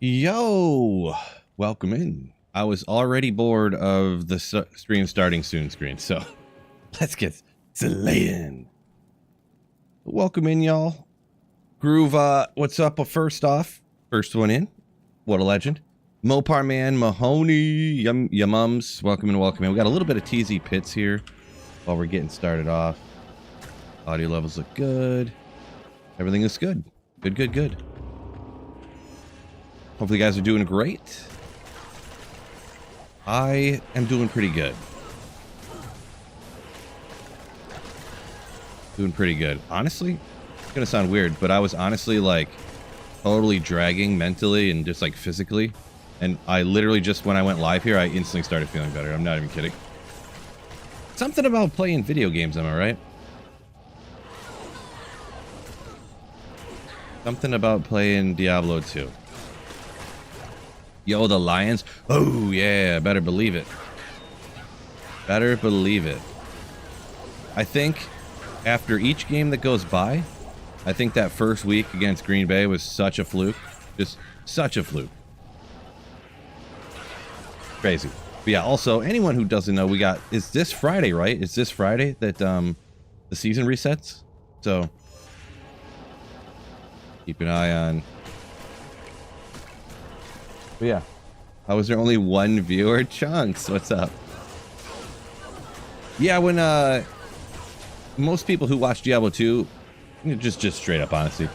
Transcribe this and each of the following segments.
Yo, welcome in. I was already bored of the stream starting soon screen, so let's get slaying. Welcome in, y'all. Groove, what's up? First off, first one in. What a legend. Mopar Man, Mahoney, Yumums, welcome in, welcome in. We got a little bit of TZ Pits here while we're getting started off. Audio levels look good. Everything is good. Good. Hopefully you guys are doing great. I am doing pretty good. Doing pretty good. Honestly, it's gonna sound weird, but I was honestly like totally dragging mentally and just like physically. And I literally just, when I went live here, I instantly started feeling better. I'm not even kidding. Something about playing video games, am I right? Something about playing Diablo 2. Yo, the Lions. Oh, yeah. Better believe it. Better believe it. I think after each game that goes by, I think that first week against Green Bay was such a fluke. Just such a fluke. Crazy. But yeah, also, anyone who doesn't know, it's this Friday, right? It's this Friday that the season resets. So keep an eye on. But yeah, how was there only one viewer? Chunks, what's up? Yeah, when most people who watch Diablo 2, just straight up honesty,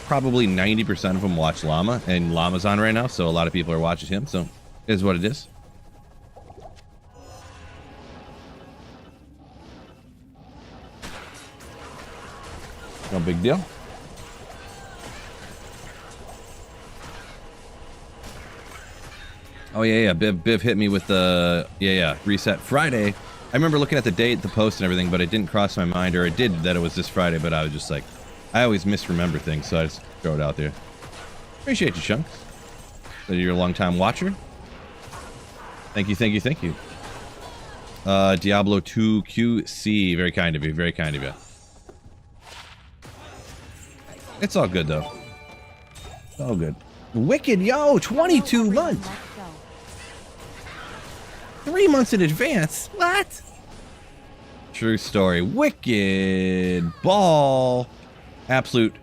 probably 90% of them watch Llama, and Llama's on right now, so a lot of people are watching him, so it is what it is. No big deal. Oh yeah, Biv hit me with the reset Friday. I remember looking at the date, the post and everything, but it didn't cross my mind, or it did that it was this Friday, but I was just like, I always misremember things, so I just throw it out there. Appreciate you, Chunks. So you're a long time watcher. Thank you. Diablo 2 QC, very kind of you, very kind of you. It's all good though. It's all good. Wicked, yo, 22 months. 3 months in advance? What? True story. Wicked ball. Absolute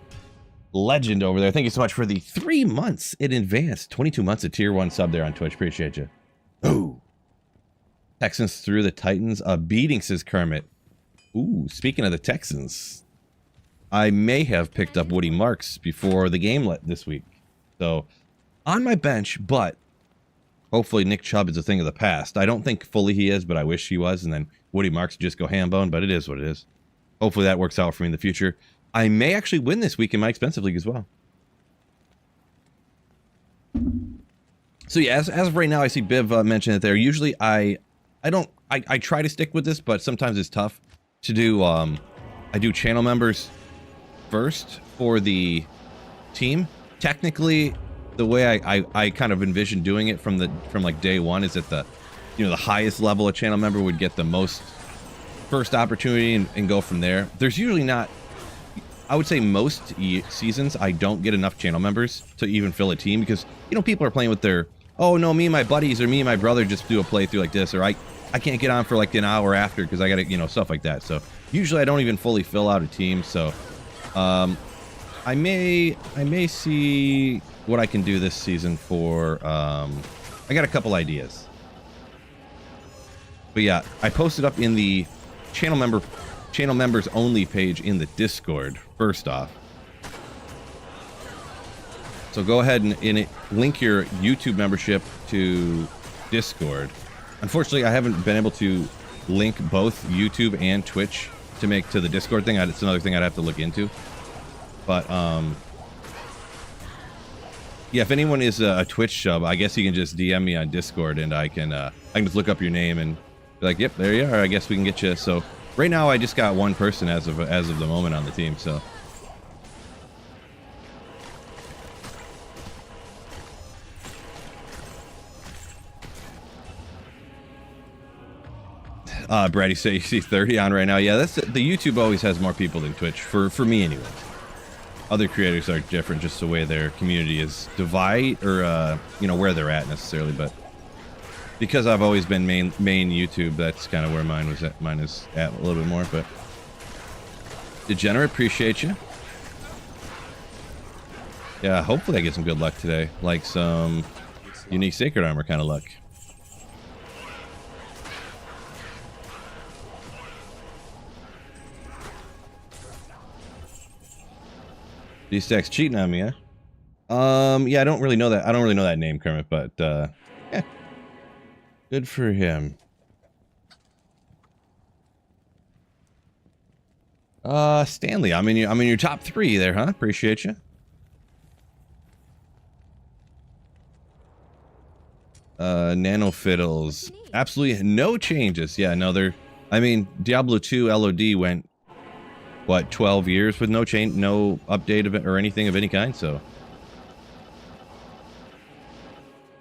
legend over there. Thank you so much for the 3 months in advance. 22 months of tier 1 sub there on Twitch. Appreciate you. Ooh. Texans through the Titans. A beating, says Kermit. Ooh, speaking of the Texans, I may have picked up Woody Marks before the game this week. So, on my bench, but hopefully Nick Chubb is a thing of the past. I don't think fully he is, but I wish he was, and then Woody Marks just go ham bone, but it is what it is. Hopefully that works out for me in the future. I may actually win this week in my expensive league as well. So yeah, as of right now, I see Biv mention that there. Usually I try to stick with this, but sometimes it's tough to do. I do channel members first for the team. Technically, the way I kind of envision doing it from like day one is that the highest level of channel member would get the most first opportunity and go from there. There's usually not, I would say most seasons I don't get enough channel members to even fill a team, because people are playing with their, oh no, me and my buddies or me and my brother just do a playthrough like this, or I can't get on for like an hour after because I gotta stuff like that. So usually I don't even fully fill out a team. So I may see what I can do this season for, I got a couple ideas. But yeah, I posted up in the channel members only page in the Discord, first off. So go ahead and link your YouTube membership to Discord. Unfortunately, I haven't been able to link both YouTube and Twitch to make to the Discord thing. It's another thing I'd have to look into. But, yeah, if anyone is a Twitch sub, I guess you can just DM me on Discord, and I can just look up your name and be like, yep, there you are. I guess we can get you. So right now, I just got one person as of the moment on the team. So Brady, say you see 30 on right now. Yeah, that's the YouTube always has more people than Twitch for me anyway. other creators are different, just the way their community is divide or you know, where they're at necessarily. But because I've always been main YouTube, that's kind of where mine is at a little bit more. But Degenerate, appreciate you. Yeah, hopefully I get some good luck today, like some unique sacred armor kind of luck. D-Stack's cheating on me, huh? Yeah, I don't really know that. I don't really know that name, Kermit, but yeah. Good for him. Stanley, I'm in your top 3 there, huh? Appreciate you. Nano Fiddles. Absolutely no changes. Yeah, no, I mean, Diablo 2 LOD went, what, 12 years with no change, no update of it or anything of any kind, so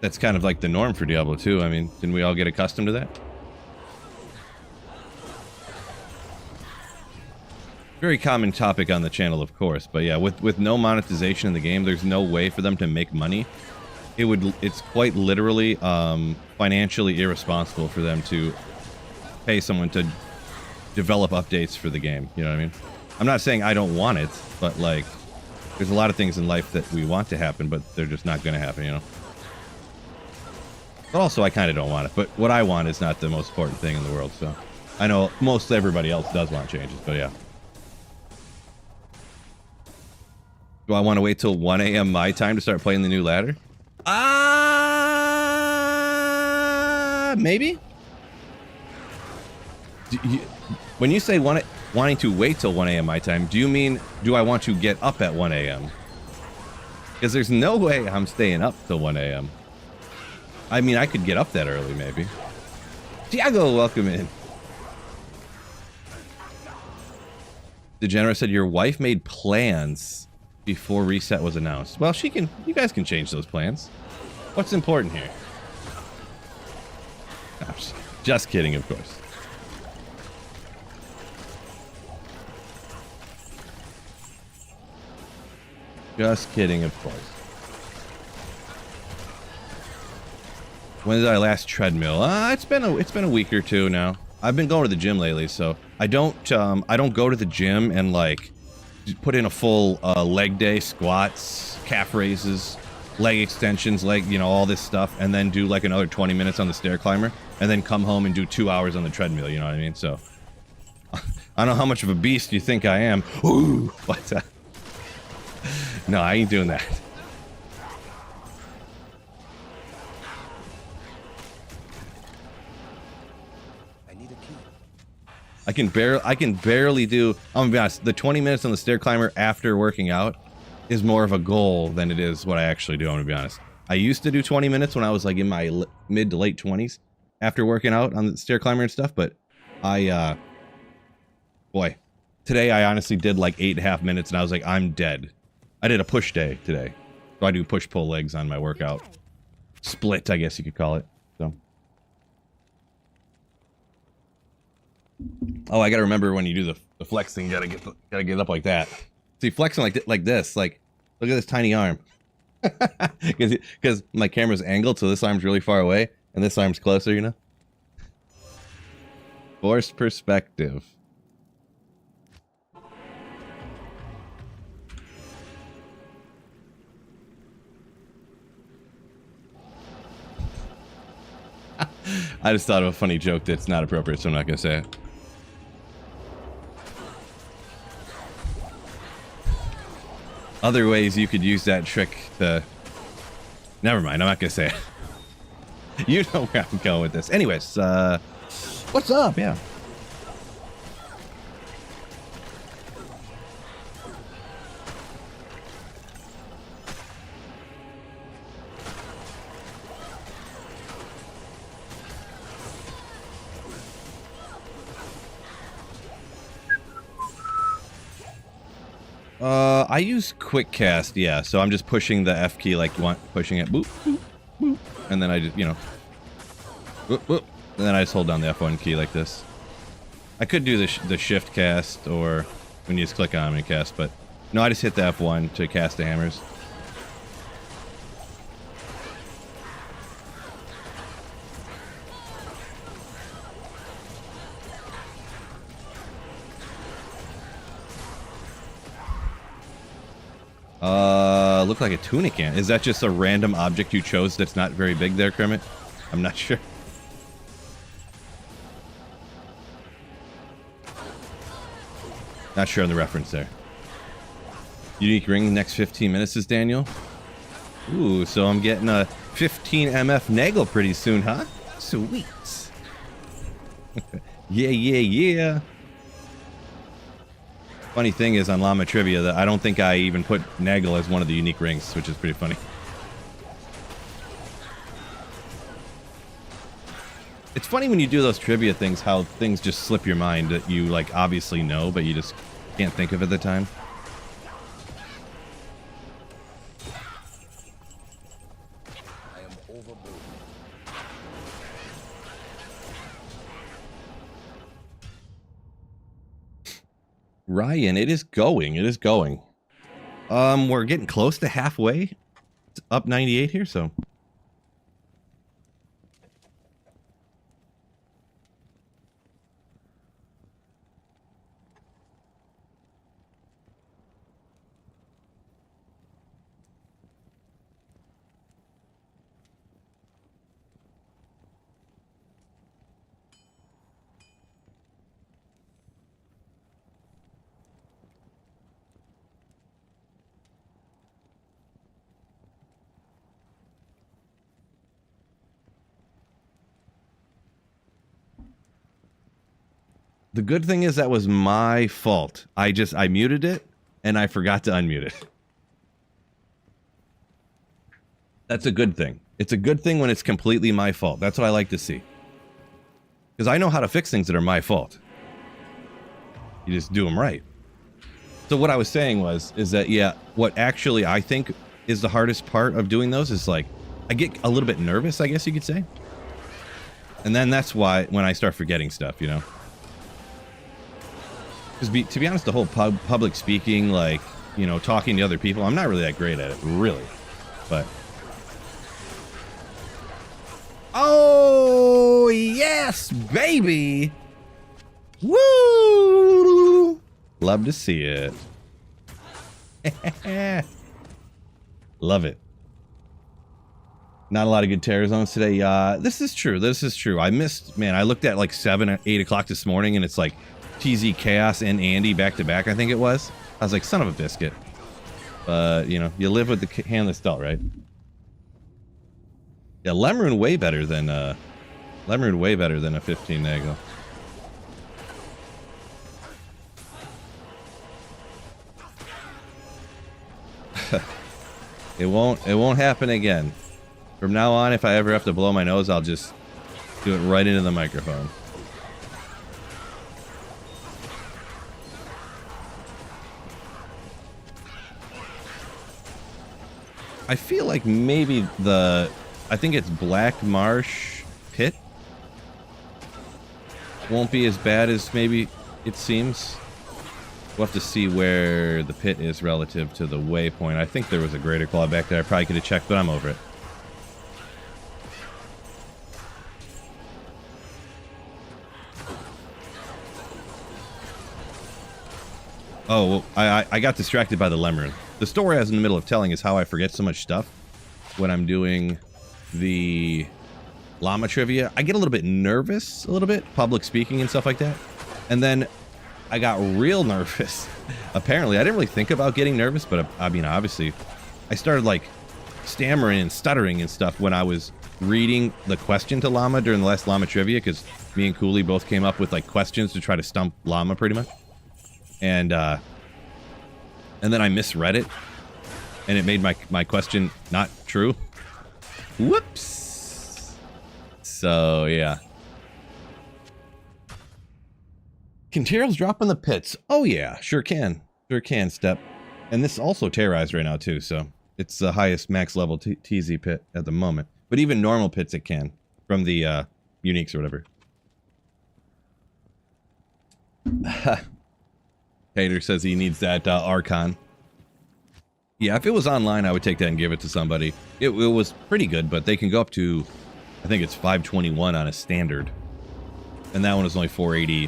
that's kind of like the norm for Diablo 2. I mean, didn't we all get accustomed to that? Very common topic on the channel, of course, but yeah, with no monetization in the game, there's no way for them to make money. It's quite literally financially irresponsible for them to pay someone to develop updates for the game. You know what I mean? I'm not saying I don't want it, but like, there's a lot of things in life that we want to happen, but they're just not going to happen, you know? But also, I kind of don't want it. But what I want is not the most important thing in the world, so I know most everybody else does want changes, but yeah. Do I want to wait till 1 a.m. my time to start playing the new ladder? Maybe? When you say wanting to wait till 1 a.m. my time, do you mean, do I want to get up at 1 a.m.? Because there's no way I'm staying up till 1 a.m. I mean, I could get up that early, maybe. Tiago, welcome in. Degenerate said your wife made plans before reset was announced. Well, you guys can change those plans. What's important here? Gosh, just kidding, of course. Just kidding, of course. When did I last treadmill? It's been a week or two now. I've been going to the gym lately, so I don't go to the gym and like put in a full leg day, squats, calf raises, leg extensions, all this stuff, and then do like another 20 minutes on the stair climber, and then come home and do 2 hours on the treadmill. You know what I mean? So I don't know how much of a beast you think I am. Ooh, but no, I ain't doing that. I can barely do, I'm gonna be honest, the 20 minutes on the stair climber after working out is more of a goal than it is what I actually do, I'm gonna be honest. I used to do 20 minutes when I was like in my mid to late 20s after working out on the stair climber and stuff, but boy, today I honestly did like 8.5 minutes and I was like, I'm dead. I did a push day today. So I do push-pull legs on my workout. Split, I guess you could call it. So. Oh, I gotta remember when you do the flexing, you gotta get up like that. See, flexing like this, like, look at this tiny arm. Because my camera's angled, so this arm's really far away, and this arm's closer, you know? Forced perspective. I just thought of a funny joke that's not appropriate, so I'm not gonna say it. Other ways you could use that trick to... Never mind, I'm not gonna say it. You know where I'm going with this. Anyways, what's up? Yeah. I use quick cast, yeah, so I'm just pushing the F key, like pushing it, boop, boop, boop, and then I just, boop, boop, and then I just hold down the F1 key like this. I could do the shift cast, or when you just click on and cast, but No, I just hit the F1 to cast the hammers. Look like a tuna can. Is that just a random object you chose that's not very big there, Kermit? I'm not sure. Not sure on the reference there. Unique ring next 15 minutes is Daniel. Ooh, so I'm getting a 15 MF Nagel pretty soon, huh? Sweet. Yeah, yeah, yeah. Funny thing is on Llama Trivia that I don't think I even put Nagel as one of the unique rings, which is pretty funny. It's funny when you do those trivia things, how things just slip your mind that you, like, obviously know, but you just can't think of at the time. I am overboard. Ryan, it is going. It is going. We're getting close to halfway. It's up 98 here, so... The good thing is that was my fault. I muted it, and I forgot to unmute it. That's a good thing. It's a good thing when it's completely my fault. That's what I like to see. Because I know how to fix things that are my fault. You just do them right. So what I was saying is that, yeah, what actually I think is the hardest part of doing those is, like, I get a little bit nervous, I guess you could say. And then that's why, when I start forgetting stuff, you know? Because to be honest, the whole public speaking, like, you know, talking to other people, I'm not really that great at it, really. But... Oh, yes, baby! Woo! Love to see it. Love it. Not a lot of good terror zones today. This is true. This is true. I missed... Man, I looked at, like, 7 or 8 o'clock this morning, and it's like... TZ Chaos and Andy back to back, I think it was. I was like, son of a biscuit. But, you know, you live with the hand that's dealt, right? Yeah, Lemrune way better than a 15 Nagel. It won't happen again. From now on, if I ever have to blow my nose, I'll just do it right into the microphone. I feel like maybe I think it's Black Marsh Pit won't be as bad as maybe it seems. We'll have to see where the pit is relative to the waypoint. I think there was a greater claw back there. I probably could have checked, but I'm over it. Oh, well, I got distracted by the Lemurine. The story I was in the middle of telling is how I forget so much stuff when I'm doing the llama trivia. I get a little bit nervous, public speaking and stuff like that. And then I got real nervous. Apparently, I didn't really think about getting nervous, but I mean, obviously, I started like stammering and stuttering and stuff when I was reading the question to llama during the last llama trivia, because me and Cooley both came up with like questions to try to stump llama pretty much. And then I misread it, and it made my question not true. Whoops. So, yeah. Can Terrells drop in the pits? Oh, yeah. Sure can. Sure can, Step. And this is also terrorized right now, too, so it's the highest max level TZ pit at the moment. But even normal pits it can, from the uniques or whatever. Hater says he needs that Archon. Yeah, if it was online, I would take that and give it to somebody. It was pretty good, but they can go up to, I think it's 521 on a standard. And that one was only 480,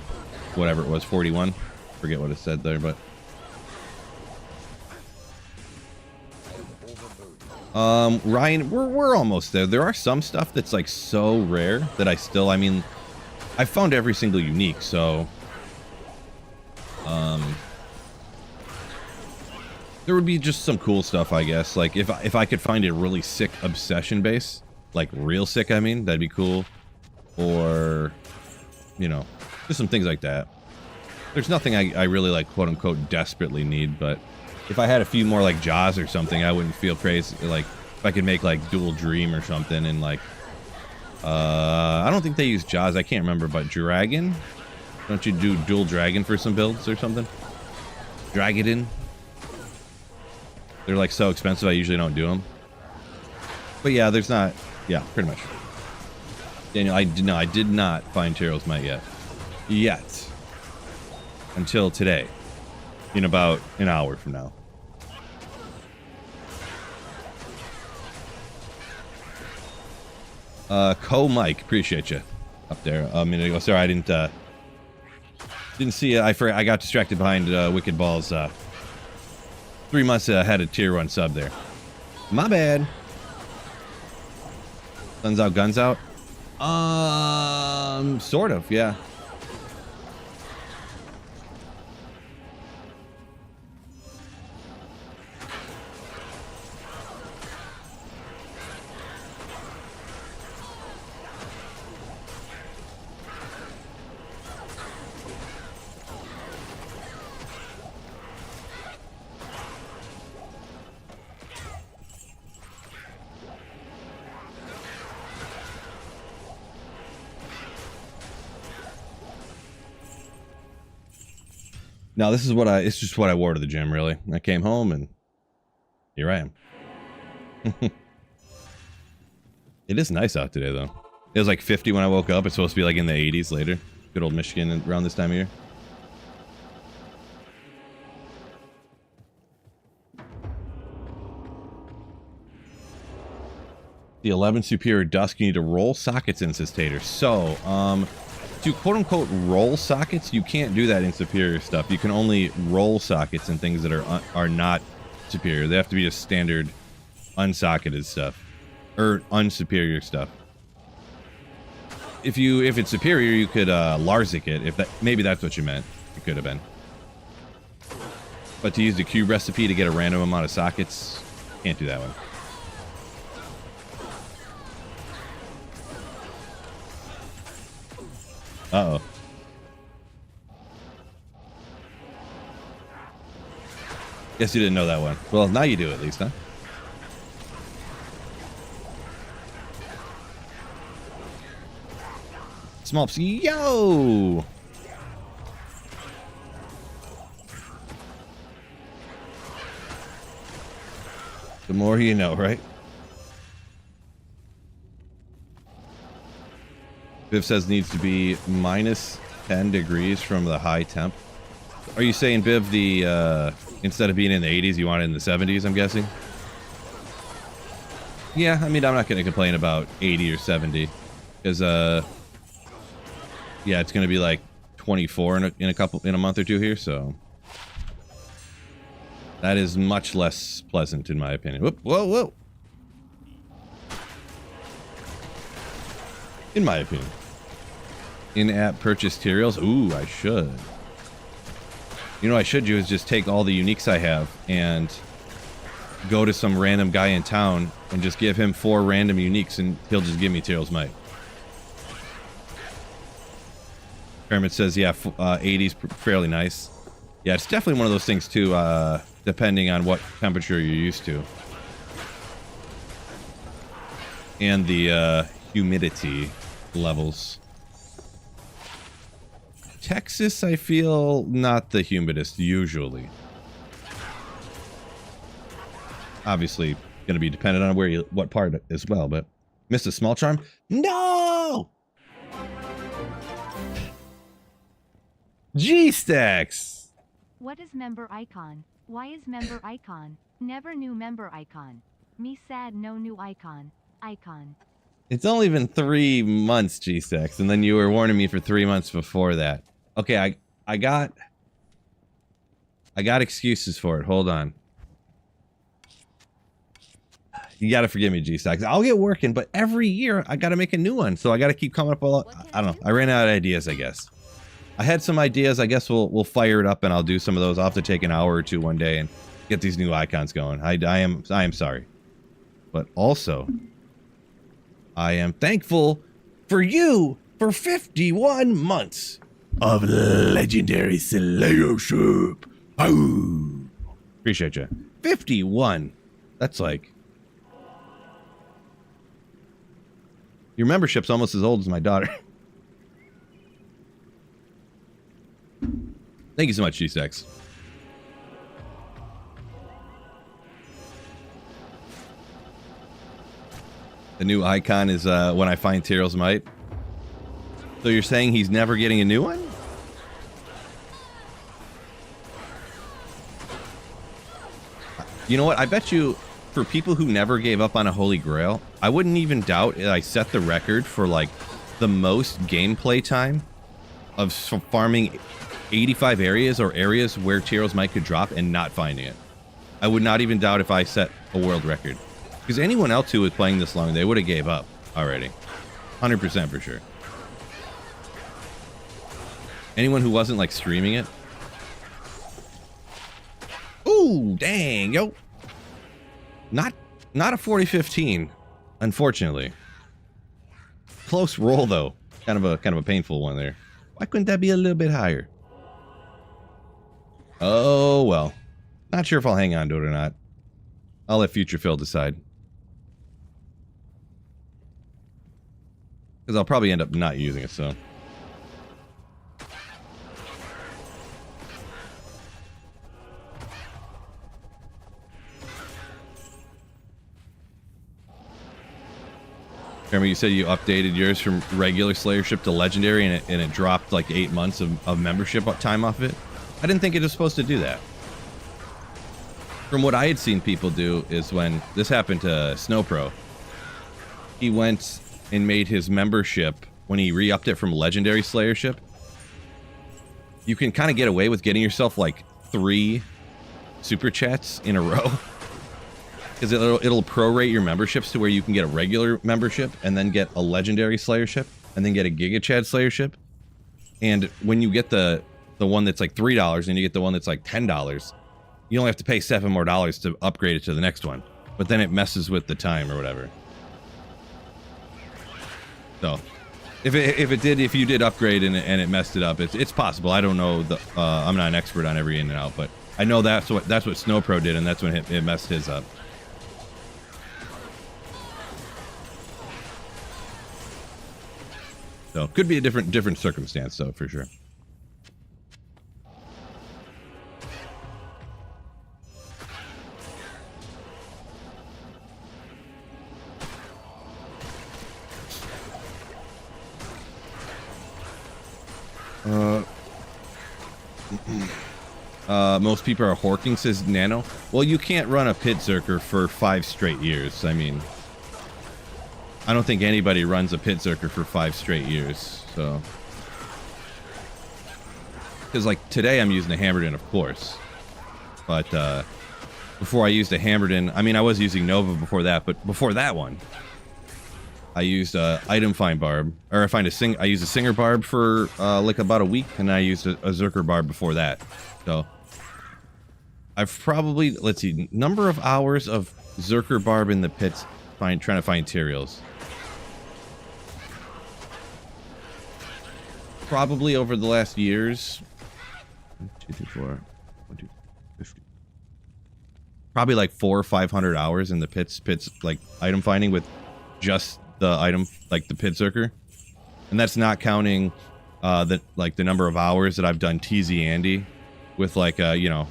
whatever it was, 41. Forget what it said there, but... Ryan, we're almost there. There are some stuff that's like so rare that I mean, I found every single unique, so... there would be just some cool stuff, I guess. Like, if I could find a really sick obsession base, like real sick, I mean, that'd be cool. Or, you know, just some things like that. There's nothing I really, like, quote-unquote, desperately need, but if I had a few more, like, Jaws or something, I wouldn't feel crazy. Like, if I could make, like, Dual Dream or something, and, like, I don't think they use Jaws, I can't remember, but Dragon? Don't you do Dual Dragon for some builds or something? Dragadin? They're like so expensive, I usually don't do them. But yeah, there's not... Yeah, pretty much. Daniel, I did not find Tyrell's Might yet. Yet. Until today. In about an hour from now. Mike, appreciate you. Up there a minute ago. Sorry, I didn't see it. I got distracted behind Wicked Balls. 3 months ahead of tier 1 sub there. My bad. Guns out, guns out. Sort of, yeah. No, this is what it's just what I wore to the gym, really. I came home and here I am. It is nice out today, though. It was like 50 when I woke up. It's supposed to be like in the 80s later. Good old Michigan around this time of year. The 11 Superior Dusk, you need to roll sockets in, says Tater. So, to quote-unquote roll sockets, you can't do that in superior stuff. You can only roll sockets in things that are not superior. They have to be just standard unsocketed stuff. Or unsuperior stuff. If it's superior, you could Larzik it. Maybe that's what you meant. It could have been. But to use the cube recipe to get a random amount of sockets, can't do that one. Uh-oh. Guess you didn't know that one. Well, now you do at least, huh? Smolps, yo! The more you know, right? Viv says needs to be minus 10 degrees from the high temp. Are you saying, Viv, the instead of being in the 80s, you want it in the 70s, I'm guessing? Yeah, I mean, I'm not going to complain about 80 or 70. Because, yeah, it's going to be like 24 in a month or two here, so... That is much less pleasant, in my opinion. Whoop, whoa, whoa! In my opinion. In-app purchase materials? Ooh, I should. You know what I should do is just take all the uniques I have and go to some random guy in town and just give him 4 random uniques and he'll just give me Tyrell's Might. Kermit says, yeah, 80's fairly nice. Yeah, it's definitely one of those things too, depending on what temperature you're used to. And the humidity levels. Texas, I feel, not the humidest usually. Obviously, going to be dependent on what part as well, but missed a small charm? No! G-Stacks! What is member icon? Why is member icon? Never new member icon. Me sad no new icon. Icon. It's only been 3 months, G6, and then you were warning me for 3 months before that. Okay, I got excuses for it. Hold on. You gotta forgive me, G6. I'll get working, but every year I gotta make a new one, so I gotta keep coming up with. I don't know. I ran out of ideas, I guess. I had some ideas. I guess we'll fire it up, and I'll do some of those. I'll have to take an hour or two one day and get these new icons going. I am sorry, but also I am thankful for you for 51 months of legendary slayership. Oh, appreciate you. 51. That's like your membership's almost as old as my daughter. Thank you so much, G6. The new icon is when I find Tyrell's Might. So you're saying he's never getting a new one? You know what? I bet you for people who never gave up on a Holy Grail, I wouldn't even doubt that I set the record for like the most gameplay time of farming 85 areas or areas where Tyrell's Might could drop and not finding it. I would not even doubt if I set a world record. Because anyone else who was playing this long, they would have gave up already. 100% for sure. Anyone who wasn't like streaming it. Ooh, dang, yo. Not a 40-15, unfortunately. Close roll though. Kind of a painful one there. Why couldn't that be a little bit higher? Oh well. Not sure if I'll hang on to it or not. I'll let Future Phil decide. Because I'll probably end up not using it, so. Remember you said you updated yours from regular Slayership to Legendary and it dropped like 8 months of membership time off of it? I didn't think it was supposed to do that. From what I had seen people do is when this happened to Snowpro, he went and made his membership, when he re-upped it from Legendary Slayership, you can kind of get away with getting yourself like 3 super chats in a row. Because it'll prorate your memberships to where you can get a regular membership and then get a Legendary Slayership and then get a Giga Chad Slayership. And when you get the one that's like $3 and you get the one that's like $10, you only have to pay $7 more to upgrade it to the next one. But then it messes with the time or whatever. So, if you did upgrade and it messed it up, it's possible. I don't know. I'm not an expert on every in and out, but I know that's what Snowpro did, and that's when it messed his up. So could be a different circumstance, though, for sure. Most people are horking, says Nano. Well, you can't run a Pit Zerker for 5 straight years. I mean, I don't think anybody runs a Pit Zerker for 5 straight years, so. Because, like, today I'm using a Hammerden, of course. But, before I used a Hammerden, I mean, I was using Nova before that, but before that one, I used a Item Find Barb, or I used a Singer Barb for, like, about a week, and I used a Zerker Barb before that, so. I've probably, let's see, number of hours of Zerker Barb in the pits, trying to find Tyraels. Probably over the last years. 1, 2, 3, 4, 1, 2, 50. Probably like 400 or 500 hours in the pits like item finding with just the item, like the Pit Zerker. And that's not counting the number of hours that I've done TZ Andy with like you know,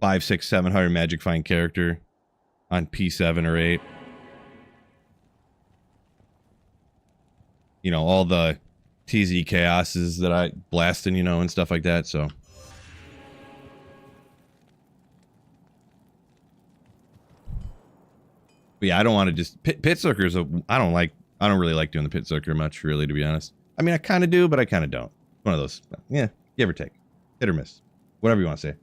500, 600, 700 magic find character on P7 or 8. You know, all the TZ chaoses that I blasted, you know, and stuff like that, so. But yeah, I don't want to just pit circers. I don't really like doing the pit circuit much, really, to be honest. I mean, I kind of do, but I kind of don't. One of those. Yeah, give or take. Hit or miss. Whatever you want to say.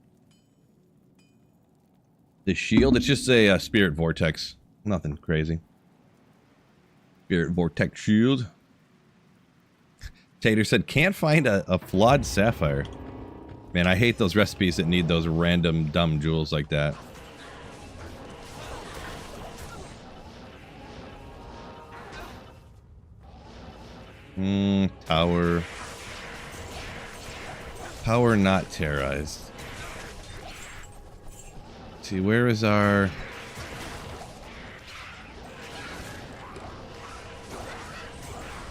The shield, it's just a spirit vortex. Nothing crazy. Spirit vortex shield. Tater said, can't find a flawed sapphire. Man, I hate those recipes that need those random dumb jewels like that. Tower. Power not terrorized. Let's see, where is our...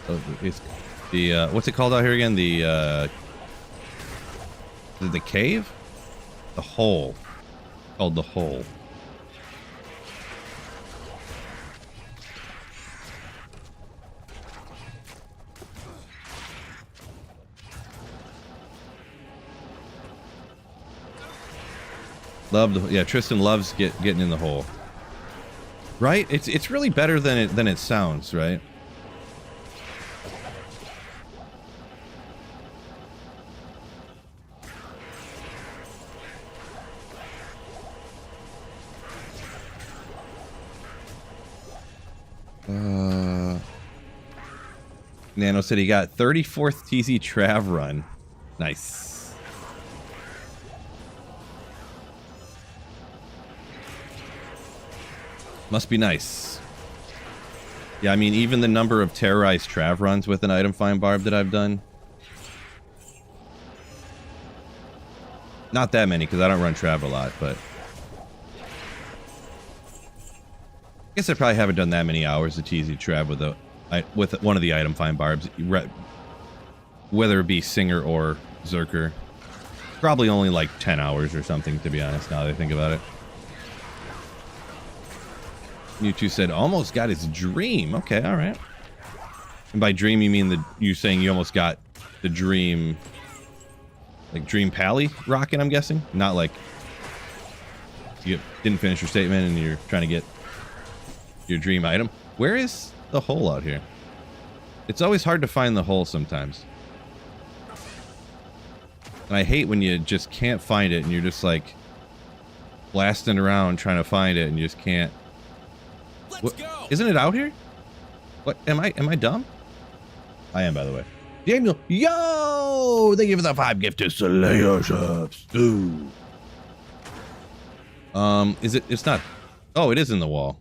Oh, it's the, what's it called out here again? The cave? The hole. Called the hole. Yeah, Tristan loves getting in the hole. Right? It's really better than it sounds, right? Nano said he got 34th TZ Trav run. Nice. Must be nice. Yeah, I mean, even the number of terrorized Trav runs with an item find barb that I've done. Not that many, because I don't run Trav a lot, but... I guess I probably haven't done that many hours of TZ Trav with one of the item find barbs, whether it be Singer or Zerker. Probably only like 10 hours or something, to be honest, now that I think about it. Mewtwo said, almost got his dream. Okay, alright. And by dream, you mean you saying you almost got the dream, like Dream Pally rocket, I'm guessing? Not like you didn't finish your statement and you're trying to get your dream item. Where is the hole out here? It's always hard to find the hole sometimes. And I hate when you just can't find it and you're just like blasting around trying to find it and you just can't. Let's go. Isn't it out here? What? Am I dumb? I am, by the way. Daniel, yo! Thank you for the 5 gifted Slayer shops. Ooh. It's not. Oh, it is in the wall.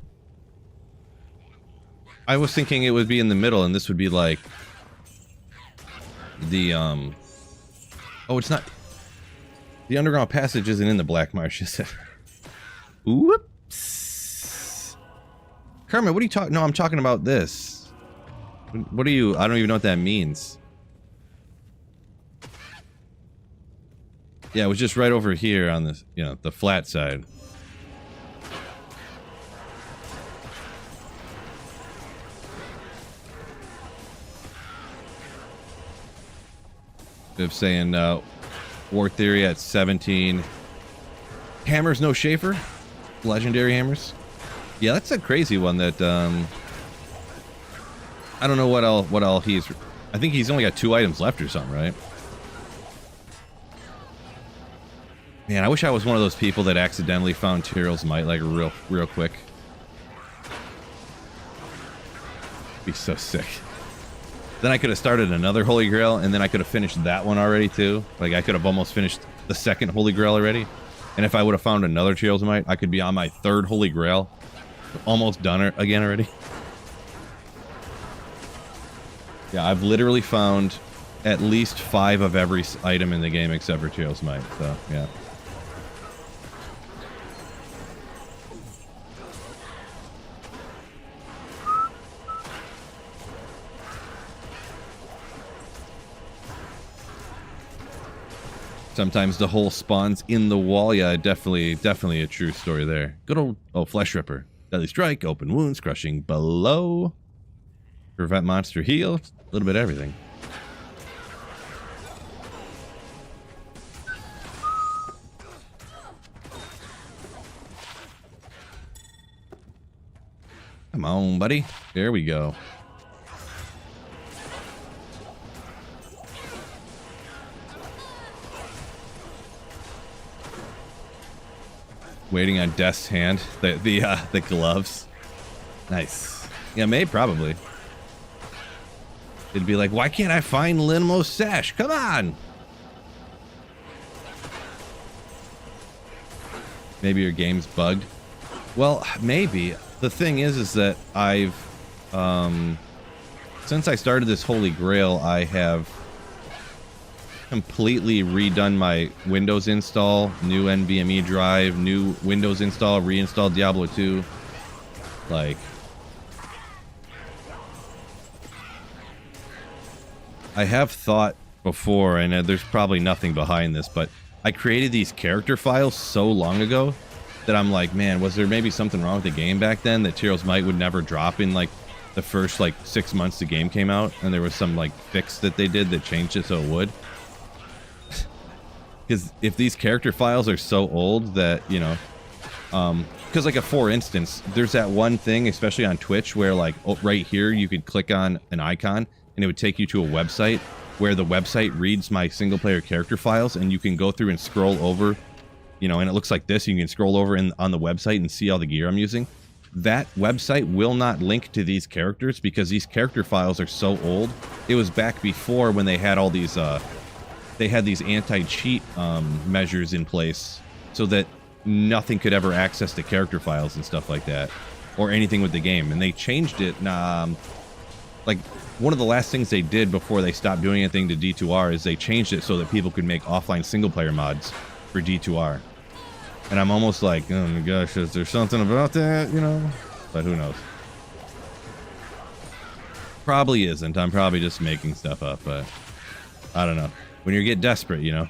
I was thinking it would be in the middle and this would be like the oh, it's not. The underground passage isn't in the Black Marsh, is it? Whoops. Kermit, what are you talking? No, I'm talking about this. What are you? I don't even know what that means. Yeah, it was just right over here on this, you know, the flat side. Of saying War Theory at 17. Hammers no Schaefer. Legendary hammers. Yeah, that's a crazy one that I don't know what all he's. I think he's only got 2 items left or something, right? Man, I wish I was one of those people that accidentally found Tyrell's Might like real quick. Be so sick. Then I could have started another Holy Grail, and then I could have finished that one already, too. Like, I could have almost finished the 2nd Holy Grail already. And if I would have found another Tyrell's Might, I could be on my 3rd Holy Grail. Almost done it again already. Yeah, I've literally found at least 5 of every item in the game except for Tyrell's Might, so, yeah. Sometimes the hole spawns in the wall. Yeah, definitely a true story there. Good old, oh, Flesh Ripper. Deadly Strike, Open Wounds, Crushing Below. Prevent Monster Heal. A little bit of everything. Come on, buddy. There we go. Waiting on Death's hand. The gloves. Nice. Yeah, May probably. It'd be like, why can't I find Linmo's sash? Come on! Maybe your game's bugged. Well, maybe. The thing is that I've, since I started this Holy Grail, I have completely redone my Windows install, new NVMe drive, new Windows install, reinstalled Diablo 2. Like, I have thought before, and there's probably nothing behind this, but I created these character files so long ago that I'm like, man, was there maybe something wrong with the game back then that Tyrael's Might would never drop in like the first like 6 months the game came out, and there was some like fix that they did that changed it so it would? Because if these character files are so old that, you know, because like for instance, there's that one thing, especially on Twitch, where like right here you could click on an icon and it would take you to a website where the website reads my single player character files, and you can go through and scroll over, you know, and it looks like this. You can scroll over on the website and see all the gear I'm using. That website will not link to these characters because these character files are so old. It was back before when they had all these, they had these anti-cheat measures in place so that nothing could ever access the character files and stuff like that, or anything with the game. And they changed it, like, one of the last things they did before they stopped doing anything to D2R is they changed it so that people could make offline single-player mods for D2R. And I'm almost like, oh my gosh, is there something about that, you know? But who knows? Probably isn't. I'm probably just making stuff up, but I don't know. When you get desperate, you know?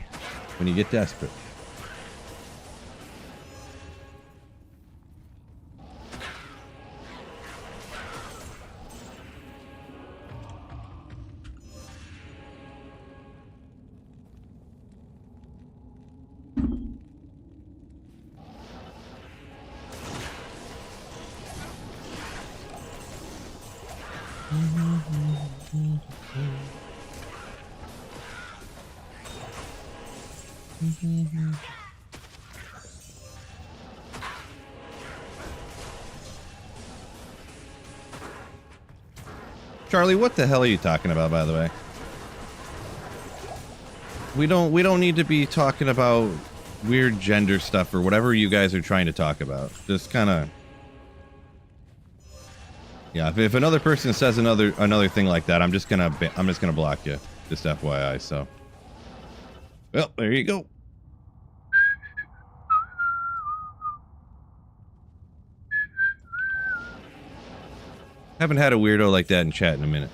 When you get desperate. Charlie, what the hell are you talking about, by the way? We don't need to be talking about weird gender stuff or whatever you guys are trying to talk about. Just kind of, yeah. If another person says another thing like that, I'm just gonna block you. Just FYI. So, well, there you go. Haven't had a weirdo like that in chat in a minute.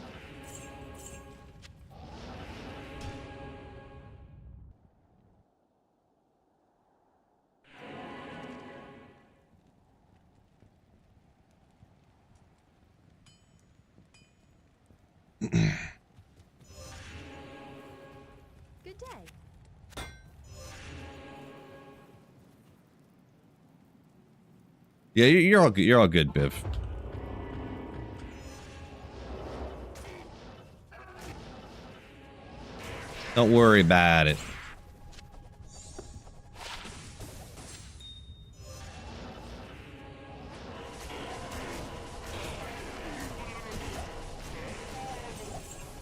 Good day. Yeah, you're all good. You're all good, Biv. Don't worry about it.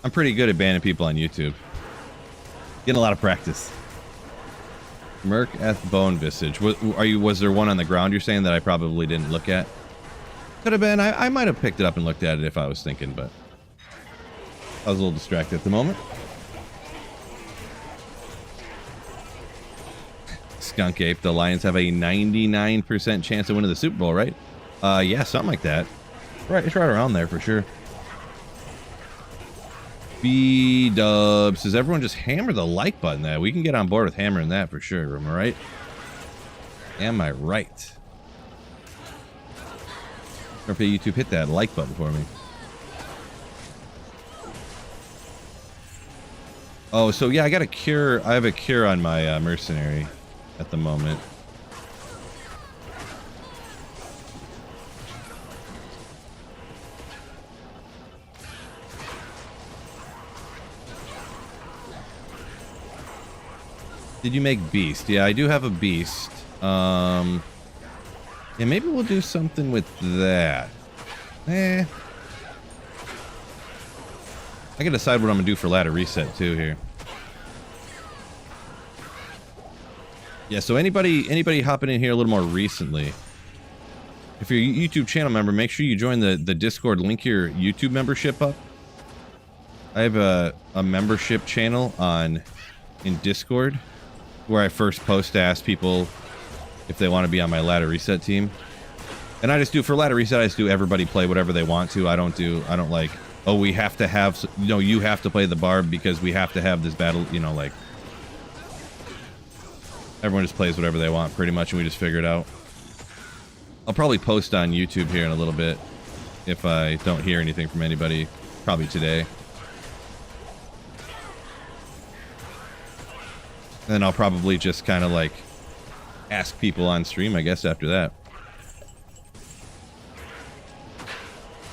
I'm pretty good at banning people on YouTube. Getting a lot of practice. Merc F Bone Visage. Was there one on the ground you're saying that I probably didn't look at? Could have been. I might have picked it up and looked at it if I was thinking, but I was a little distracted at the moment. Skunk Ape, the Lions have a 99% chance of winning the Super Bowl, right? Yeah, something like that. Right, it's right around there for sure. B-dubs says everyone just hammer the like button. That we can get on board with hammering that for sure. Am I right? Am I right? Okay, YouTube, hit that like button for me. Oh, so yeah, I got a cure. I have a cure on my mercenary at the moment. Did you make beast? Yeah, I do have a beast. Yeah, maybe we'll do something with that. I can decide what I'm gonna do for ladder reset too here. Yeah, so anybody hopping in here a little more recently, if you're a YouTube channel member, make sure you join the Discord. Link your YouTube membership up. I have a membership channel in Discord where I first post to ask people if they want to be on my ladder reset team. And I just do, for ladder reset, I just do everybody play whatever they want to. I don't like, oh, we have to have, you have to play the barb because we have to have this battle, like, everyone just plays whatever they want pretty much, and we just figure it out. I'll probably post on YouTube here in a little bit if I don't hear anything from anybody, probably today. And then I'll probably just kind of like ask people on stream, I guess, after that.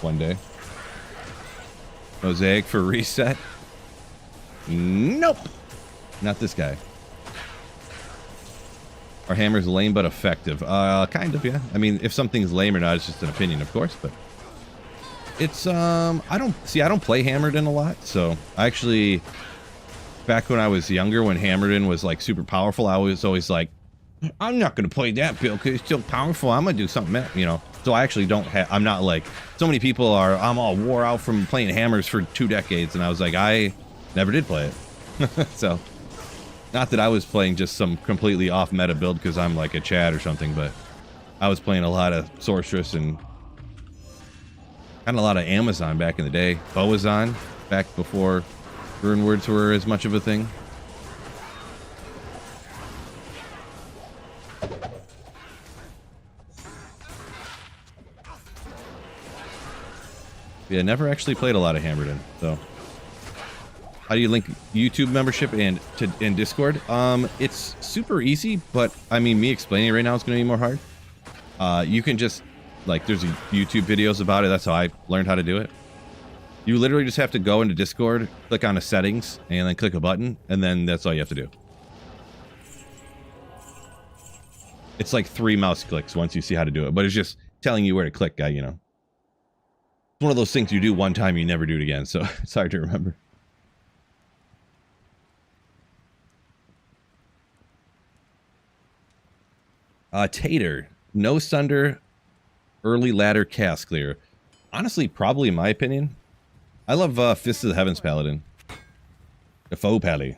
One day. Mosaic for reset? Nope! Not this guy. Our hammer's lame but effective. Kind of, yeah. I mean, if something's lame or not, it's just an opinion, of course, but... It's, I don't play Hammerden a lot, so I actually... Back when I was younger, when Hammerden was, like, super powerful, I was always like, I'm not going to play that build because it's still powerful. I'm going to do something, So I actually don't have... I'm not like... So many people are... I'm all wore out from playing hammers for 2 decades, and I was like, I never did play it. So... Not that I was playing just some completely off-meta build because I'm like a Chad or something, but I was playing a lot of Sorceress and kind of a lot of Amazon back in the day. Boazon, back before rune words were as much of a thing. Yeah, never actually played a lot of Hammerden, so... How do you link YouTube membership and Discord? It's super easy, but I mean, me explaining it right now is going to be more hard. You can just, like, there's YouTube videos about it. That's how I learned how to do it. You literally just have to go into Discord, click on the settings, and then click a button, and then that's all you have to do. It's like 3 mouse clicks once you see how to do it, but it's just telling you where to click, It's one of those things you do one time, you never do it again, so it's hard to remember. Tater, no Sunder, early ladder cast clear. Honestly, probably in my opinion. I love Fist of the Heavens Paladin. The faux pally.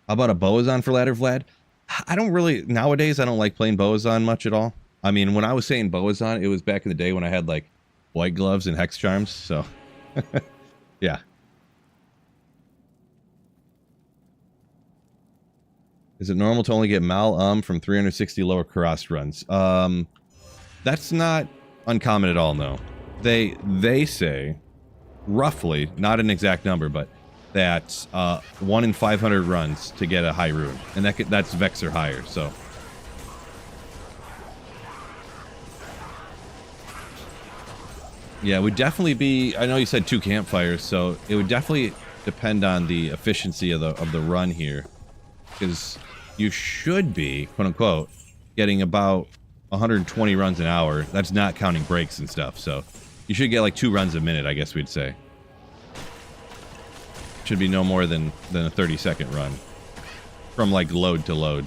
How about a Boazon for ladder, Vlad? I don't really, nowadays I don't like playing Boazon much at all. I mean, when I was saying Boazon, it was back in the day when I had like white gloves and hex charms, so yeah. Is it normal to only get Mal from 360 lower cross runs? That's not uncommon at all, no. They say, roughly, not an exact number, but that 1 in 500 runs to get a high rune. And that's Vex or higher, so. Yeah, it would definitely be, I know you said 2 campfires, so it would definitely depend on the efficiency of the run here. Because you should be, quote unquote, getting about 120 runs an hour. That's not counting breaks and stuff, so you should get like 2 runs a minute, I guess we'd say. Should be no more than a 30-second run from like load to load.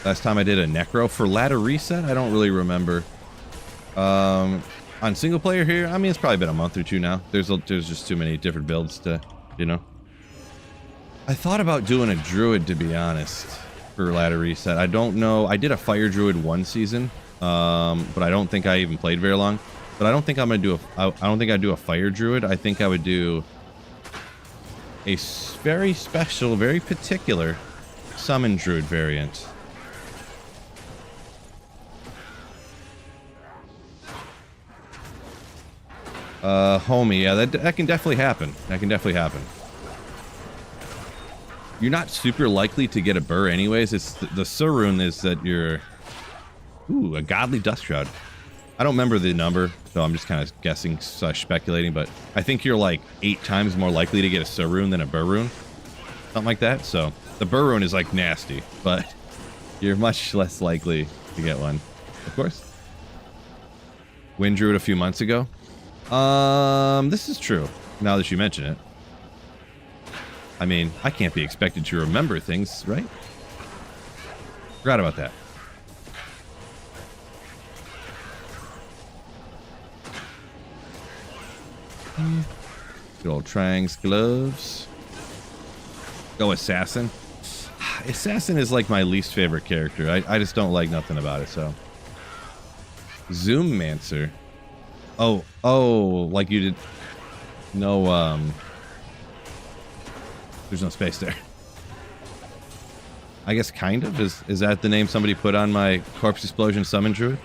Last time I did a Necro for ladder reset, I don't really remember. On single player here, I mean, it's probably been a month or 2 now. There's just too many different builds to, I thought about doing a druid, to be honest, for ladder reset. I don't know. I did a fire druid 1 season, but I don't think I even played very long. But I don't think I'm gonna do I don't think I'd do a fire druid. I think I would do a very special, very particular summon druid variant. Homie, yeah, that can definitely happen. That can definitely happen. you're not super likely to get a burr anyways. It's the Sur rune is that you're... Ooh, a godly dust shroud. I don't remember the number, so I'm just kind of guessing / speculating, but I think you're like 8 times more likely to get a Sur rune than a burr rune. Something like that. So the burr rune is like nasty, but you're much less likely to get one, of course. Wind Druid a few months ago. This is true, now that you mention it. I mean, I can't be expected to remember things, right? Forgot about that. Good old Trangs gloves. Go Assassin. Assassin is like my least favorite character. I just don't like nothing about it, so. Zoommancer. Oh, like you did. No, there's no space there. I guess kind of. Is that the name somebody put on my Corpse Explosion Summon Druid?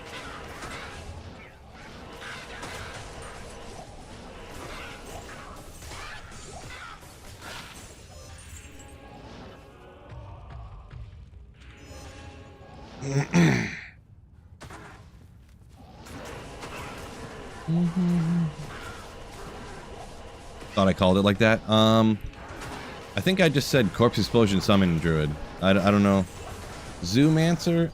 Thought I called it like that. I think I just said Corpse Explosion Summon Druid. I don't know. Zoomancer?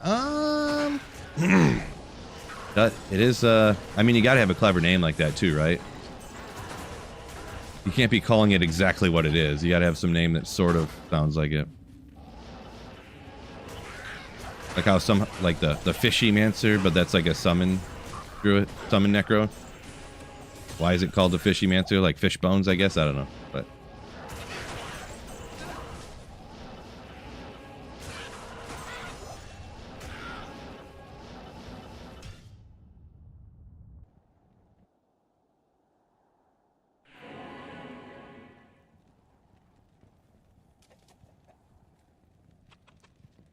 It is, I mean, you gotta have a clever name like that too, right? You can't be calling it exactly what it is. You gotta have some name that sort of sounds like it. Like how some, like the Fishy Mancer, but that's like a summon Druid, summon Necro. Why is it called the Fishy Mancer? Like fish bones, I guess? I don't know, but...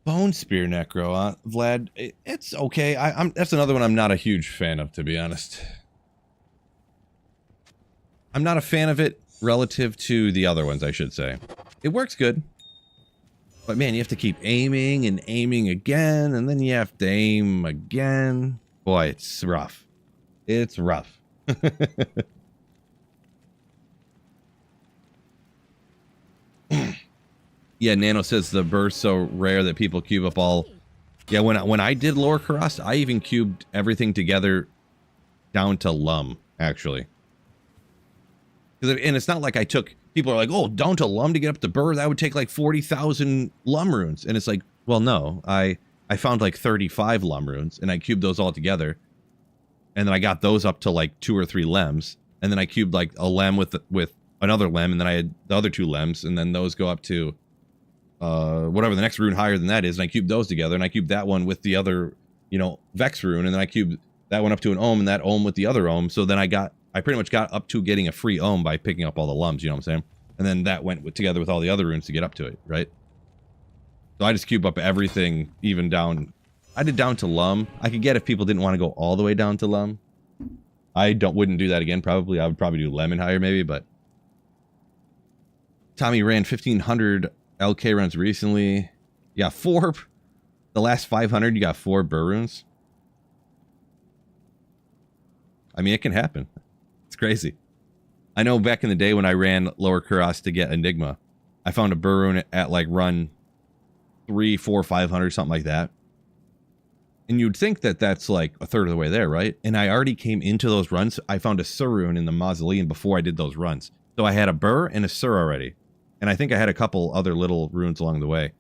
Bone Spear Necro, Vlad. It's okay. That's another one I'm not a huge fan of, to be honest. I'm not a fan of it relative to the other ones, I should say. It works good. But man, you have to keep aiming and aiming again, and then you have to aim again. Boy, it's rough. It's rough. Yeah, Nano says the burst's so rare that people cube up all... Yeah, when I did Lower Karast, I even cubed everything together down to Lum, actually. And it's not like I took... People are like, oh, down to Lum to get up to Burr, that would take like 40,000 Lum runes. And it's like, well, no. I found like 35 Lum runes, and I cubed those all together. And then I got those up to like 2 or 3 Lems. And then I cubed like a Lem with another Lem, and then I had the other 2 Lems, and then those go up to... whatever the next rune higher than that is, and I cubed those together, and I cubed that one with the other, you know, Vex rune, and then I cubed that one up to an Ohm, and that Ohm with the other Ohm, so then I pretty much got up to getting a free Ohm by picking up all the Lums, you know what I'm saying? And then that went together with all the other runes to get up to it, right? So I just cube up everything, even down, I did down to Lum. I could get if people didn't want to go all the way down to Lum. I wouldn't do that again, probably. I would probably do Lemon higher, maybe, but... Tommy ran 1,500 LK runs recently. You got 4. The last 500, you got 4 Burr runes. I mean, it can happen. It's crazy. I know back in the day when I ran Lower Kuros to get Enigma, I found a Burr rune at like run 3, 4, 500, something like that. And you'd think that that's like a third of the way there, right? And I already came into those runs. I found a Sur rune in the Mausoleum before I did those runs. So I had a Burr and a Sur already. And I think I had a couple other little runes along the way.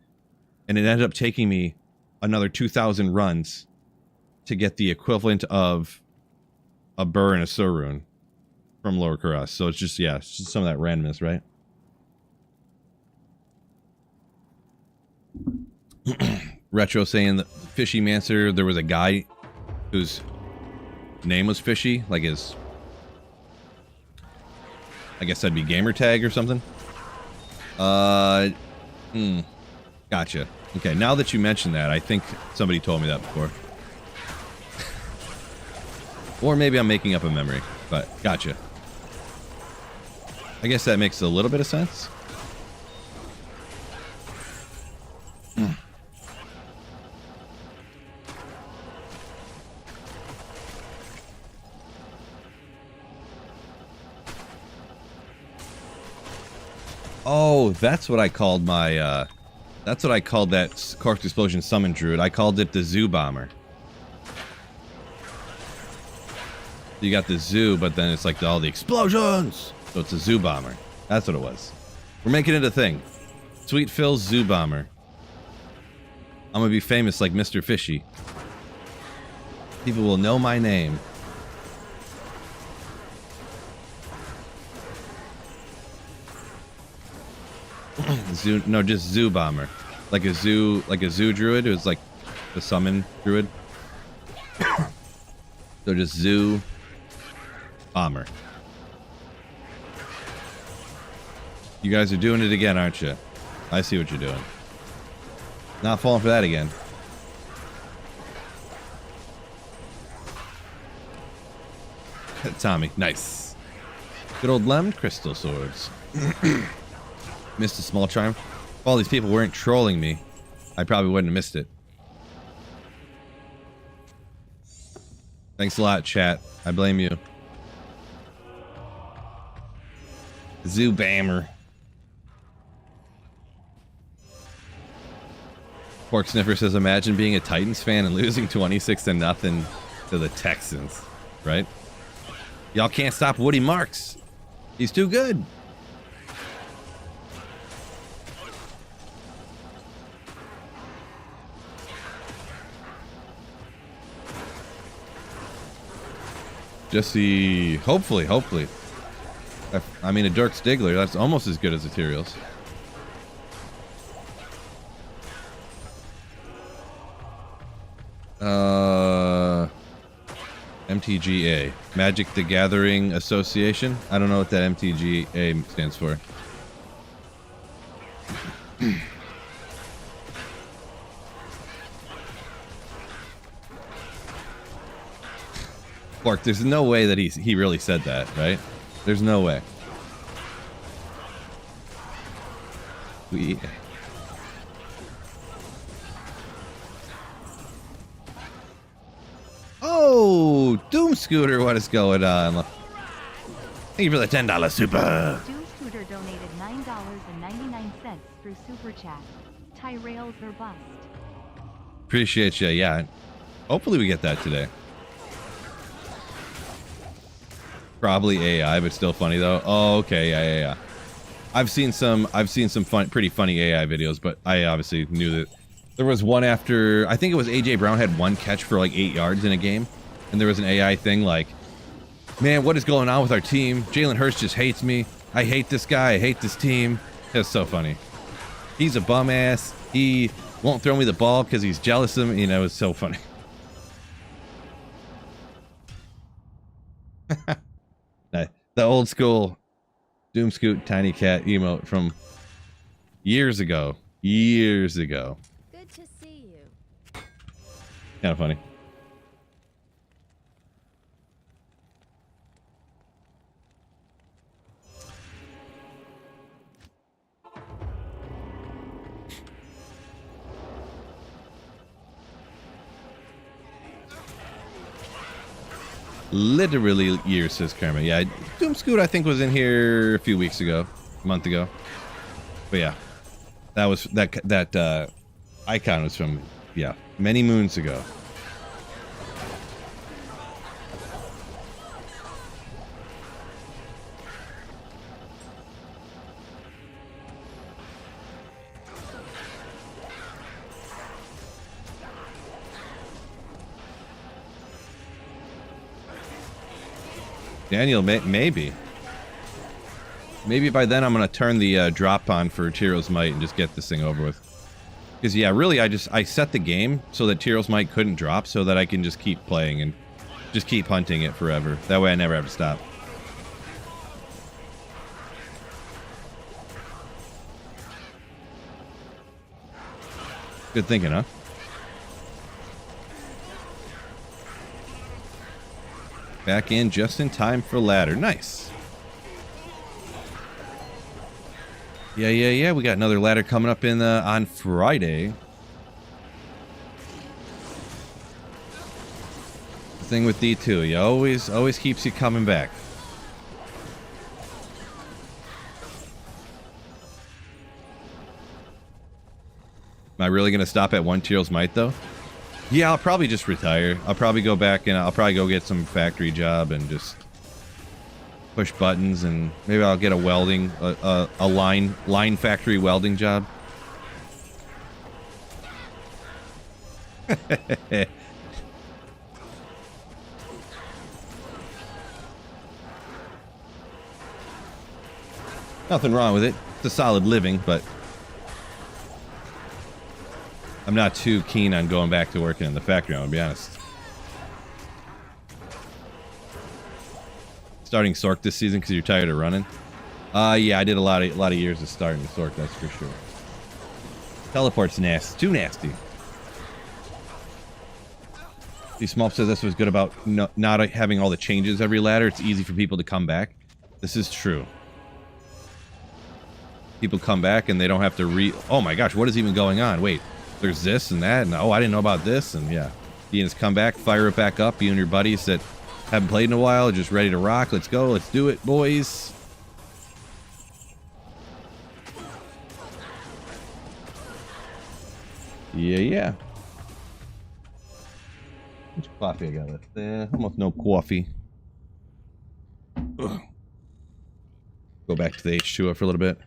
And it ended up taking me another 2,000 runs to get the equivalent of a Burr and a Sur rune from Lower Kuros. So it's just, yeah, it's just some of that randomness, right? Retro saying that Fishy Mancer, there was a guy whose name was Fishy, like his, I guess that'd be gamer tag or something. Gotcha. Okay, now that you mention that, I think somebody told me that before. Or maybe I'm making up a memory, but gotcha. I guess that makes a little bit of sense. Oh, that's what I called my, that's what I called that Corpse Explosion Summon Druid. I called it the Zoo Bomber. You got the zoo, but then it's like all the explosions. So it's a Zoo Bomber. That's what it was. We're making it a thing. Sweet Phil's Zoo Bomber. I'm gonna be famous like Mr. Fishy. People will know my name. Zoo, no, just Zoo Bomber. Like a zoo druid. It was like the summon druid. So just Zoo Bomber. You guys are doing it again, aren't you? I see what you're doing. Not falling for that again. Tommy, nice. Good old Lem crystal swords. Missed a small triumph. If all these people weren't trolling me, I probably wouldn't have missed it. Thanks a lot, chat. I blame you. Zoo Bammer. Pork Sniffer says, imagine being a Titans fan and losing 26-0 to the Texans, right? Y'all can't stop Woody Marks. He's too good. Jesse, hopefully. I mean, a Dirk Stigler, that's almost as good as Ethereals. MTGA, Magic the Gathering Association. I don't know what that MTGA stands for. Clark, there's no way that he really said that, right? There's no way. Oh, Doom Scooter, what is going on? Thank you for the $10 super. Doom Scooter donated $9.99 through Super Chat. Tyrails or bust. Appreciate you, yeah. Hopefully we get that today. Probably AI, but still funny though. Oh, okay, yeah. I've seen some pretty funny AI videos, but I obviously knew that there was one after, I think it was AJ Brown had one catch for like 8 yards in a game, and there was an AI thing like, man, what is going on with our team? Jalen Hurts just hates me. I hate this guy. I hate this team. It's so funny. He's a bum ass. He won't throw me the ball because he's jealous of me. You know, it's so funny. The old school Doom Scoot Tiny Cat emote from years ago. Good to see you. Kind of funny. Literally years, says Karma. Yeah, Doom Scoot I think was in here a few weeks ago, a month ago. But yeah, that was that icon was from many moons ago. Daniel, maybe by then I'm gonna turn the drop on for Tyro's Might and just get this thing over with. Because yeah, really, I set the game so that Tyro's Might couldn't drop, so that I can just keep playing and just keep hunting it forever. That way I never have to stop. Good thinking, huh? Back in just in time for ladder. Nice. Yeah. We got another ladder coming up in on Friday. The thing with D2, you always keeps you coming back. Am I really going to stop at 1 Tyrael's Might, though? Yeah, I'll probably just retire. I'll probably go back and I'll probably go get some factory job and just push buttons, and maybe I'll get a welding, a line factory welding job. Nothing wrong with it. It's a solid living, but I'm not too keen on going back to working in the factory, I'm gonna be honest. Starting Sork this season because you're tired of running? Yeah, I did a lot of years of starting Sork, that's for sure. Teleport's nasty. Too nasty. See, Smolf says this was good about not having all the changes every ladder. It's easy for people to come back. This is true. People come back and they don't have to oh my gosh, what is even going on? Wait, there's this and that, and oh, I didn't know about this, and yeah. You just come back, fire it back up, you and your buddies that haven't played in a while, just ready to rock. Let's go, let's do it, boys. Yeah. How much coffee I got left there? Almost no coffee. Ugh. Go back to the H2O for a little bit.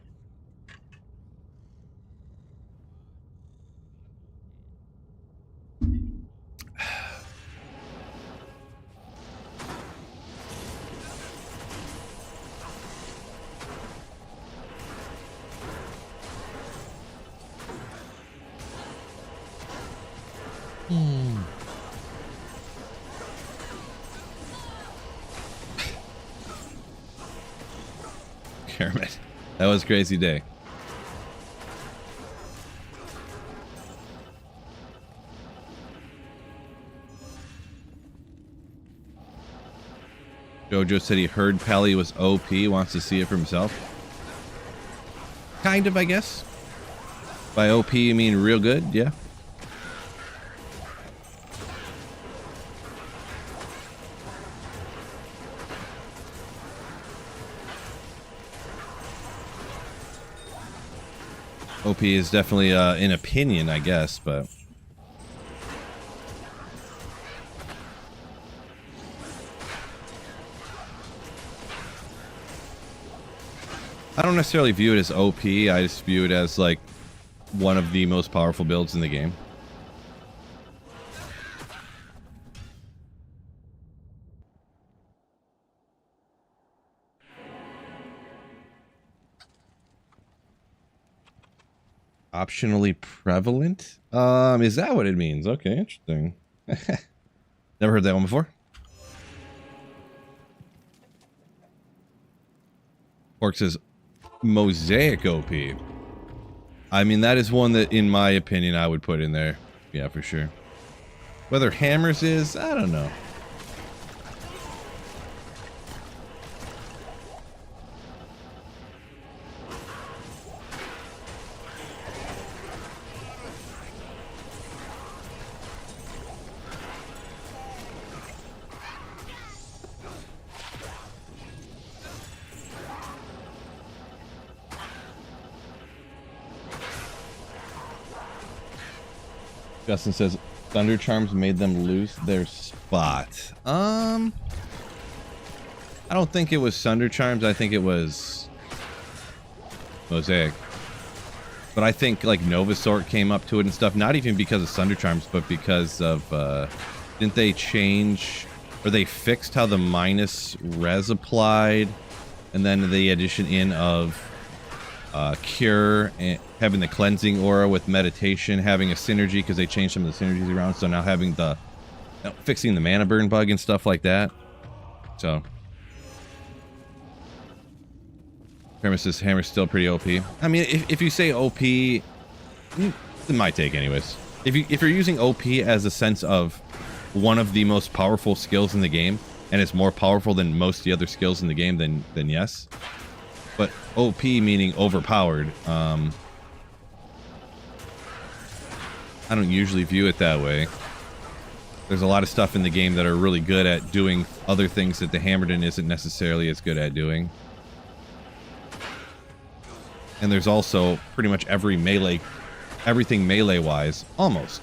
Kermit. That was a crazy day. Jojo said he heard Pally was OP, wants to see it for himself. Kind of, I guess. By OP, you mean real good? Yeah. OP is definitely an opinion, I guess, but I don't necessarily view it as OP. I just view it as like one of the most powerful builds in the game. Optionally prevalent? Is that what it means? Okay, interesting. Never heard that one before. Pork says Mosaic OP. I mean, that is one that, in my opinion, I would put in there. Yeah, for sure. Whether Hammers is, I don't know. Justin says Thunder Charms made them lose their spot. I don't think it was Thunder Charms. I think it was Mosaic. But I think like Novasort came up to it and stuff. Not even because of Thunder Charms, but because of didn't they change, or they fixed how the minus res applied, and then the addition in of Cure and having the cleansing aura with meditation having a synergy because they changed some of the synergies around, so now having the fixing the mana burn bug and stuff like that. So Premises Hammer's still pretty OP. I mean, if you say OP, it's my take anyways. If you're using OP as a sense of one of the most powerful skills in the game, and it's more powerful than most of the other skills in the game, then yes. But OP meaning overpowered, I don't usually view it that way. There's a lot of stuff in the game that are really good at doing other things that the Hammerden isn't necessarily as good at doing. And there's also pretty much every melee everything melee-wise, almost,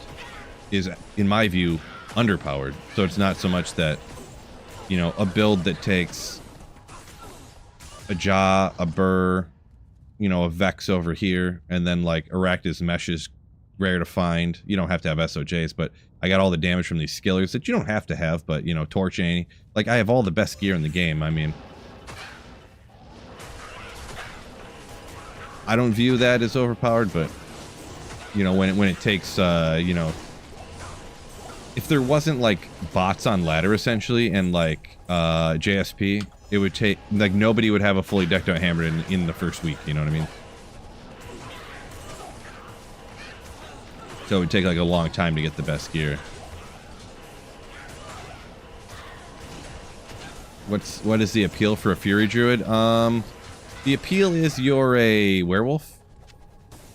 is, in my view, underpowered. So it's not so much that, you know, a build that takes a jaw, a burr, you know, a vex over here, and then like Arachnid's mesh is rare to find. You don't have to have SOJs, but I got all the damage from these skillers that you don't have to have, but, you know, torching. Like, I have all the best gear in the game. I mean, I don't view that as overpowered, but, you know, when it takes, you know, if there wasn't, like, bots on ladder, essentially, and, like, JSP, it would take, like, nobody would have a fully decked out hammer in the first week, you know what I mean? So it would take, like, a long time to get the best gear. What is the appeal for a Fury Druid? The appeal is you're a werewolf,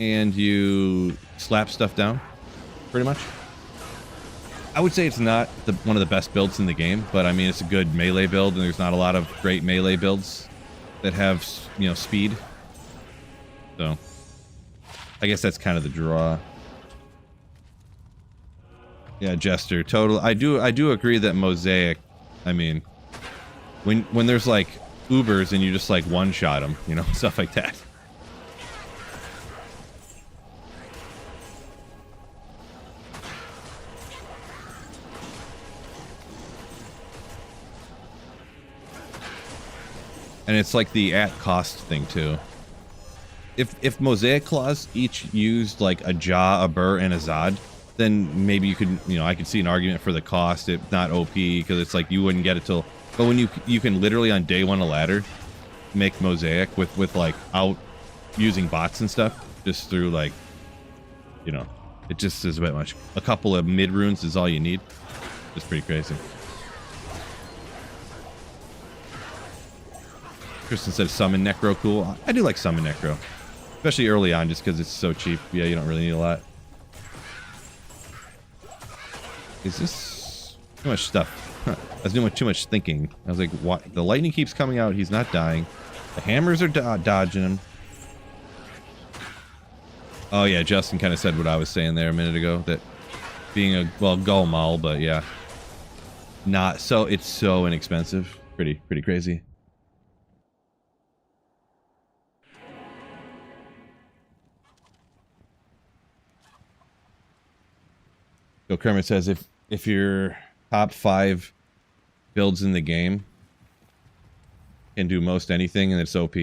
and you slap stuff down, pretty much. I would say it's not one of the best builds in the game, but I mean, it's a good melee build, and there's not a lot of great melee builds that have, you know, speed. So, I guess that's kind of the draw. Yeah, Jester, total. I do agree that Mosaic, I mean, when there's like Ubers and you just like one-shot them, you know, stuff like that. And it's like the at-cost thing, too. If Mosaic Claws each used, like, a Jaw, a Burr, and a Zod, then maybe you could, you know, I could see an argument for the cost, if not OP, because it's like you wouldn't get it till... But when you can literally, on day one of ladder, make Mosaic with like, out using bots and stuff, just through, like, you know, it just is a bit much. A couple of mid-runes is all you need. It's pretty crazy. Kristen said summon Necro cool. I do like summon Necro. Especially early on, just because it's so cheap. Yeah, you don't really need a lot. Is this... Too much stuff. Huh. I was doing too much thinking. I was like, what? The lightning keeps coming out. He's not dying. The hammers are dodging him. Oh yeah, Justin kind of said what I was saying there a minute ago. That being a, well, Gulmal, but yeah. Not so... It's so inexpensive. Pretty crazy. So Kermit says if your top 5 builds in the game can do most anything and it's OP.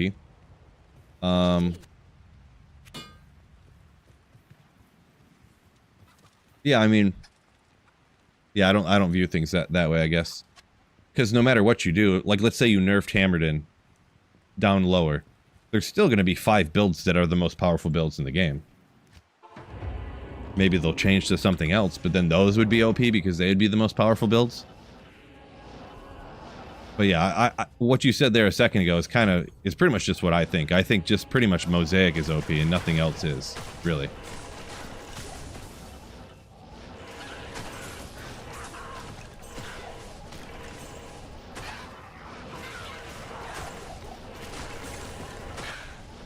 Yeah, I mean, yeah, I don't view things that way, I guess. Because no matter what you do, like let's say you nerfed Hammerden down lower, there's still going to be 5 builds that are the most powerful builds in the game. Maybe they'll change to something else, but then those would be OP because they'd be the most powerful builds. But yeah, what you said there a second ago is pretty much just what I think. I think just pretty much Mosaic is OP and nothing else is, really.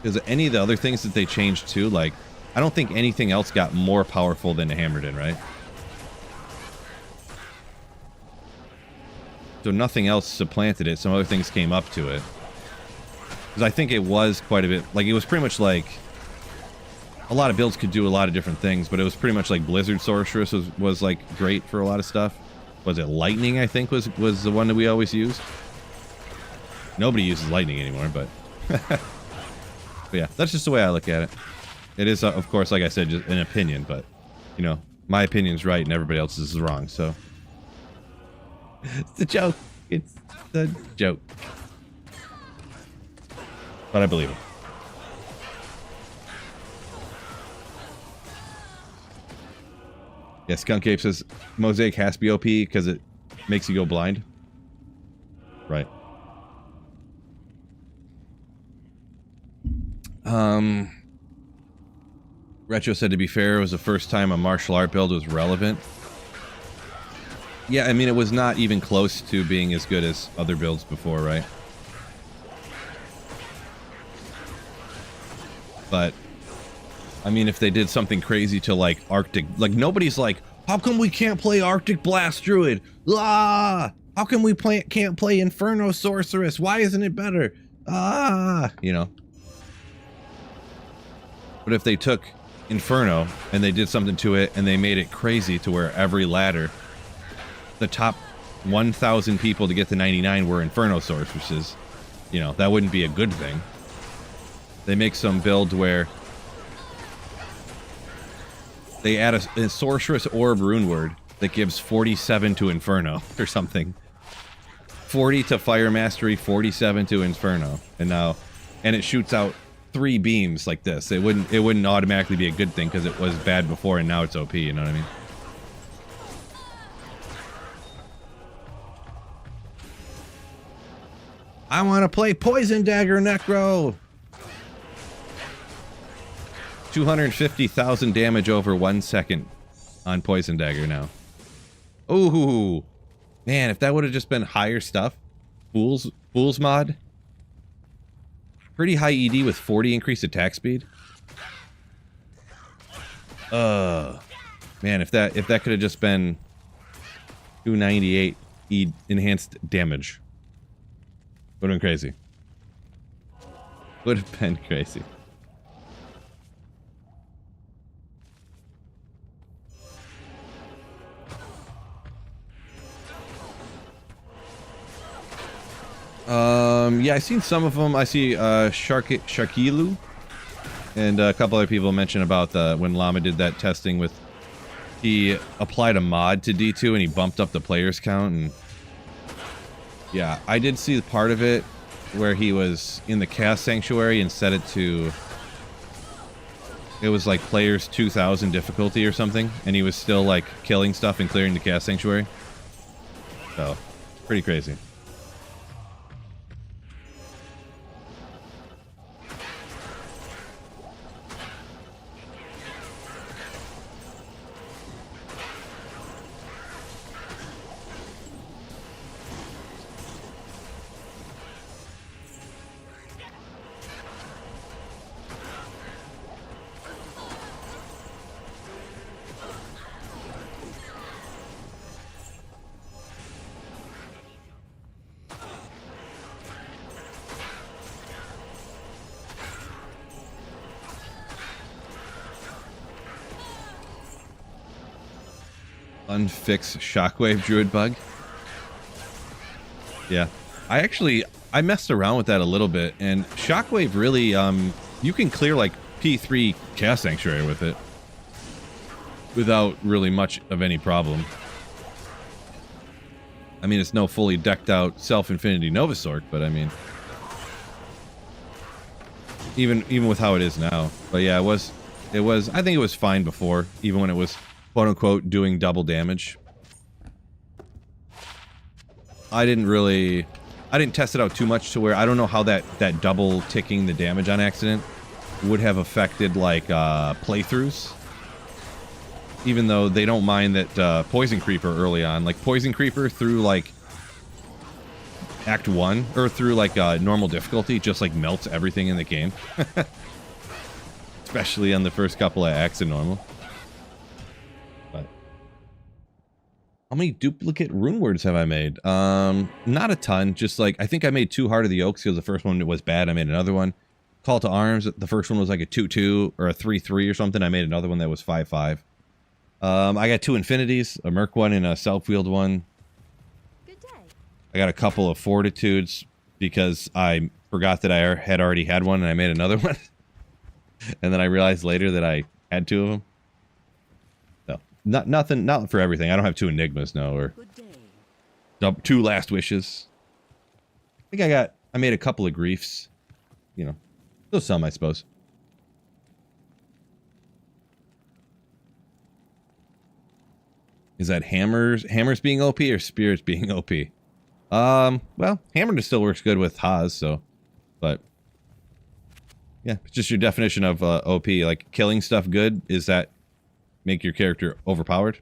Because any of the other things that they changed too, like, I don't think anything else got more powerful than a Hammerden, right? So nothing else supplanted it. Some other things came up to it. Because I think it was quite a bit... Like, it was pretty much like... A lot of builds could do a lot of different things, but it was pretty much like Blizzard Sorceress was like, great for a lot of stuff. Was it Lightning, I think, was the one that we always used? Nobody uses Lightning anymore, but... But yeah, that's just the way I look at it. It is, of course, like I said, just an opinion, but, you know, my opinion's right and everybody else's is wrong, so... It's a joke. It's a joke. But I believe it. Yeah, Skunk Ape says, Mosaic has to be OP because it makes you go blind. Right. Retro said, to be fair, it was the first time a martial art build was relevant. Yeah, I mean, it was not even close to being as good as other builds before, right? But I mean, if they did something crazy to like Arctic, like nobody's like, how come we can't play Arctic Blast Druid? Ah! How come we can't play Inferno Sorceress? Why isn't it better? Ah! You know. But if they took Inferno and they did something to it and they made it crazy to where every ladder, the top 1,000 people to get to 99 were Inferno Sorceresses, you know, that wouldn't be a good thing. They make some build where they add a Sorceress Orb Rune Word that gives 47 to Inferno or something. 40 to Fire Mastery, 47 to Inferno. And it shoots out 3 beams like this. It wouldn't automatically be a good thing because it was bad before and now it's OP, you know what I mean? I want to play Poison Dagger Necro! 250,000 damage over 1 second on Poison Dagger now. Ooh, man, if that would have just been higher stuff, Fool's mod, pretty high ED with 40 increased attack speed. Man, if that could have just been 298 enhanced damage, would have been crazy. Would have been crazy. Yeah, I've seen some of them. I see Sharkilu and a couple other people mention about when Llama did that testing with, he applied a mod to D2 and he bumped up the players count, and yeah, I did see part of it where he was in the Chaos Sanctuary and set it to, it was like players 2000 difficulty or something, and he was still like killing stuff and clearing the Chaos Sanctuary. So, pretty crazy. Unfix Shockwave Druid bug. Yeah, I messed around with that a little bit, and Shockwave really, you can clear like P3 Chaos Sanctuary with it without really much of any problem. I mean, it's no fully decked out Self-Infinity Novasorc, but I mean, even with how it is now. But yeah, it was, I think it was fine before, even when it was quote-unquote doing double damage. I didn't test it out too much to where I don't know how that double ticking the damage on accident would have affected like playthroughs. Even though they don't mind that Poison Creeper early on, like Poison Creeper through like Act 1 or through like normal difficulty just like melts everything in the game. Especially on the first couple of acts in normal. How many duplicate rune words have I made? Not a ton. Just like, I think I made 2 Heart of the Oaks because the first one was bad. I made another one. Call to Arms, the first one was like a 2-2 or a 3-3 or something. I made another one that was 5-5. I got 2 Infinities, a Merc one and a Self-Wheeled one. Good day. I got a couple of Fortitudes because I forgot that I had already had one and I made another one. And then I realized later that I had 2 of them. Not for everything. I don't have 2 Enigmas, no, or 2 Last Wishes. I think I made a couple of Griefs. You know, still some, I suppose. Is that hammers being OP or spirits being OP? Well, hammer still works good with Haas, so, but yeah, it's just your definition of OP. Like killing stuff good, is that make your character overpowered?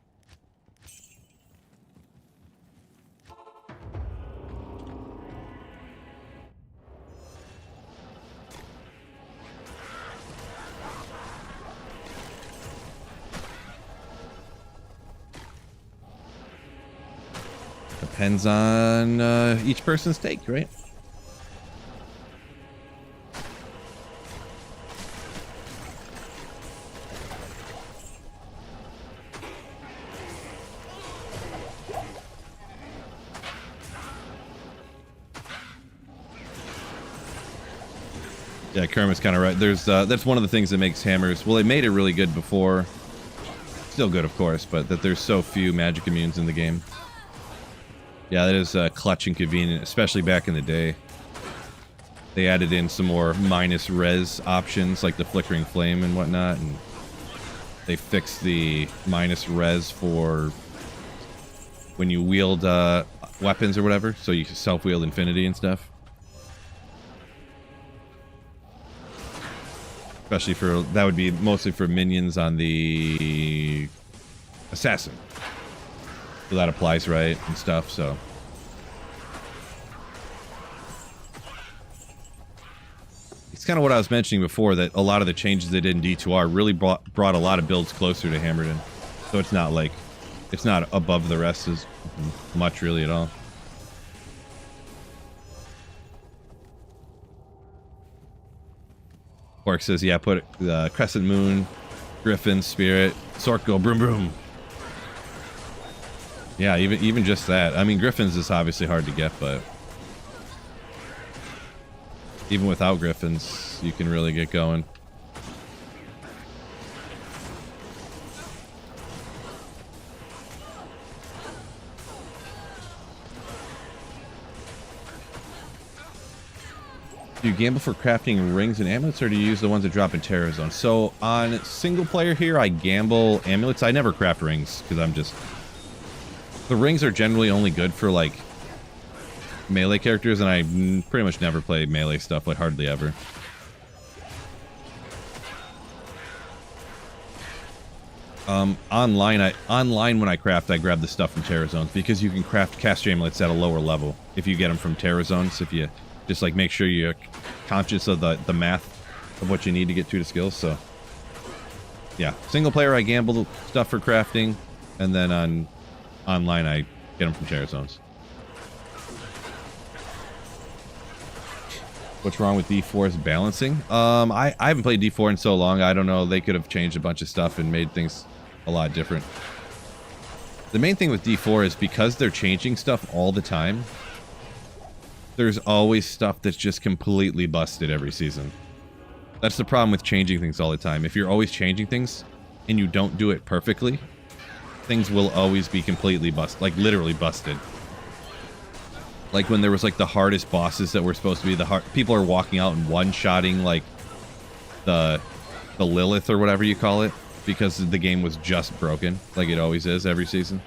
Depends on each person's take, right? Yeah, Kermit's kind of right. There's that's one of the things that makes hammers. Well, they made it really good before. Still good, of course, but that there's so few magic immunes in the game. Yeah, that is clutch and convenient, especially back in the day. They added in some more minus res options, like the flickering flame and whatnot, and they fixed the minus res for when you wield weapons or whatever, so you can self-wield infinity and stuff. Especially for, that would be mostly for minions on the assassin. So that applies right and stuff, so. It's kind of what I was mentioning before, that a lot of the changes they did in D2R really brought a lot of builds closer to Hammerden. So it's not like, it's not above the rest as much really at all. Quark says, yeah, put Crescent Moon, Griffin, Spirit, Sork go broom broom. Yeah, even just that. I mean, Griffins is obviously hard to get, but even without Griffins, you can really get going. Do you gamble for crafting rings and amulets, or do you use the ones that drop in Terror Zone? So on single player here, I gamble amulets. I never craft rings because I'm just... The rings are generally only good for like melee characters, and I pretty much never play melee stuff, like hardly ever. Online when I craft, I grab the stuff from Terror Zones because you can craft cast amulets at a lower level if you get them from Terror Zones. If you just like make sure you're conscious of the math of what you need to get through the skills. So yeah, single player I gamble stuff for crafting, and then on online I get them from Terror Zones. What's wrong with D4's balancing? I haven't played D4 in so long. I don't know. They could have changed a bunch of stuff and made things a lot different. The main thing with D4 is because they're changing stuff all the time, there's always stuff that's just completely busted every season. That's the problem with changing things all the time. If you're always changing things and you don't do it perfectly, things will always be completely busted, like literally busted. Like when there was like the hardest bosses that were supposed to be the hard, people are walking out and one-shotting like the Lilith or whatever you call it, because the game was just broken, like it always is every season.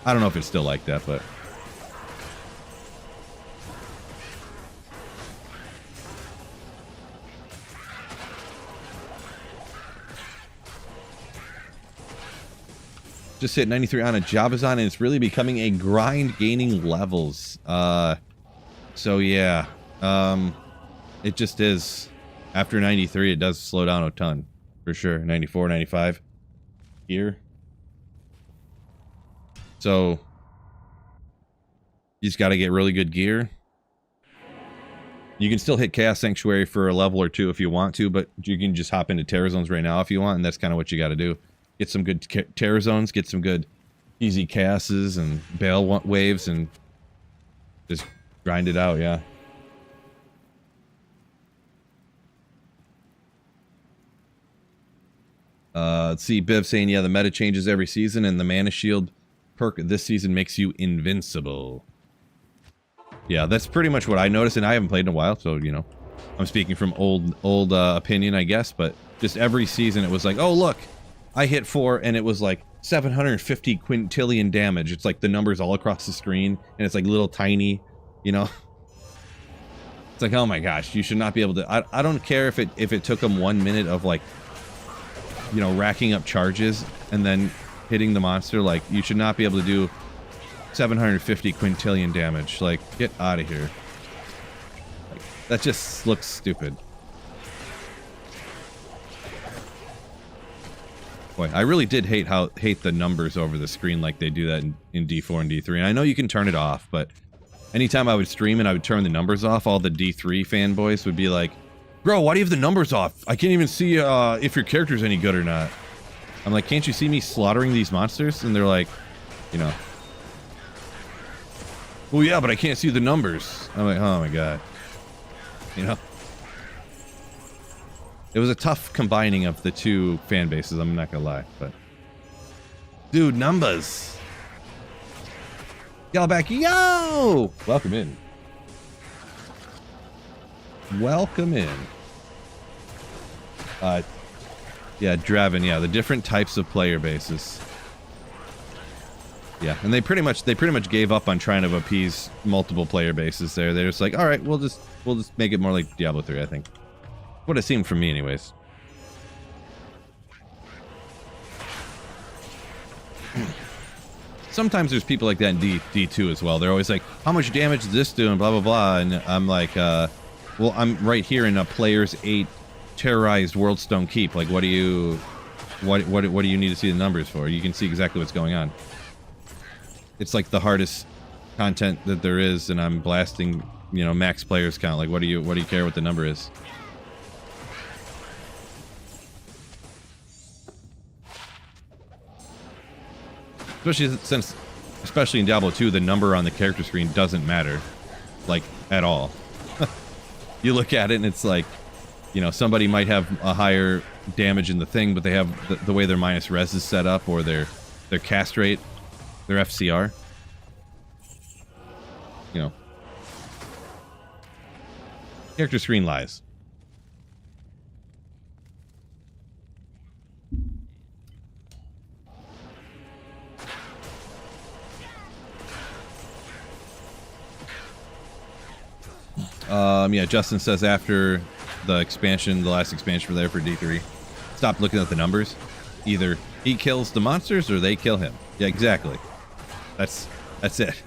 I don't know if it's still like that, but just hit 93 on a Jabazon, and it's really becoming a grind gaining levels. So yeah, it just is. After 93, it does slow down a ton, for sure. 94, 95 here. So you just got to get really good gear. You can still hit Chaos Sanctuary for a level or two if you want to, but you can just hop into Terror Zones right now if you want, and that's kind of what you got to do. Get some good Terror Zones, get some good easy Chaoses and Bale waves, and just grind it out, yeah. Let's see, Biv saying, yeah, the meta changes every season, and the Mana Shield perk this season makes you invincible. Yeah, that's pretty much what I noticed, and I haven't played in a while, so, you know, I'm speaking from old opinion, I guess, but just every season it was like, oh, look, I hit 4, and it was like 750 quintillion damage. It's like the numbers all across the screen, and it's like little tiny, you know. It's like, oh my gosh, you should not be able to. I don't care if it took them 1 minute of like, you know, racking up charges and then hitting the monster. Like, you should not be able to do 750 quintillion damage. Like, get out of here. Like, that just looks stupid. Boy, I really did hate the numbers over the screen like they do that in D4 and D3. And I know you can turn it off, but anytime I would stream and I would turn the numbers off, all the D3 fanboys would be like, "Bro, why do you have the numbers off? I can't even see if your character's any good or not." I'm like, "Can't you see me slaughtering these monsters?" And they're like, you know, "Well, yeah, but I can't see the numbers." I'm like, oh my god. You know? It was a tough combining of the two fan bases, I'm not gonna lie, but... Dude, numbers! Y'all back, yo! Welcome in. Welcome in. Yeah, Draven, yeah, the different types of player bases. Yeah, and they pretty much gave up on trying to appease multiple player bases there. They're just like, alright, we'll just make it more like Diablo 3, I think. What it seemed from me, anyways. Sometimes there's people like that in D2 as well. They're always like, how much damage is this doing, blah, blah, blah. And I'm like, well, I'm right here in a Players 8 terrorized Worldstone Keep. Like, what do you need to see the numbers for? You can see exactly what's going on. It's like the hardest content that there is, and I'm blasting, you know, max players count. Like, what do you care what the number is? Especially in Diablo 2, the number on the character screen doesn't matter, like, at all. You look at it and it's like, you know, somebody might have a higher damage in the thing, but they have the way their minus res is set up, or their cast rate, their FCR. You know. Character screen lies. Yeah, Justin says after the expansion, the last expansion for there for D3, stop looking at the numbers. Either he kills the monsters or they kill him. Yeah, exactly. That's it.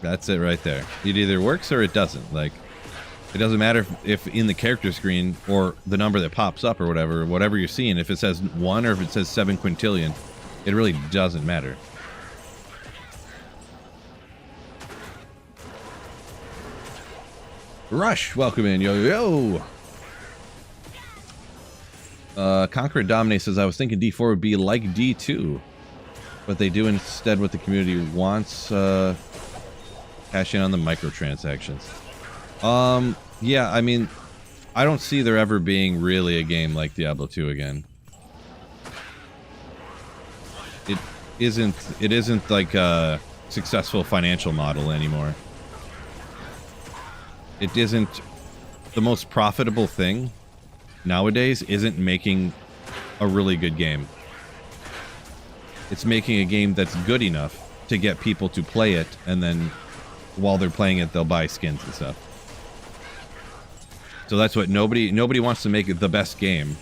That's it right there. It either works or it doesn't. Like, it doesn't matter if in the character screen or the number that pops up or whatever you're seeing, if it says 1 or if it says 7 quintillion, it really doesn't matter. Rush, welcome in, yo. Conqueror Dominate says, I was thinking D4 would be like D2, but they do instead what the community wants, cash in on the microtransactions. Yeah, I mean, I don't see there ever being really a game like Diablo 2 again. It isn't like a successful financial model anymore. It isn't the most profitable thing nowadays. Isn't making a really good game. It's making a game that's good enough to get people to play it, and then while they're playing it, they'll buy skins and stuff. So that's what nobody wants to make it the best game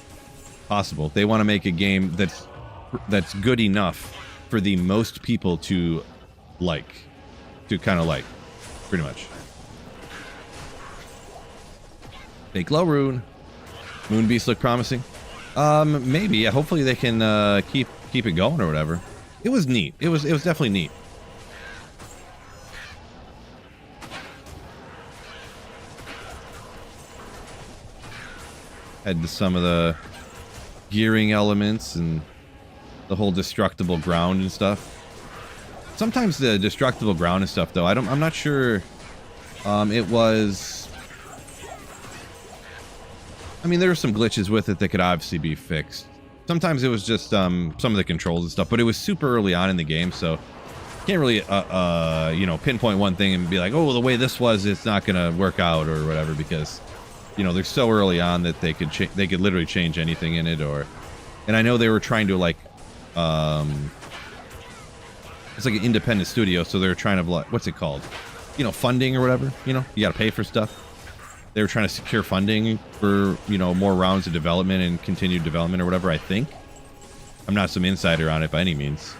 possible. They want to make a game that's good enough for the most people to kind of like, pretty much. Fake low rune. Moonbeast look promising. Maybe. Yeah, hopefully they can keep it going or whatever. It was neat. It was definitely neat. Had some of the gearing elements and the whole destructible ground and stuff. Sometimes the destructible ground and stuff, though, I'm not sure. It was. I mean, there were some glitches with it that could obviously be fixed. Sometimes it was just some of the controls and stuff, but it was super early on in the game, so can't really you know, pinpoint one thing and be like, oh, the way this was, it's not gonna work out or whatever, because, you know, they're so early on that they could literally change anything in it. And I know they were trying to, like, it's like an independent studio, so they're trying to, like, what's it called, you know, funding or whatever. You know, you gotta pay for stuff. They were trying to secure funding for, you know, more rounds of development and continued development or whatever, I think. I'm not some insider on it by any means.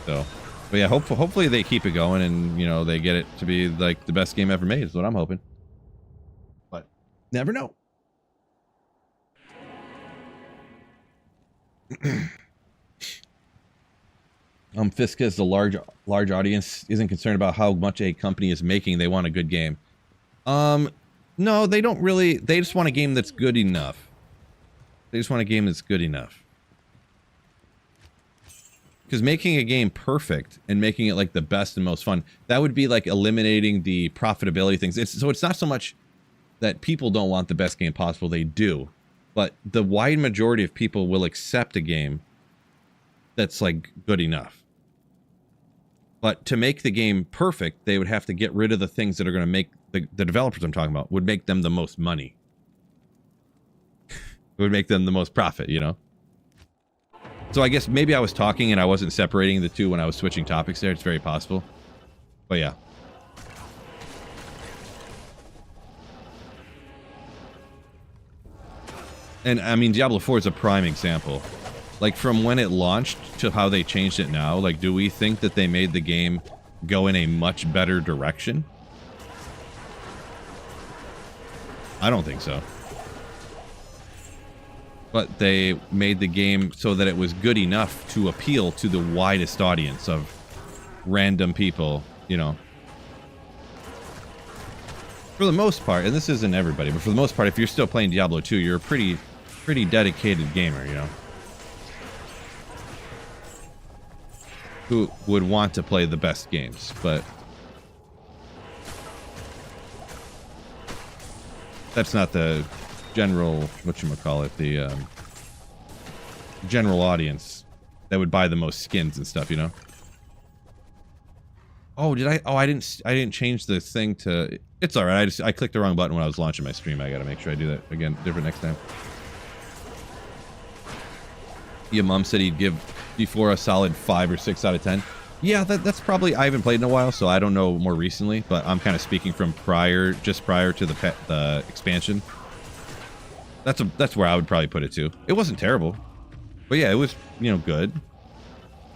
So, but yeah, hopefully they keep it going and, you know, they get it to be like the best game ever made is what I'm hoping. But never know. Fiska's the large audience isn't concerned about how much a company is making. They want a good game. No, they don't really. They just want a game that's good enough. They just want a game that's good enough. Because making a game perfect and making it like the best and most fun, that would be like eliminating the profitability things. So it's not so much that people don't want the best game possible. They do. But the wide majority of people will accept a game that's like good enough. But to make the game perfect, they would have to get rid of the things that are going to make the developers I'm talking about would make them the most money. It would make them the most profit, you know? So I guess maybe I was talking and I wasn't separating the two when I was switching topics there. It's very possible. But yeah. And I mean, Diablo 4 is a prime example. Like from when it launched to how they changed it now, like do we think that they made the game go in a much better direction? I don't think so. But they made the game so that it was good enough to appeal to the widest audience of random people, you know. For the most part, and this isn't everybody, but for the most part, if you're still playing Diablo 2, you're a pretty dedicated gamer, you know. Who would want to play the best games, but that's not the general, whatchamacallit, the general audience that would buy the most skins and stuff, you know. Oh, did I? Oh, I didn't change the thing to. It's all right. I clicked the wrong button when I was launching my stream. I gotta make sure I do that again, different next time. Your mom said he'd give D4 a solid 5 or 6 out of 10. Yeah, that's probably. I haven't played in a while, so I don't know more recently. But I'm kind of speaking from just prior to the expansion. That's where I would probably put it too. It wasn't terrible, but yeah, it was, you know, good.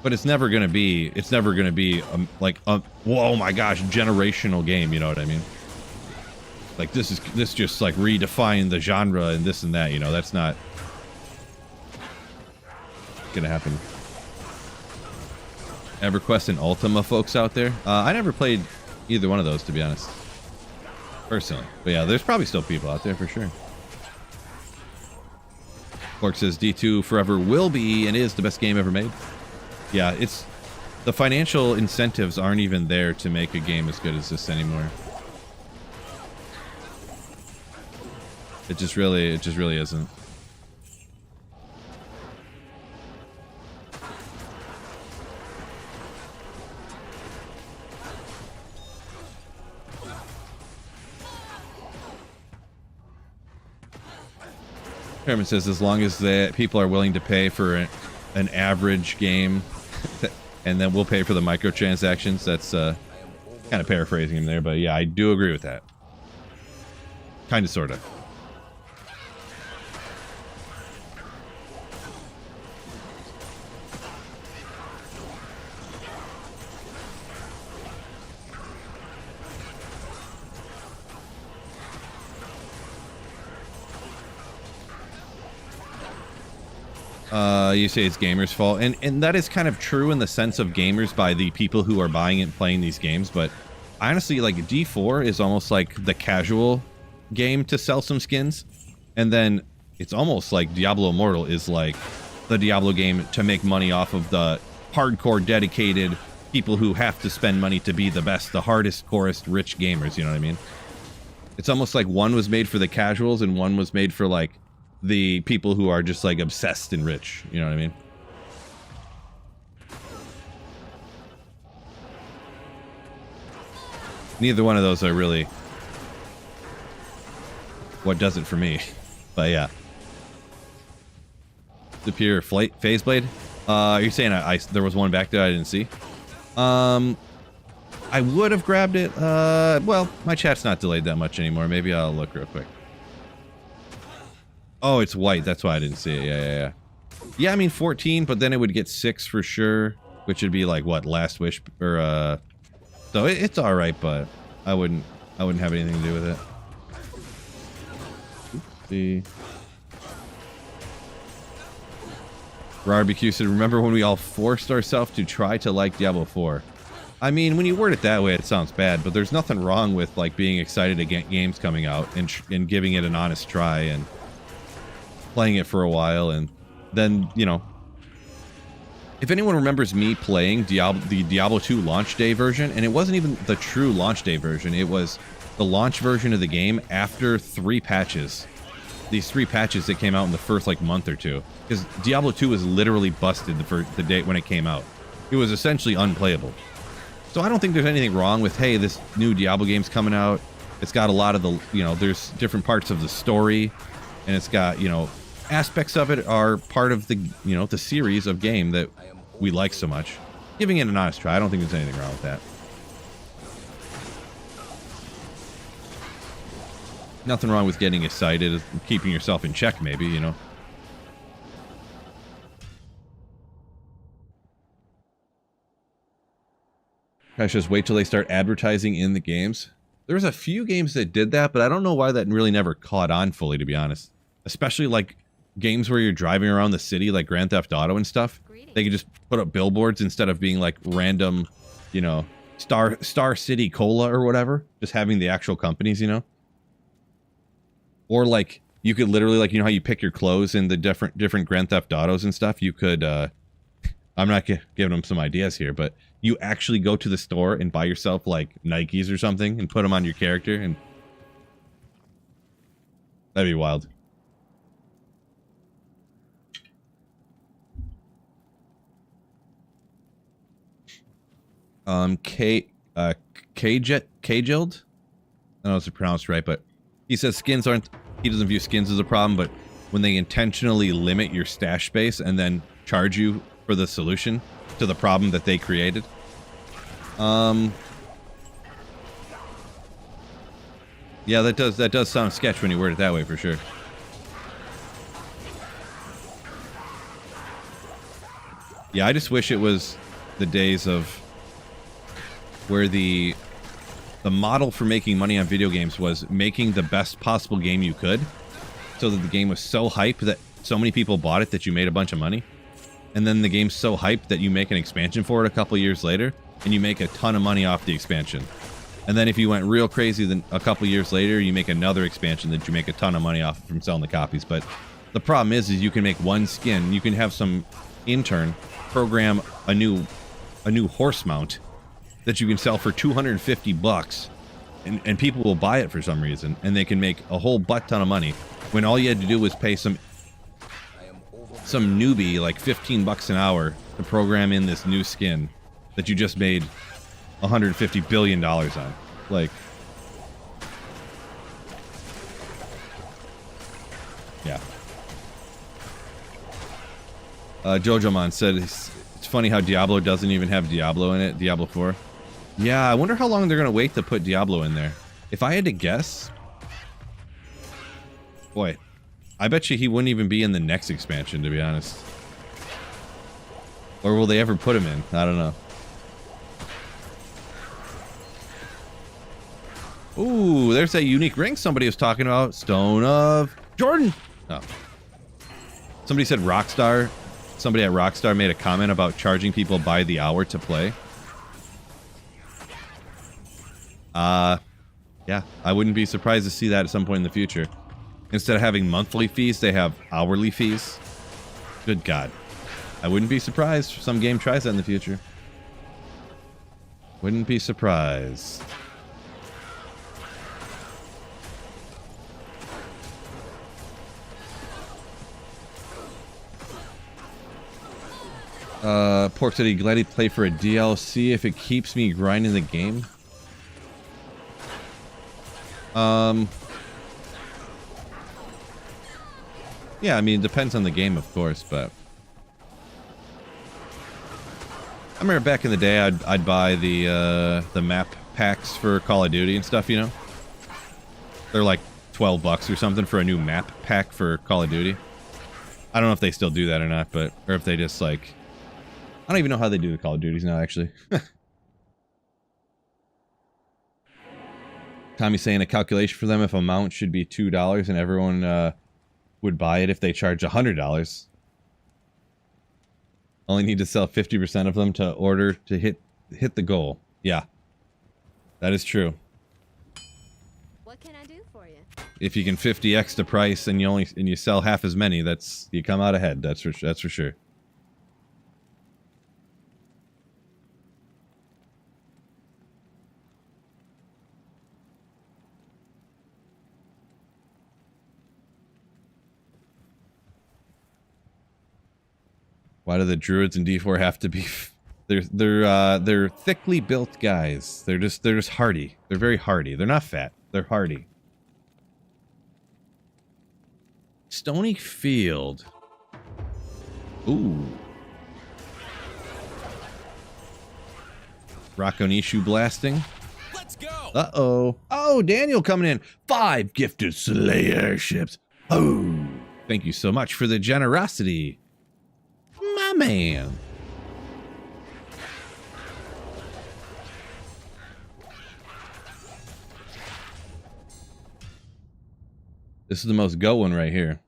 But it's never gonna be like a whoa my gosh generational game. You know what I mean? Like this just like redefined the genre and this and that. You know, that's not gonna happen. EverQuest and Ultima folks out there. I never played either one of those, to be honest, personally. But yeah, there's probably still people out there for sure. Clark says D2 forever will be and is the best game ever made. Yeah, it's the financial incentives aren't even there to make a game as good as this anymore. It just really isn't. Herman says as long as the people are willing to pay for an average game and then we'll pay for the microtransactions. That's kind of paraphrasing him there, but yeah, I do agree with that. Kind of, sort of. You say it's gamers' fault, and that is kind of true in the sense of gamers by the people who are buying and playing these games, but honestly, like D4 is almost like the casual game to sell some skins, and then it's almost like Diablo Immortal is like the Diablo game to make money off of the hardcore dedicated people who have to spend money to be the best, the hardest, corest, rich gamers, you know what I mean? It's almost like one was made for the casuals and one was made for like the people who are just like obsessed and rich, you know what I mean? Neither one of those are really what does it for me, but yeah. Superior flight phase blade. You're saying there was one back there I didn't see? I would have grabbed it. Well, my chat's not delayed that much anymore. Maybe I'll look real quick. Oh, it's white. That's why I didn't see it. Yeah. Yeah, I mean 14, but then it would get 6 for sure, which would be like what, Last Wish or so it's all right, but I wouldn't have anything to do with it. Oopsie. Barbecue said, remember when we all forced ourselves to try to like Diablo 4? I mean, when you word it that way, it sounds bad, but there's nothing wrong with like being excited to get games coming out and giving it an honest try and playing it for a while, and then, you know, if anyone remembers me playing the Diablo 2 launch day version, and it wasn't even the true launch day version, it was the launch version of the game after 3 patches. These 3 patches that came out in the first like month or two, because Diablo 2 was literally busted the day when it came out. It was essentially unplayable. So I don't think there's anything wrong with, hey, this new Diablo game's coming out. It's got a lot of the, you know, there's different parts of the story, and it's got, you know, aspects of it are part of the, you know, the series of game that we like so much. Giving it an honest try, I don't think there's anything wrong with that. Nothing wrong with getting excited, keeping yourself in check, maybe, you know. I just wait till they start advertising in the games. There's a few games that did that, but I don't know why that really never caught on fully, to be honest. Especially like games where you're driving around the city, like Grand Theft Auto and stuff. They could just put up billboards instead of being like random, you know, Star City Cola or whatever. Just having the actual companies, you know. Or like you could literally, like, you know how you pick your clothes in the different Grand Theft Autos and stuff. You could, I'm not giving them some ideas here, but you actually go to the store and buy yourself like Nikes or something and put them on your character, and that'd be wild. Kjild? I don't know if it's pronounced right, but he says skins aren't, he doesn't view skins as a problem, but when they intentionally limit your stash space and then charge you for the solution to the problem that they created. Yeah, that does sound sketch when you word it that way, for sure. Yeah, I just wish it was the days of where the model for making money on video games was making the best possible game you could, so that the game was so hyped that so many people bought it that you made a bunch of money. And then the game's so hyped that you make an expansion for it a couple years later, and you make a ton of money off the expansion. And then if you went real crazy, then a couple years later, you make another expansion that you make a ton of money off from selling the copies. But the problem is you can make one skin. You can have some intern program a new horse mount that you can sell for $250, and people will buy it for some reason, and they can make a whole butt ton of money when all you had to do was pay some newbie like $15 an hour to program in this new skin that you just made $150 billion on. Like, yeah. Jojo-mon said it's funny how Diablo doesn't even have Diablo in it, Diablo 4. Yeah, I wonder how long they're gonna wait to put Diablo in there. If I had to guess, boy, I bet you he wouldn't even be in the next expansion, to be honest. Or will they ever put him in? I don't know. Ooh, there's that unique ring somebody was talking about. Stone of Jordan. Oh. Somebody said Rockstar. Somebody at Rockstar made a comment about charging people by the hour to play. Yeah, I wouldn't be surprised to see that at some point in the future. Instead of having monthly fees, they have hourly fees. Good God. I wouldn't be surprised if some game tries that in the future. Wouldn't be surprised. Pork said he'd gladly play for a DLC if it keeps me grinding the game. Yeah, I mean, it depends on the game, of course, but I remember back in the day, I'd buy the map packs for Call of Duty and stuff, you know? They're like $12 or something for a new map pack for Call of Duty. I don't know if they still do that or not, but, or if they just like, I don't even know how they do the Call of Duties now, actually. Tommy's saying a calculation for them if a mount should be $2 and everyone would buy it if they charge $100. Only need to sell 50% of them to order to hit the goal. Yeah. That is true. What can I do for you? If you can 50x the price and you sell half as many, you come out ahead. That's for sure. Why do the druids in D4 have to be? They're thickly built guys. They're just hardy. They're very hardy. They're not fat. They're hardy. Stony Field. Ooh. Rakonishu blasting. Let's go. Uh-oh. Oh, Daniel coming in. 5 gifted Slayer ships. Oh. Thank you so much for the generosity. My man. This is the most goat one right here.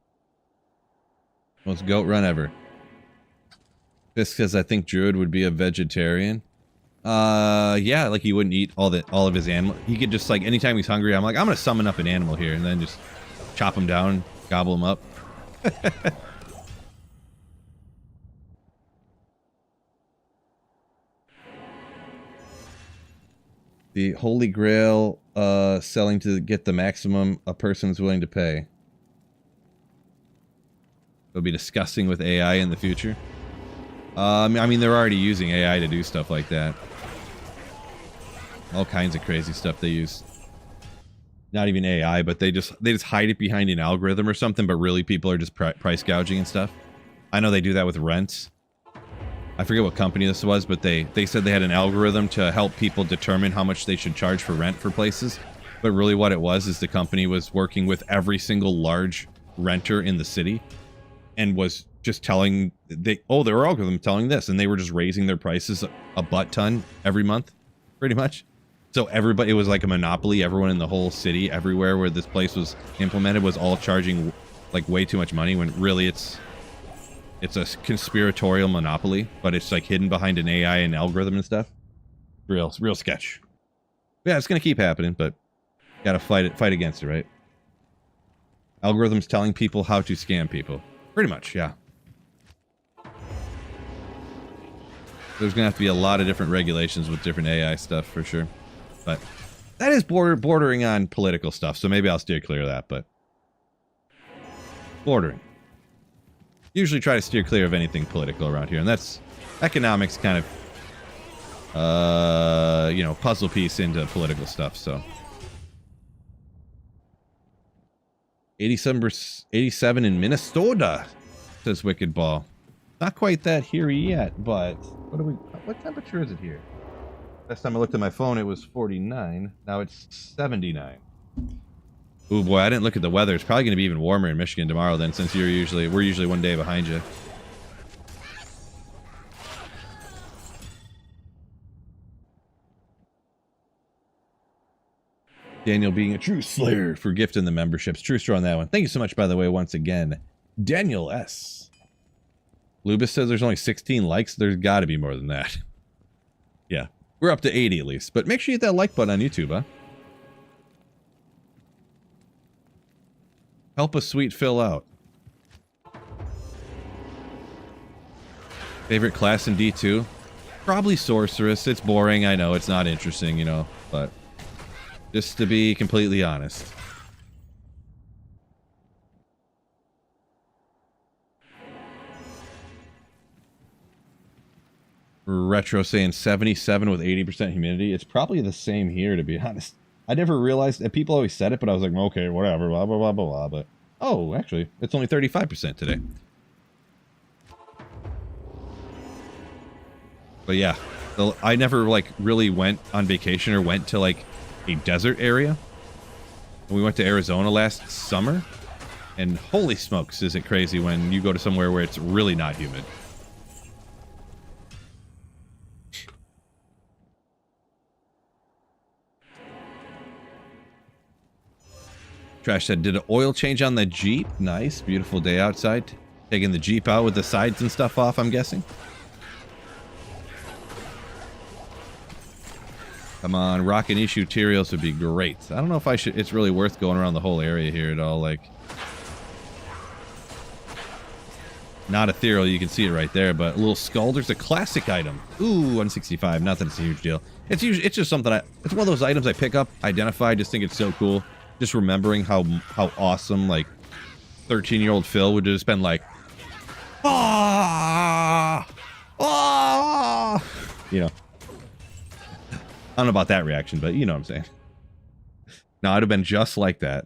Most goat run ever. This because I think Druid would be a vegetarian. Yeah, like he wouldn't eat all of his animal. He could just, like, anytime he's hungry, I'm like, I'm gonna summon up an animal here and then just chop him down, gobble him up. The Holy Grail selling to get the maximum a person is willing to pay. It'll be disgusting with AI in the future. I mean, they're already using AI to do stuff like that. All kinds of crazy stuff they use. Not even AI, but they just hide it behind an algorithm or something, but really people are just price gouging and stuff. I know they do that with rents. I forget what company this was, but they said they had an algorithm to help people determine how much they should charge for rent for places. But really what it was is the company was working with every single large renter in the city and was just telling there were algorithms telling this, and they were just raising their prices a butt ton every month, pretty much. So everybody, it was like a monopoly. Everyone in the whole city, everywhere where this place was implemented, was all charging like way too much money, when really it's a conspiratorial monopoly, but it's like hidden behind an AI and algorithm and stuff. Real sketch. Yeah, it's gonna keep happening, but gotta fight against it, right? Algorithms telling people how to scam people. Pretty much, yeah. There's gonna have to be a lot of different regulations with different AI stuff for sure. But that is bordering on political stuff, so maybe I'll steer clear of that, but bordering. Usually try to steer clear of anything political around here, and that's economics kind of, you know, puzzle piece into political stuff, so. 87 in Minnesota, says Wicked Ball. Not quite that here yet, but what temperature is it here? Last time I looked at my phone, it was 49. Now it's 79. Ooh, boy, I didn't look at the weather. It's probably going to be even warmer in Michigan tomorrow then, since we're usually one day behind you. Daniel being a true slayer for gifting the memberships. True story on that one. Thank you so much, by the way, once again. Daniel S. Lubis says there's only 16 likes. There's got to be more than that. Yeah, we're up to 80 at least. But make sure you hit that like button on YouTube, huh? Help a sweet Phil out. Favorite class in D2? Probably Sorceress. It's boring, I know. It's not interesting, you know. But just to be completely honest. Retro saying 77 with 80% humidity. It's probably the same here, to be honest. I never realized, and people always said it, but I was like, okay, whatever, blah, blah, blah, blah, blah. But, oh, actually, it's only 35% today. But yeah, I never, like, really went on vacation or went to, like, a desert area. We went to Arizona last summer, and holy smokes, is it crazy when you go to somewhere where it's really not humid. Trash said, did an oil change on the Jeep? Nice. Beautiful day outside. Taking the Jeep out with the sides and stuff off, I'm guessing. Come on, Rock and Issue Tyrios would be great. I don't know if I should. It's really worth going around the whole area here at all. Like, not ethereal, you can see it right there, but a little skull. There's a classic item. Ooh, 165. Not that it's a huge deal. It's just something it's one of those items I pick up, identify, just think it's so cool. Just remembering how awesome like 13-year-old Phil would just been like, ah, ah, you know. I don't know about that reaction, but you know what I'm saying. No, I'd have been just like that.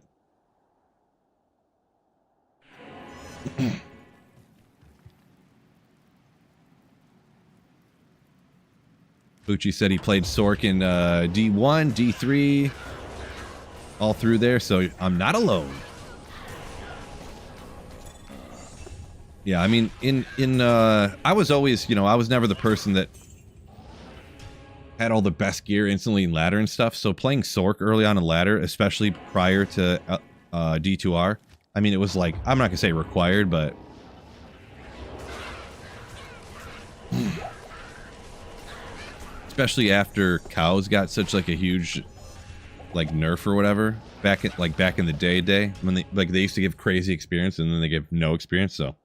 Bucci said he played Sork in D1, D3, all through there, so I'm not alone. Yeah, I mean, I was always, you know, I was never the person that had all the best gear instantly in ladder and stuff, so playing Sork early on in ladder, especially prior to D2R, I mean, it was like, I'm not gonna say required, but especially after cows got such like a huge like nerf or whatever back in the day when they used to give crazy experience and then they give no experience. So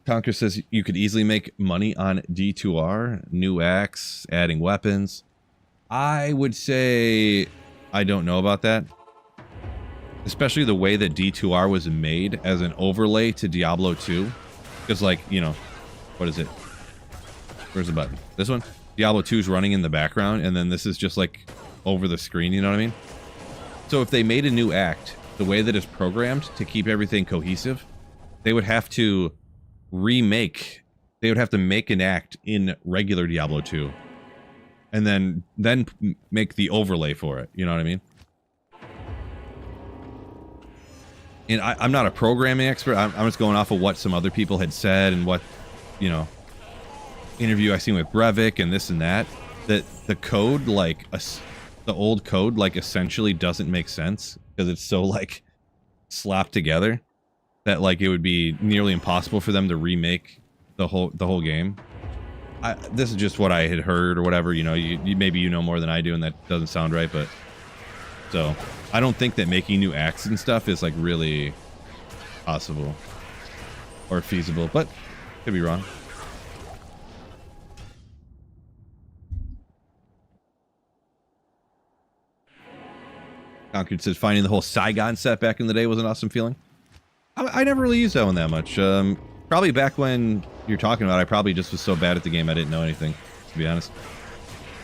Conquer says you could easily make money on D2R, new axe, adding weapons. I would say I don't know about that. Especially the way that D2R was made as an overlay to Diablo 2. Because, like, you know, what is it? Where's the button? This one? Diablo 2 is running in the background, and then this is just, like, over the screen, you know what I mean? So if they made a new act, the way that it's programmed to keep everything cohesive, they would have to remake... They would have to make an act in regular Diablo 2. And then make the overlay for it, you know what I mean? And I'm not a programming expert. I'm just going off of what some other people had said and what, you know, interview I seen with Brevik and this and that. That the code, like, the old code, like, essentially doesn't make sense because it's so, like, slapped together that, like, it would be nearly impossible for them to remake the whole game. This is just what I had heard or whatever. You know, you maybe you know more than I do, and that doesn't sound right, but so. I don't think that making new acts and stuff is, like, really possible or feasible, but could be wrong. Concord says finding the whole Saigon set back in the day was an awesome feeling. I never really used that one that much. Probably back when you're talking about, I probably just was so bad at the game I didn't know anything, to be honest.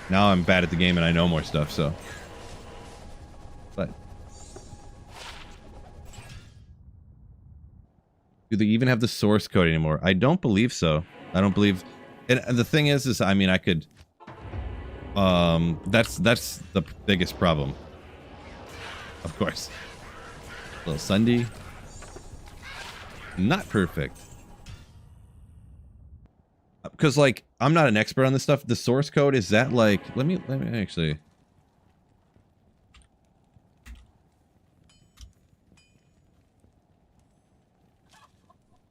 Now I'm bad at the game and I know more stuff, so... But do they even have the source code anymore? I don't believe so. I don't believe. And the thing is I mean, I could. That's the biggest problem. Of course. Little Sunday. Not perfect. Because, like, I'm not an expert on this stuff. The source code, is that like? Let me actually.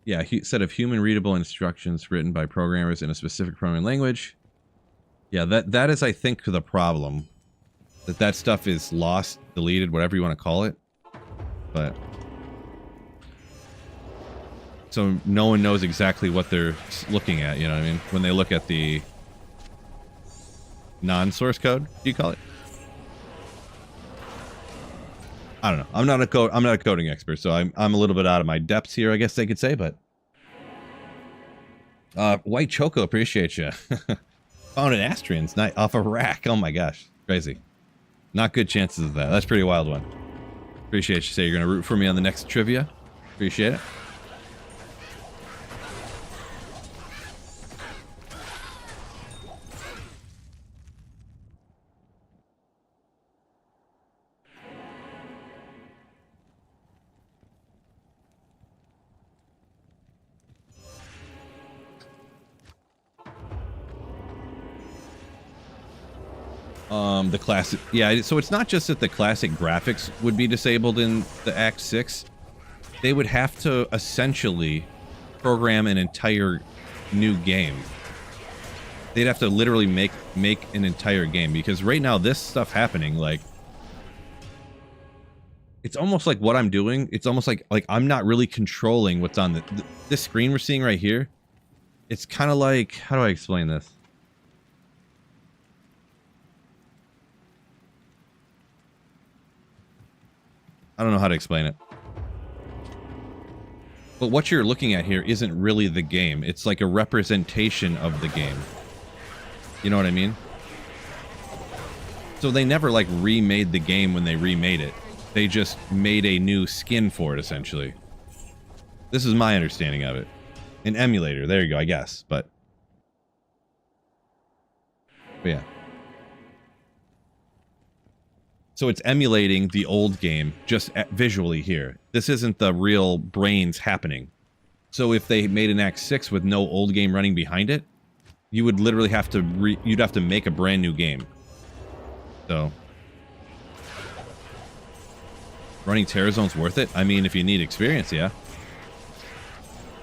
Yeah, set of human readable instructions written by programmers in a specific programming language. Yeah, that is, I think, the problem. That stuff is lost, deleted, whatever you want to call it. But so no one knows exactly what they're looking at, you know what I mean? When they look at the non-source code, do you call it? I don't know. I'm not a coding expert, so I'm a little bit out of my depths here, I guess they could say, but White Choco, appreciate you. Found an Astrian's night off a rack. Oh my gosh. Crazy. Not good chances of that. That's a pretty wild one. Appreciate you say you're gonna root for me on the next trivia. Appreciate it. The classic, yeah, so it's not just that the classic graphics would be disabled in the Act 6. they would have to essentially program an entire new game. They'd have to literally make an entire game, because right now this stuff happening, like, it's almost like what I'm doing. It's almost like I'm not really controlling what's on this screen we're seeing right here. It's kind of like, how do I explain this? I don't know how to explain it. But what you're looking at here isn't really the game. It's like a representation of the game. You know what I mean? So they never, like, remade the game when they remade it. They just made a new skin for it, essentially. This is my understanding of it. An emulator. There you go, I guess. But yeah. So it's emulating the old game just visually here. This isn't the real brains happening. So if they made an Act 6 with no old game running behind it, you would literally have to you'd have to make a brand new game. So running Terrazone's worth it? I mean, if you need experience, yeah.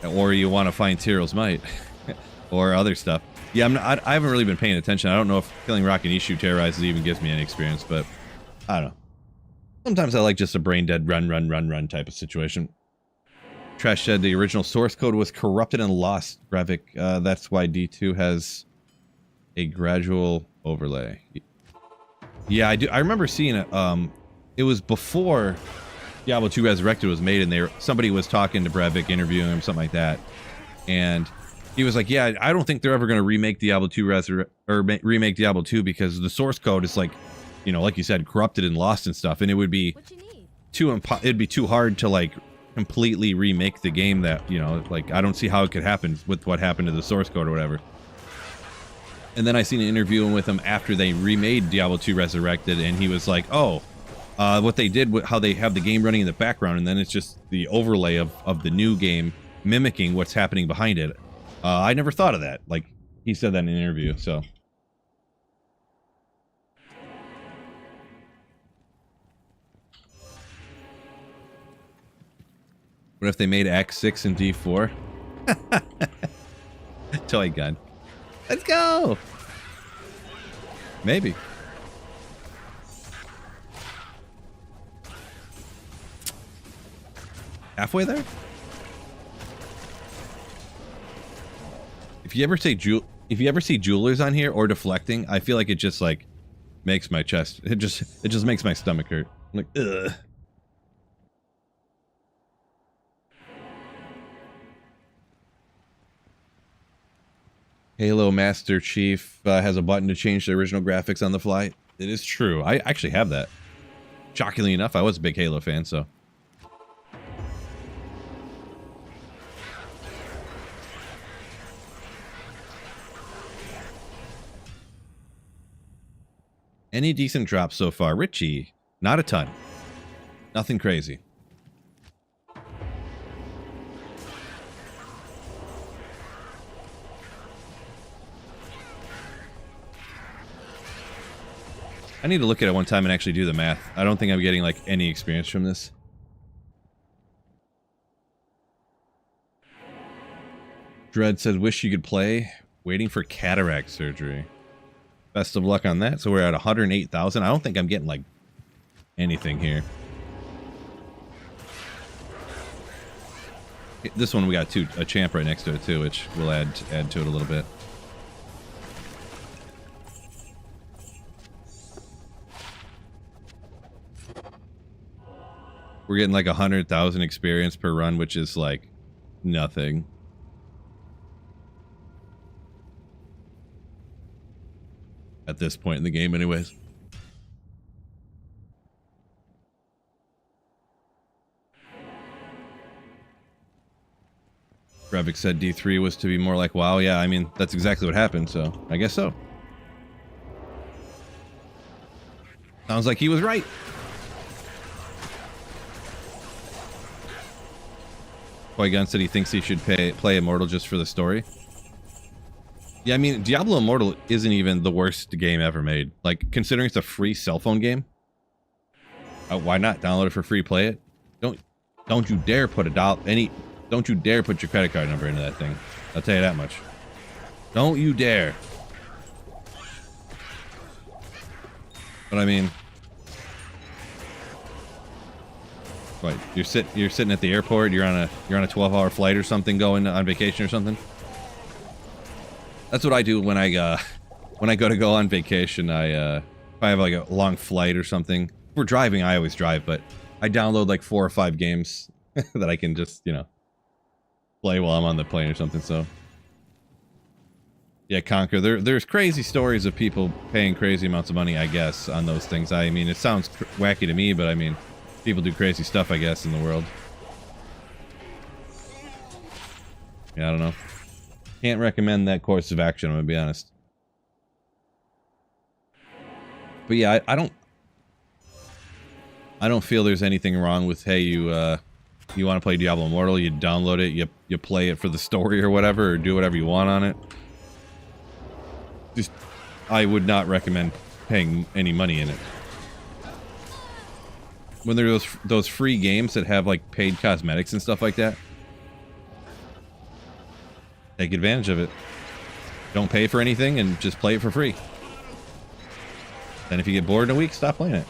Or you want to find Tyrael's Might. Or other stuff. Yeah, I haven't really been paying attention. I don't know if killing Rock and Ishu Terrorizes even gives me any experience, but I don't know. Sometimes I like just a brain dead run type of situation. Trash said the original source code was corrupted and lost. Graphic, that's why D2 has a gradual overlay. Yeah, I do. I remember seeing it. It was before Diablo 2 Resurrected was made, and somebody was talking to Brevik, interviewing him, something like that, and he was like, "Yeah, I don't think they're ever going to remake Diablo 2 remake Diablo 2 because the source code is like, you know, like you said, corrupted and lost and stuff, and it would be it'd be too hard to like completely remake the game. That, you know, like, I don't see how it could happen with what happened to the source code or whatever." And then I seen an interview with him after they remade Diablo 2 Resurrected, and he was like, "Oh, what they did, how they have the game running in the background, and then it's just the overlay of the new game mimicking what's happening behind it. I never thought of that." Like, he said that in an interview, so. What if they made Act 6 and D4? Toy gun. Let's go! Maybe. Halfway there? If you ever see jewelers on here or deflecting, I feel like it just like makes my chest. It just makes my stomach hurt. I'm like, ugh. Halo Master Chief has a button to change the original graphics on the fly. It is true. I actually have that. Shockingly enough, I was a big Halo fan, so. Any decent drops so far? Richie, not a ton. Nothing crazy. I need to look at it one time and actually do the math. I don't think I'm getting like any experience from this. Dread said, wish you could play. Waiting for cataract surgery. Best of luck on that. So we're at 108,000. I don't think I'm getting like anything here. This one we got a champ right next to it too, which will add to it a little bit. We're getting like 100,000 experience per run, which is like nothing. At this point in the game anyways. Brevik said D3 was to be more like WoW. Yeah, I mean, that's exactly what happened, so I guess so. Sounds like he was right. Qui-Gon said he thinks he should play Immortal just for the story. Yeah, I mean, Diablo Immortal isn't even the worst game ever made. Like, considering it's a free cell phone game, why not download it for free, play it? Don't you dare put don't you dare put your credit card number into that thing. I'll tell you that much. Don't you dare. But I mean, what, you're sitting at the airport, you're on a 12-hour flight or something going on vacation or something? That's what I do when I go on vacation. If I have like a long flight or something. If we're driving, I always drive, but I download like 4 or 5 games that I can just, you know, play while I'm on the plane or something. So yeah, Conquer. There's crazy stories of people paying crazy amounts of money, I guess, on those things. I mean, it sounds wacky to me, but I mean, people do crazy stuff, I guess, in the world. Yeah, I don't know. Can't recommend that course of action, I'm gonna be honest. But yeah, I don't feel there's anything wrong with, hey, you want to play Diablo Immortal, you download it, you play it for the story or whatever, or do whatever you want on it. Just, I would not recommend paying any money in it. When there are those free games that have like paid cosmetics and stuff like that, take advantage of it. Don't pay for anything and just play it for free. And if you get bored in a week, stop playing it.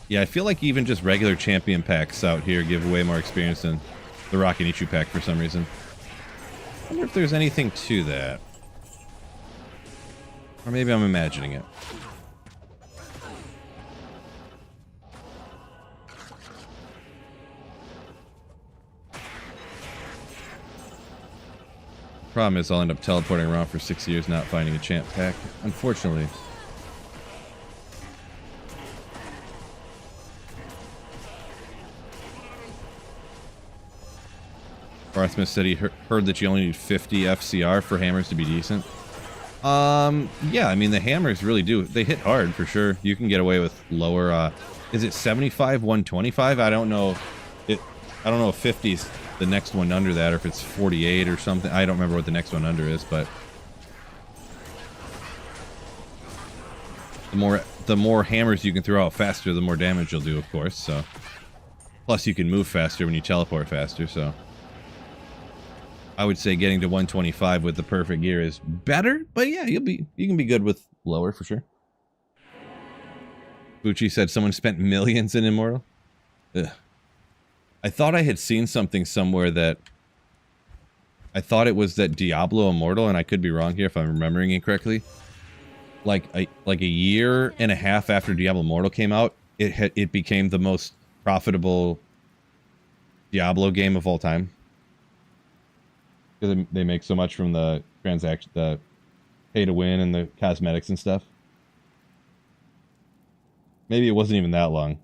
Yeah, I feel like even just regular champion packs out here give way more experience than the Rock and Ichu pack for some reason. I wonder if there's anything to that. Or maybe I'm imagining it. Problem is I'll end up teleporting around for 6 years not finding a champ pack, unfortunately. Arthmas said he heard that you only need 50 FCR for hammers to be decent. Yeah, I mean, the hammers really do. They hit hard, for sure. You can get away with lower, is it 75, 125? I don't know. I don't know if 50's the next one under that, or if it's 48 or something. I don't remember what the next one under is, but... The more hammers you can throw out faster, the more damage you'll do, of course, so... Plus, you can move faster when you teleport faster, so... I would say getting to 125 with the perfect gear is better, but yeah, you can be good with lower for sure. Bucci said someone spent millions in Immortal. Ugh. I thought I had seen something somewhere that I thought it was that Diablo Immortal, and I could be wrong here if I'm remembering it correctly. Like a year and a half after Diablo Immortal came out, it became the most profitable Diablo game of all time. Because they make so much from the transaction, the pay to win and the cosmetics and stuff. Maybe it wasn't even that long.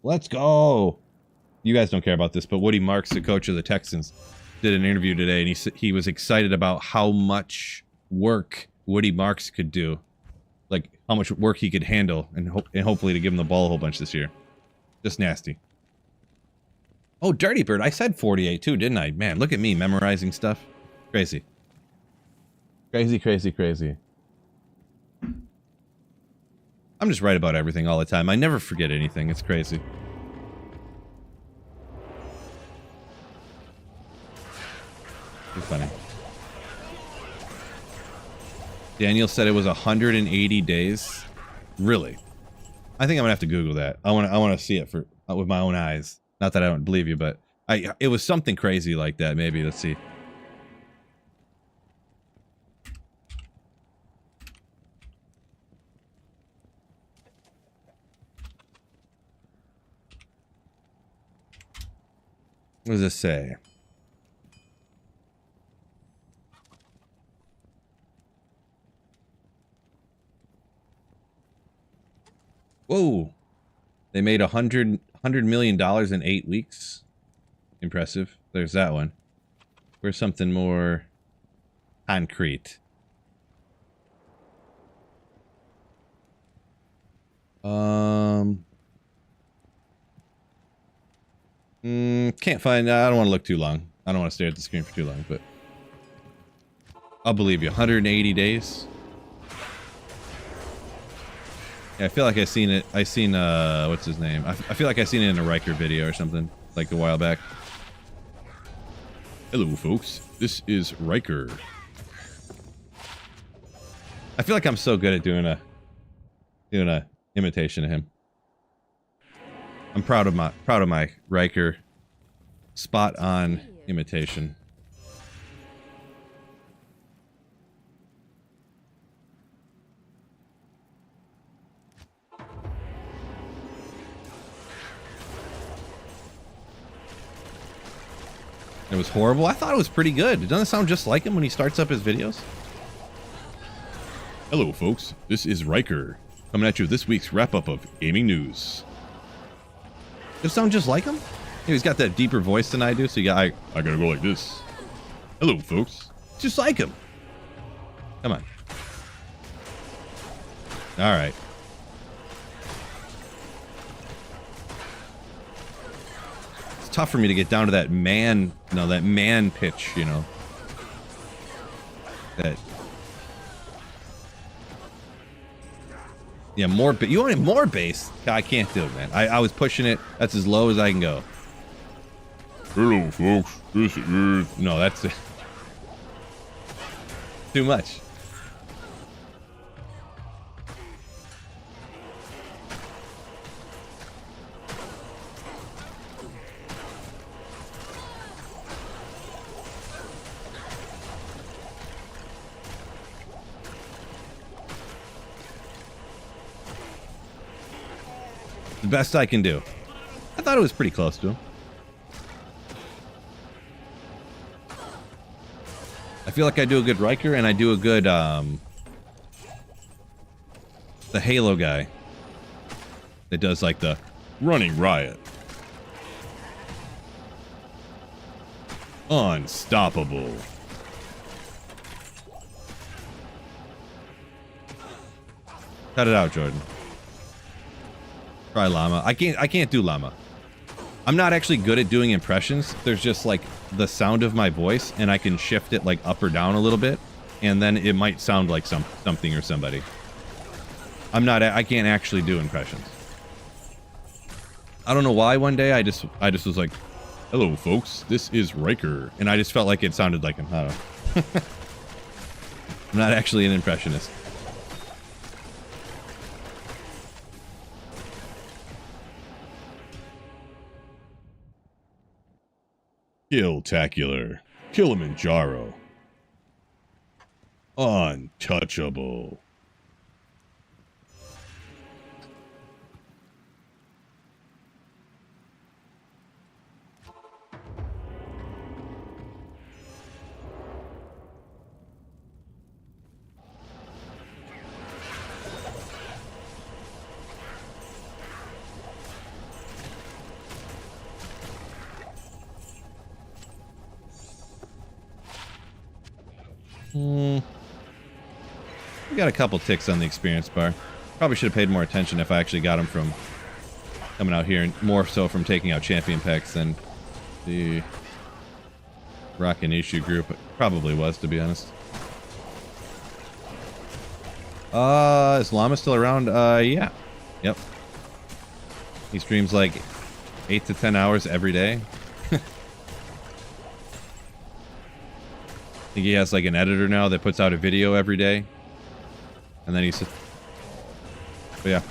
Let's go! You guys don't care about this, but Woody Marks, the coach of the Texans, did an interview today, and he was excited about how much work Woody Marks could do. Like, how much work he could handle, and hopefully to give him the ball a whole bunch this year. Just nasty. Oh, Dirty Bird. I said 48 too, didn't I? Man, look at me memorizing stuff. Crazy. Crazy, crazy, crazy. I'm just right about everything all the time. I never forget anything. It's crazy. It's funny. Daniel said it was 180 days. Really? I think I'm gonna have to Google that. I want to see it with my own eyes. Not that I don't believe you, but it was something crazy like that. Maybe. Let's see. What does this say? Whoa. They made $100 million in 8 weeks. Impressive. There's that one. Where's something more concrete? Can't find. I don't want to look too long. I don't want to stare at the screen for too long, but I'll believe you. 180 days. Yeah, I feel like I seen it. I seen what's his name? I feel like I seen it in a Riker video or something like a while back. Hello, folks. This is Riker. I feel like I'm so good at doing a imitation of him. I'm proud of my Riker spot on imitation. It was horrible. I thought it was pretty good. It doesn't sound just like him when he starts up his videos. Hello, folks. This is Riker coming at you with this week's wrap-up of gaming news. Does it sound just like him? You know, he's got that deeper voice than I do, so you got I gotta go like this. Hello, folks. Just like him. Come on. All right. It's tough for me to get down to that man, that man pitch, you know. That. Yeah, more, but you wanted more bass? I can't do it, man. I was pushing it. That's as low as I can go. Hello, folks. This is... No, that's it. Too much. The best I can do. I thought it was pretty close to him. I feel like I do a good Riker and I do a good, the Halo guy. That does like the running riot. Unstoppable. Cut it out, Jordan. Try Llama. I can't do Llama. I'm not actually good at doing impressions. There's just like the sound of my voice and I can shift it like up or down a little bit and then it might sound like something or somebody. I can't actually do impressions. I don't know why one day I just was like, hello folks, this is Riker, and I just felt like it sounded like him. I don't know. I'm not actually an impressionist. Kill-tacular. Kilimanjaro. Untouchable. We got a couple ticks on the experience bar. Probably should have paid more attention if I actually got them from coming out here, and more so from taking out champion packs than the Rockin' Issue group. It probably was, to be honest. Is Llama still around? Yeah. Yep. He streams like 8 to 10 hours every day. I think he has like an editor now that puts out a video every day. And then he's... But yeah.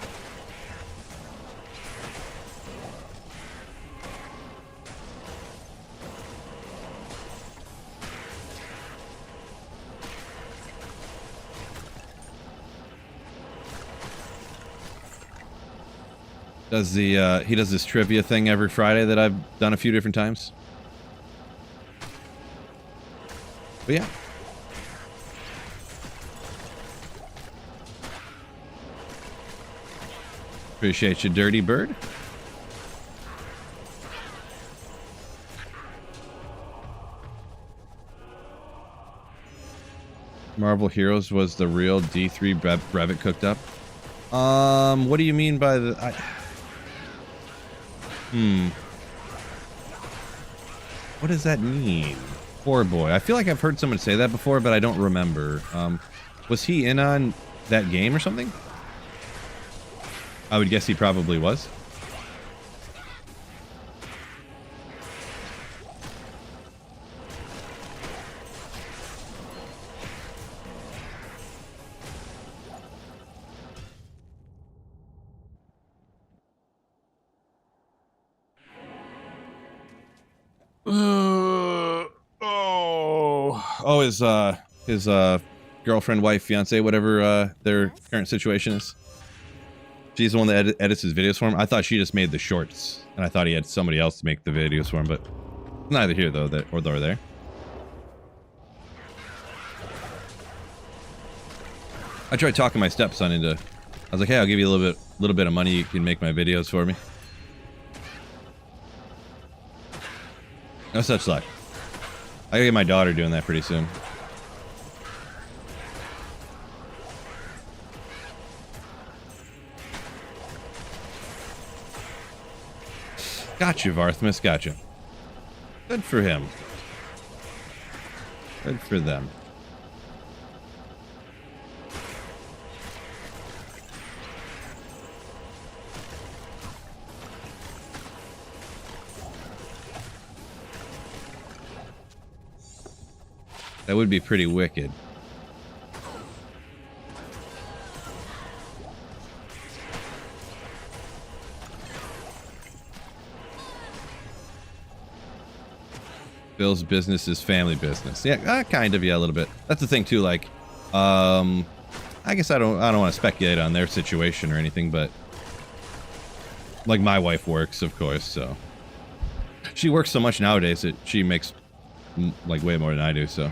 Does the, he does this trivia thing every Friday that I've done a few different times. But yeah. Appreciate you, Dirty Bird. Marvel Heroes was the real D3 brevet cooked up. What do you mean by the... What does that mean? Poor boy. I feel like I've heard someone say that before, but I don't remember. Was he in on that game or something? I would guess he probably was. Oh, his girlfriend, wife, fiance, whatever their current situation is. She's the one that edits his videos for him. I thought she just made the shorts, and I thought he had somebody else to make the videos for him, but neither here though, or there. I tried talking my stepson into. I was like, "Hey, I'll give you a little bit of money. You can make my videos for me." No such luck. I gotta get my daughter doing that pretty soon. Gotcha, Varthmus, gotcha. Good for him. Good for them. That would be pretty wicked. Bill's business is family business. Yeah, kind of, yeah, a little bit. That's the thing too, like, I guess I don't want to speculate on their situation or anything, but like my wife works, of course, so she works so much nowadays that she makes like way more than I do, so.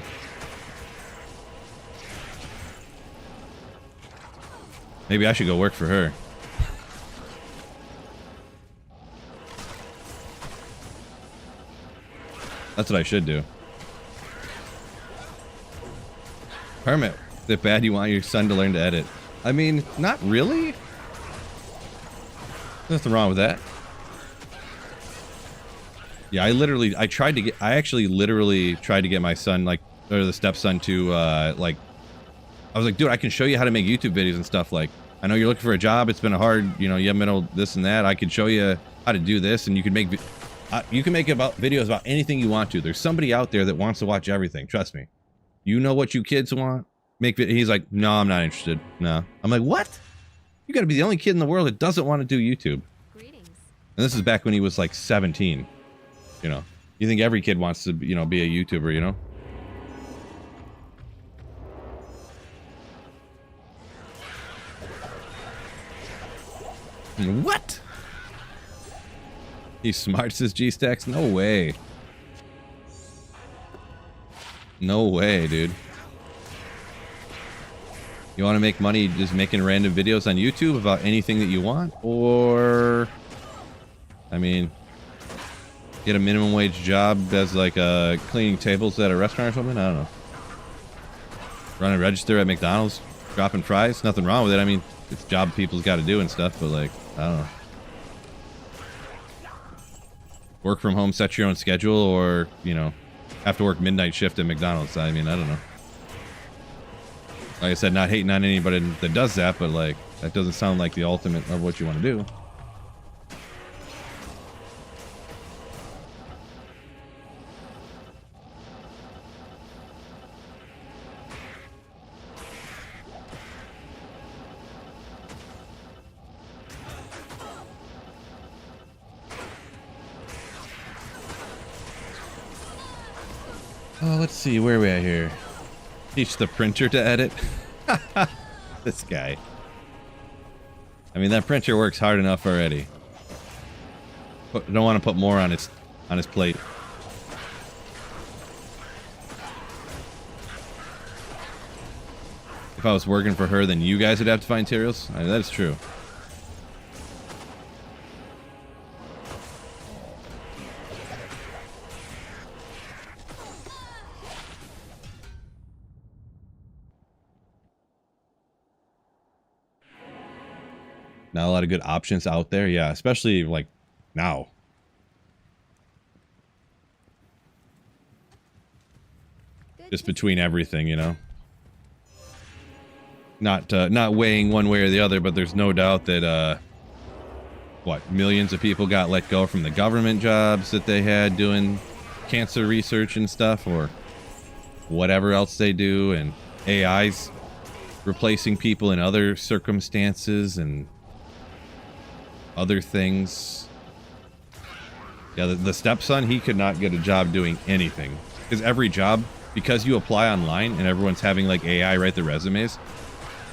Maybe I should go work for her. That's what I should do. Hermit, is it bad you want your son to learn to edit? I mean, not really. Nothing wrong with that. Yeah, I actually literally tried to get my son, like, or the stepson to, like, I was like, dude, I can show you how to make YouTube videos and stuff. Like, I know you're looking for a job. It's been a hard, you know, you haven't been able this and that. I can show you how to do this, and you can make videos about anything you want to. There's somebody out there that wants to watch everything. Trust me. You know what you kids want? He's like, no, I'm not interested. No. I'm like, what? You got to be the only kid in the world that doesn't want to do YouTube. Greetings. And this is back when he was like 17. You know, you think every kid wants to, you know, be a YouTuber, you know? What? He smarts his G-Stacks? No way. No way, dude. You want to make money just making random videos on YouTube about anything that you want? Or, I mean, get a minimum wage job as like cleaning tables at a restaurant or something? I don't know. Run a register at McDonald's, dropping fries? Nothing wrong with it. I mean, it's a job people's got to do and stuff, but like, I don't know. Work from home, set your own schedule, or, you know, have to work midnight shift at McDonald's. I mean, I don't know. Like I said, not hating on anybody that does that, but like, that doesn't sound like the ultimate of what you want to do. Oh, let's see, where are we at here? Teach the printer to edit? This guy. I mean, that printer works hard enough already. But don't want to put more on his plate. If I was working for her, then you guys would have to find materials? I mean, that is true. Not a lot of good options out there. Yeah, especially like now. Good Just to between see. everything, you know. Not weighing one way or the other, but there's no doubt that what, millions of people got let go from the government jobs that they had doing cancer research and stuff, or whatever else they do, and AI's replacing people in other circumstances and other things. Yeah, the stepson, he could not get a job doing anything, because every job, because you apply online and everyone's having like AI write the resumes,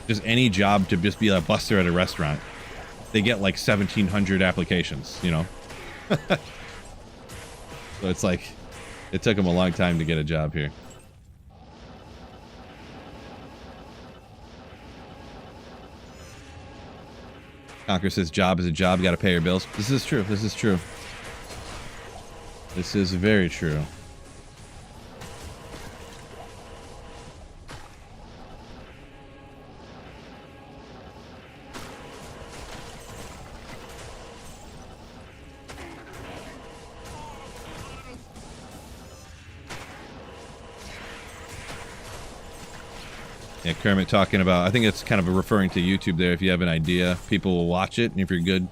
just any job to just be a buster at a restaurant, they get like 1,700 applications, you know. So it's like it took him a long time to get a job here. Conquer says job is a job, gotta pay your bills. This is true. This is true. This is very true. Yeah, Kermit talking about, I think it's kind of referring to YouTube there. If you have an idea, people will watch it, and if you're good,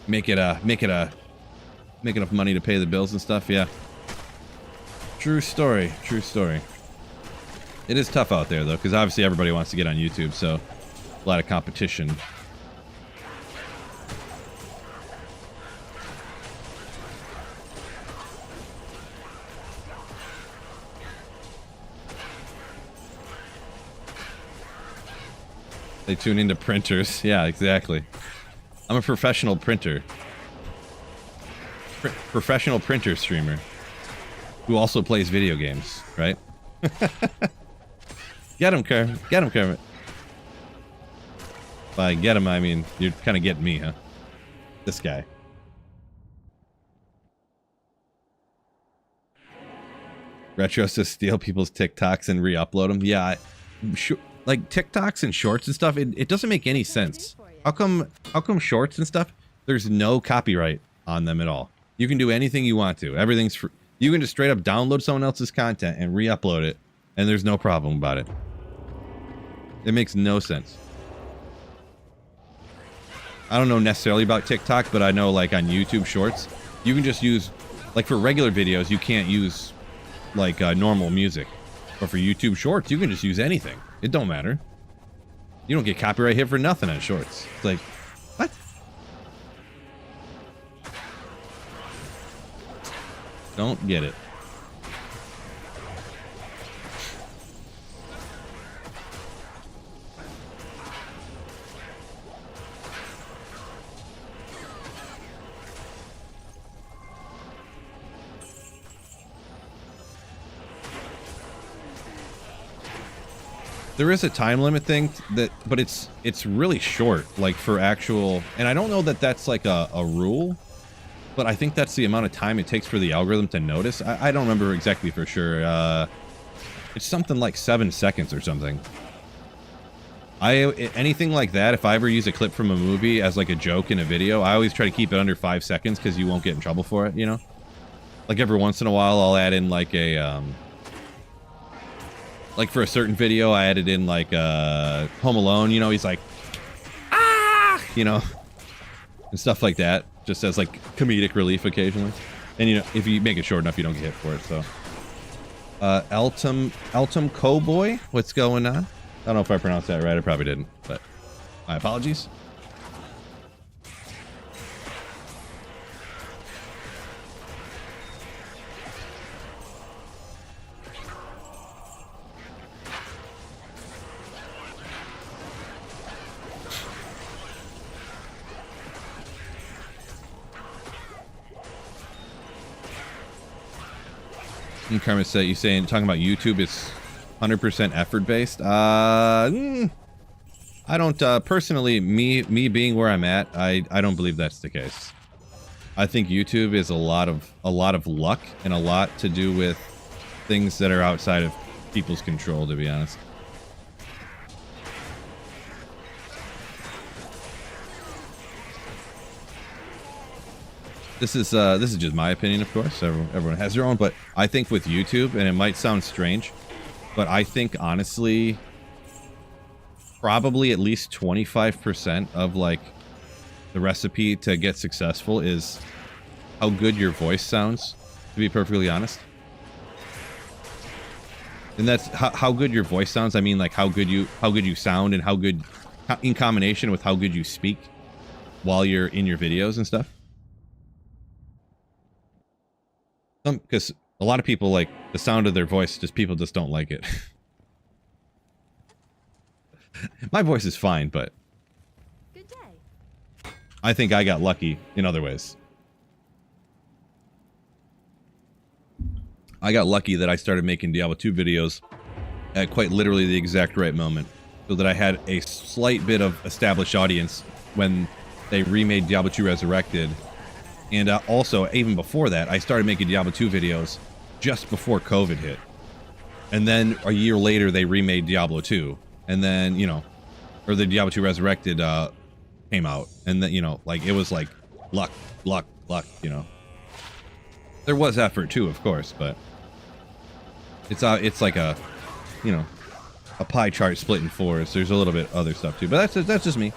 make enough money to pay the bills and stuff. Yeah. True story. True story. It is tough out there though, because obviously everybody wants to get on YouTube, so a lot of competition. They tune into printers. Yeah, exactly. I'm a professional printer. Professional printer streamer. Who also plays video games, right? Get him, Kermit. Get him, Kermit. By get him, I mean, you're kind of getting me, huh? This guy. Retro says steal people's TikToks and re-upload them. Yeah, like TikToks and shorts and stuff, it doesn't make any sense. How come shorts and stuff, there's no copyright on them at all? You can do anything you want to. Everything's free. You can just straight up download someone else's content and re-upload it, and there's no problem about it. It makes no sense. I don't know necessarily about TikTok, but I know like on YouTube Shorts, you can just use, like for regular videos, you can't use like normal music. But for YouTube Shorts, you can just use anything. It don't matter. You don't get copyright hit for nothing on Shorts. It's like, what? Don't get it. There is a time limit thing but it's really short, like for actual, and I don't know that that's like a rule, but I think that's the amount of time it takes for the algorithm to notice. I don't remember exactly for sure. It's something like 7 seconds or something. Anything like that, if I ever use a clip from a movie as like a joke in a video, I always try to keep it under 5 seconds because you won't get in trouble for it, you know? Like every once in a while, I'll add in like a, like for a certain video, I added in like Home Alone, you know, he's like, ah, you know, and stuff like that, just as like comedic relief occasionally. And you know, if you make it short enough, you don't get hit for it. So, Eltum Cowboy, what's going on? I don't know if I pronounced that right. I probably didn't, but my apologies. And Kermit said, you saying, talking about YouTube, it's 100% effort based. I don't, personally, me being where I'm at, I don't believe that's the case. I think YouTube is a lot of luck and a lot to do with things that are outside of people's control, to be honest. this is just my opinion, of course. Everyone has their own, but I think with YouTube, and it might sound strange, but I think honestly, probably at least 25% of like the recipe to get successful is how good your voice sounds, to be perfectly honest. And that's how good your voice sounds. I mean, like how good you sound, and how good in combination with how good you speak while you're in your videos and stuff. Because a lot of people like the sound of their voice, just people just don't like it. My voice is fine, but Good day. I think I got lucky in other ways. I got lucky that I started making Diablo 2 videos at quite literally the exact right moment, so that I had a slight bit of established audience when they remade Diablo 2 Resurrected. And also, even before that, I started making Diablo 2 videos just before COVID hit. And then a year later, they remade Diablo 2. And then, you know, or the Diablo 2 Resurrected came out. And then, you know, like, it was like luck, you know. There was effort too, of course, but it's like a, you know, a pie chart split in fours. There's a little bit other stuff too, but that's just me.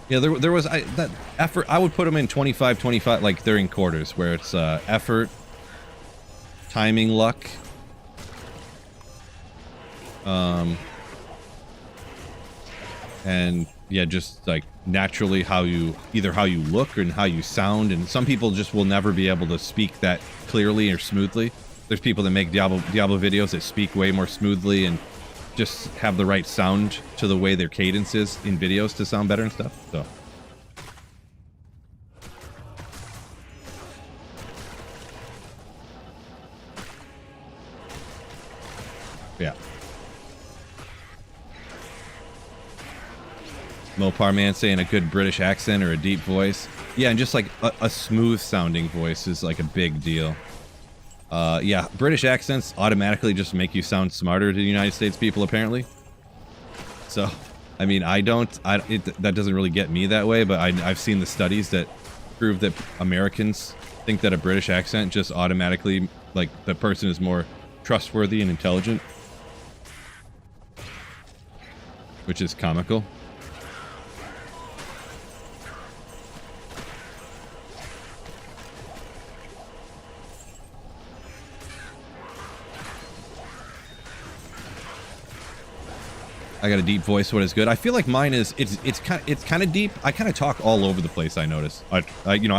Yeah, there was that effort. I would put them in 25, like they're in quarters, where it's effort, timing, luck, and yeah, just like naturally how you look and how you sound. And some people just will never be able to speak that clearly or smoothly. There's people that make Diablo videos that speak way more smoothly and just have the right sound to the way their cadence is in videos to sound better and stuff. So yeah. Mopar Man saying a good British accent or a deep voice. Yeah, and just like a smooth sounding voice is like a big deal. Yeah, British accents automatically just make you sound smarter to the United States people, apparently. So, I mean, that doesn't really get me that way, but I've seen the studies that prove that Americans think that a British accent just automatically, like, the person is more trustworthy and intelligent. Which is comical. I got a deep voice. What is good? I feel like mine is it's kind of deep. I kind of talk all over the place. I notice. I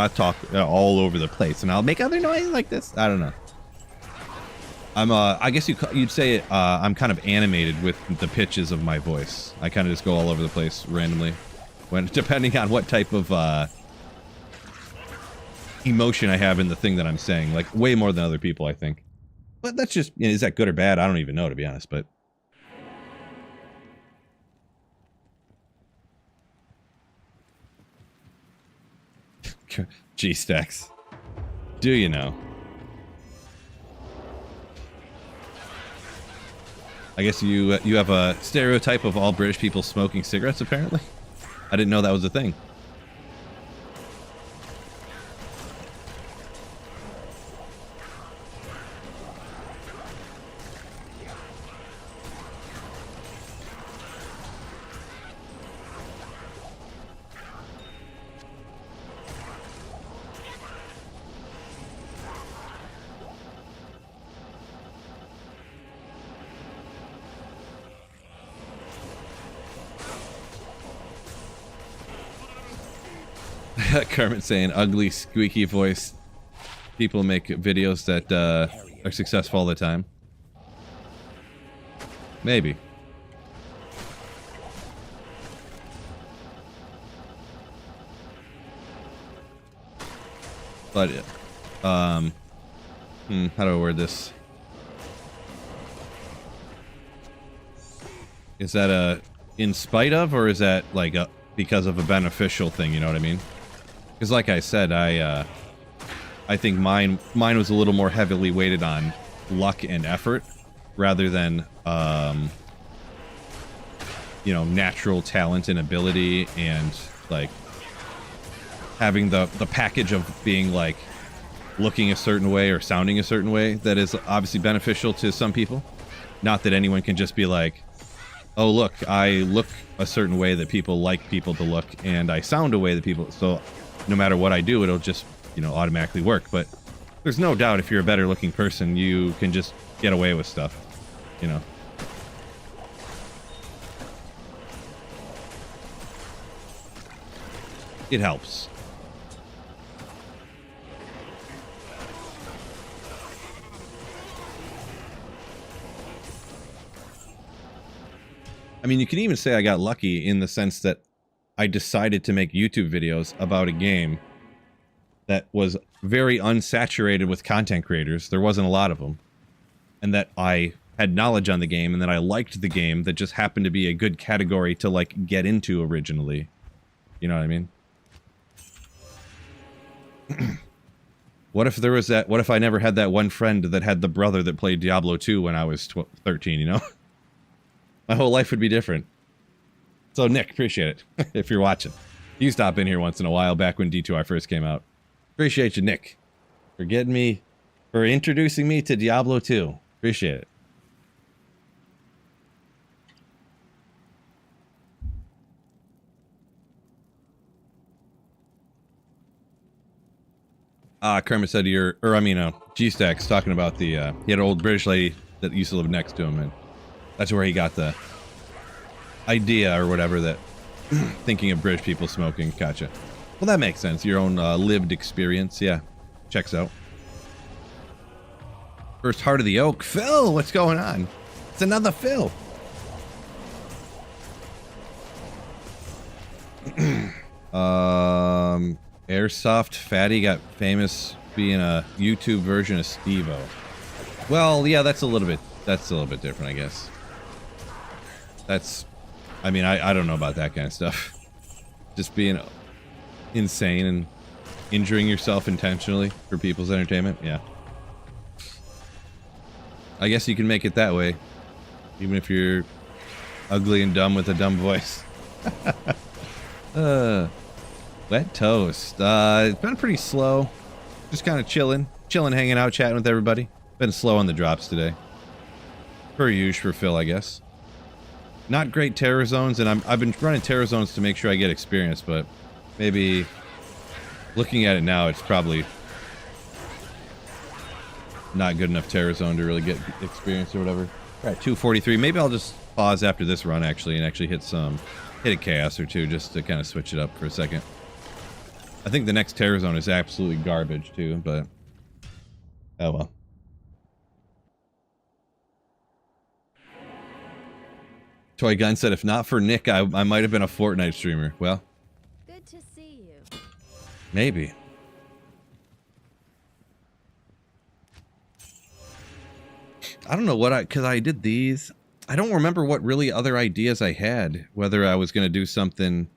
talk all over the place, and I'll make other noises like this. I don't know. I guess you'd say I'm kind of animated with the pitches of my voice. I kind of just go all over the place randomly, depending on what type of emotion I have in the thing that I'm saying. Like way more than other people, I think. But that's just, is that good or bad? I don't even know, to be honest. But G-Stacks. Do you know? I guess you have a stereotype of all British people smoking cigarettes, apparently? I didn't know that was a thing. Kermit saying ugly, squeaky voice. People make videos that are successful all the time. Maybe. But, how do I word this? Is that a in spite of, or is that like a because of a beneficial thing? You know what I mean? Because like I said, I think mine was a little more heavily weighted on luck and effort rather than you know, natural talent and ability and like having the package of being like looking a certain way or sounding a certain way that is obviously beneficial to some people. Not that anyone can just be like, oh look, I look a certain way that people like people to look, and I sound a way that people, so no matter what I do, it'll just, you know, automatically work. But there's no doubt if you're a better looking person, you can just get away with stuff, you know. It helps. I mean, you can even say I got lucky in the sense that I decided to make YouTube videos about a game that was very unsaturated with content creators. There wasn't a lot of them. And that I had knowledge on the game, and that I liked the game, that just happened to be a good category to, like, get into originally. You know what I mean? What if there was that, what if I never had that one friend that had the brother that played Diablo 2 when I was 13, you know? My whole life would be different. So, Nick, appreciate it, if you're watching. You stop in here once in a while, back when D2I first came out. Appreciate you, Nick, for getting me, for introducing me to Diablo 2. Appreciate it. Kermit said G-Stack's talking about the, he had an old British lady that used to live next to him, and that's where he got the idea or whatever that thinking of British people smoking. Gotcha. Well, that makes sense. Your own lived experience. Yeah. Checks out. First Heart of the Oak. Phil, what's going on? It's another Phil. Airsoft Fatty got famous being a YouTube version of Steve-O. Well, yeah, that's a little bit different, I guess. That's, I mean, I don't know about that kind of stuff. Just being insane and injuring yourself intentionally for people's entertainment, yeah. I guess you can make it that way, even if you're ugly and dumb with a dumb voice. Wet toast. It's been pretty slow. Just kind of chilling, hanging out, chatting with everybody. Been slow on the drops today. Per usual for Phil, I guess. Not great terror zones, and I've been running terror zones to make sure I get experience, but maybe looking at it now, it's probably not good enough terror zone to really get experience or whatever. All right, 243. Maybe I'll just pause after this run actually and actually hit a chaos or two just to kind of switch it up for a second. I think the next terror zone is absolutely garbage too, but oh well. Toy Gun said, if not for Nick, I might have been a Fortnite streamer. Well, Good to see you. maybe. I don't know what because I did these. I don't remember what really other ideas I had, whether I was going to do something.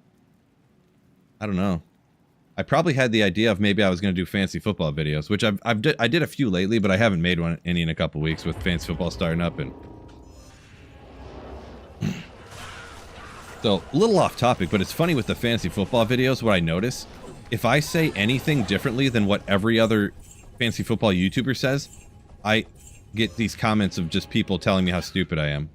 I don't know. I probably had the idea of maybe I was going to do fancy football videos, which I did a few lately, but I haven't made any in a couple weeks with fancy football starting up. And so a little off topic, but it's funny with the fancy football videos, what I notice, if I say anything differently than what every other fancy football YouTuber says, I get these comments of just people telling me how stupid I am.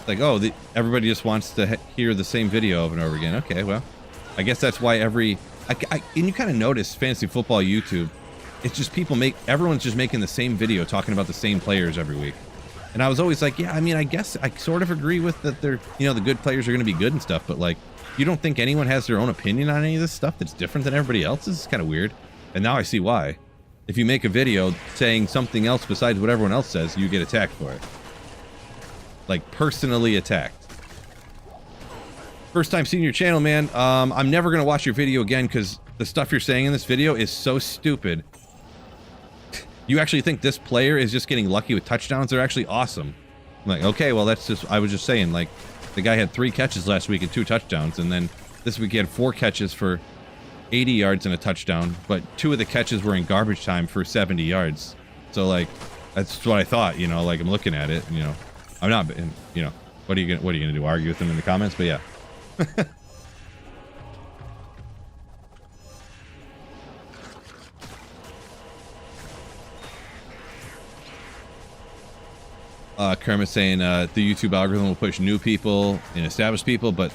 Like, oh, everybody just wants to hear the same video over and over again. Okay, well, I guess that's why and you kind of notice fantasy football YouTube, it's just everyone's just making the same video talking about the same players every week. And I was always like, yeah, I mean, I guess I sort of agree with that they're, you know, the good players are going to be good and stuff, but like, you don't think anyone has their own opinion on any of this stuff that's different than everybody else's? It's kind of weird. And now I see why. If you make a video saying something else besides what everyone else says, you get attacked for it. Like, personally attacked. First time seeing your channel, man. I'm never going to watch your video again because the stuff you're saying in this video is so stupid. You actually think this player is just getting lucky with touchdowns? They're actually awesome. I'm like, okay, well, that's just, I was just saying, like, the guy had 3 catches last week and 2 touchdowns, and then this week he had 4 catches for 80 yards and a touchdown, but 2 of the catches were in garbage time for 70 yards. So, like, that's what I thought, you know, like, I'm looking at it, and, you know, I'm not, you know, what are you gonna do, argue with them in the comments? But yeah. Kermit saying the YouTube algorithm will push new people and established people, but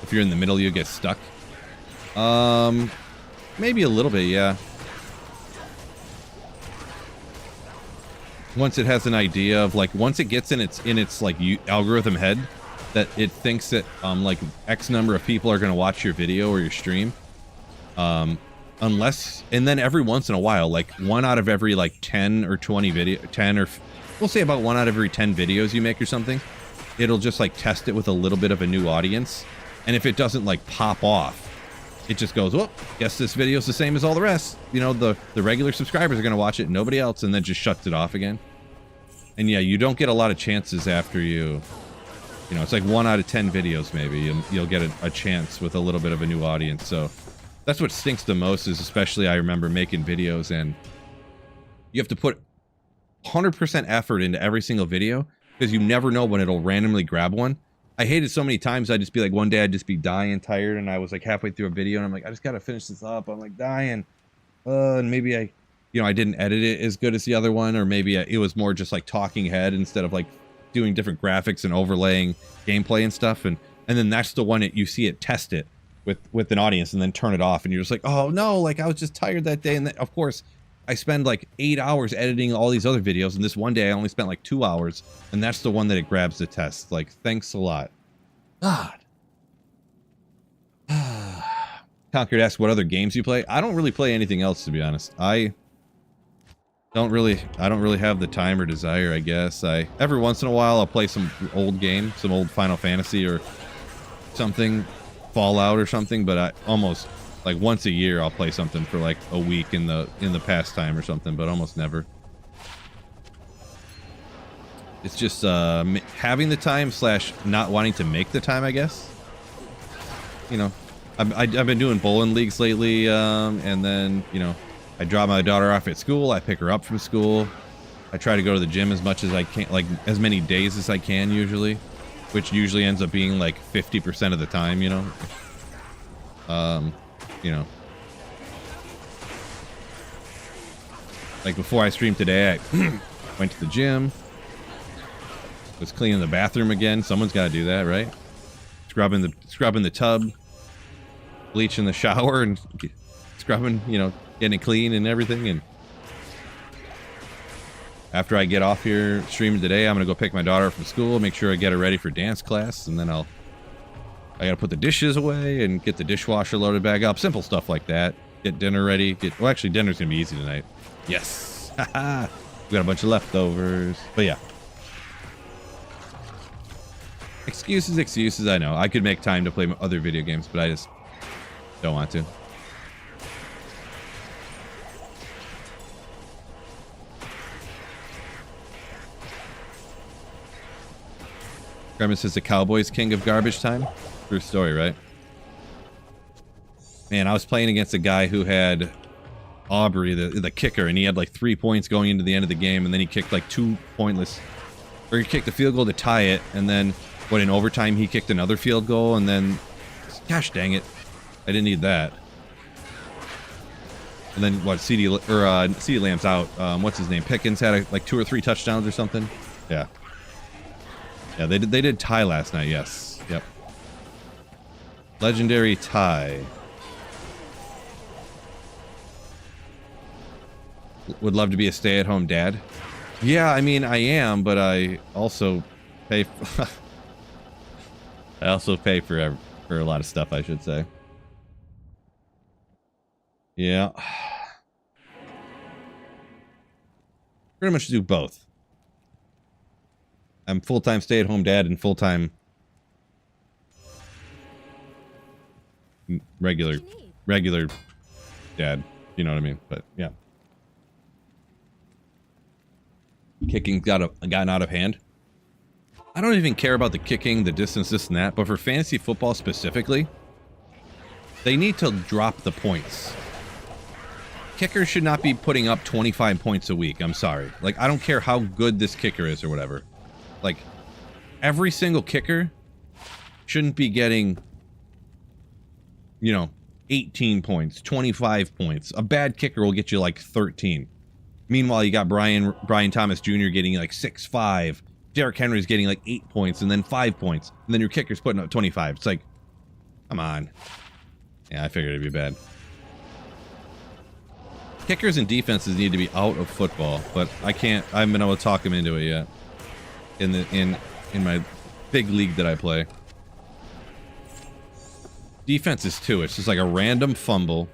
if you're in the middle, you get stuck. Maybe a little bit, yeah. Once it has an idea of like, once it gets in its like algorithm head, that it thinks that like X number of people are going to watch your video or your stream. Unless, and then every once in a while, like 1 out of every like 10 or 20 video, 10 or we'll say about 1 out of every 10 videos you make or something, it'll just like test it with a little bit of a new audience. And if it doesn't like pop off, it just goes, well, guess this video's the same as all the rest. You know, the regular subscribers are going to watch it, nobody else, and then just shuts it off again. And yeah, you don't get a lot of chances after you know, it's like 1 out of 10 videos maybe, and you'll get a chance with a little bit of a new audience. So that's what stinks the most, is especially I remember making videos and you have to put 100% effort into every single video because you never know when it'll randomly grab one. I hated so many times. I'd just be like, one day I'd just be dying tired and I was like halfway through a video and I'm like, I just got to finish this up. I'm like dying. And maybe I didn't edit it as good as the other one, or maybe it was more just like talking head instead of like doing different graphics and overlaying gameplay and stuff. And then that's the one that you see it test it with an audience and then turn it off and you're just like, oh no, like I was just tired that day. And then of course I spend like 8 hours editing all these other videos, and this one day I only spent like 2 hours, and that's the one that it grabs the test. Like, thanks a lot. God. Concord asks what other games you play. I don't really play anything else, to be honest. I don't really have the time or desire, I guess. Every once in a while I'll play some old game, some old Final Fantasy or something, Fallout or something, but I almost like once a year I'll play something for like a week in the pastime or something, but almost never. It's just having the time / not wanting to make the time, I guess. You know, I've been doing bowling leagues lately, and then, you know, I drop my daughter off at school, I pick her up from school, I try to go to the gym as much as I can, like as many days as I can usually, which usually ends up being like 50% of the time, you know. You know, like before I streamed today, I went to the gym, was cleaning the bathroom again. Someone's got to do that, right? Scrubbing the tub, bleaching the shower, and scrubbing, you know, getting it clean and everything. And after I get off here streaming today, I'm gonna go pick my daughter up from school, make sure I get her ready for dance class, and then I gotta put the dishes away and get the dishwasher loaded back up. Simple stuff like that. Get dinner ready. Well, actually, dinner's gonna be easy tonight. Yes. Haha. We got a bunch of leftovers. But yeah. Excuses, I know. I could make time to play other video games, but I just don't want to. Grandma says the Cowboys king of garbage time. True story, right? Man, I was playing against a guy who had Aubrey, the kicker, and he had like 3 points going into the end of the game, and then he kicked like 2 pointless, or he kicked the field goal to tie it, and then in overtime he kicked another field goal, and then, gosh dang it, I didn't need that. And then CeeDee Lamb's out. What's his name? Pickens had like 2 or 3 touchdowns or something. Yeah. Yeah, they did tie last night. Yes. Yep. Legendary tie. Would love to be a stay-at-home dad. Yeah, I mean, I am, but I also pay. I also pay for a lot of stuff, I should say. Yeah. Pretty much do both. I'm full-time stay-at-home dad and full-time regular dad. You know what I mean? But yeah. Kicking gotten out of hand. I don't even care about the kicking, the distance, this and that, but for fantasy football specifically, they need to drop the points. Kickers should not be putting up 25 points a week. I'm sorry. Like, I don't care how good this kicker is or whatever. Like, every single kicker shouldn't be getting, you know, 18 points, 25 points. A bad kicker will get you like 13. Meanwhile, you got Brian Thomas Jr. getting like 6-5. Derrick Henry's getting like 8 points and then 5 points. And then your kicker's putting up 25. It's like, come on. Yeah, I figured it'd be bad. Kickers and defenses need to be out of football, but I haven't been able to talk them into it yet. In my big league that I play. Defenses too, it's just like a random fumble.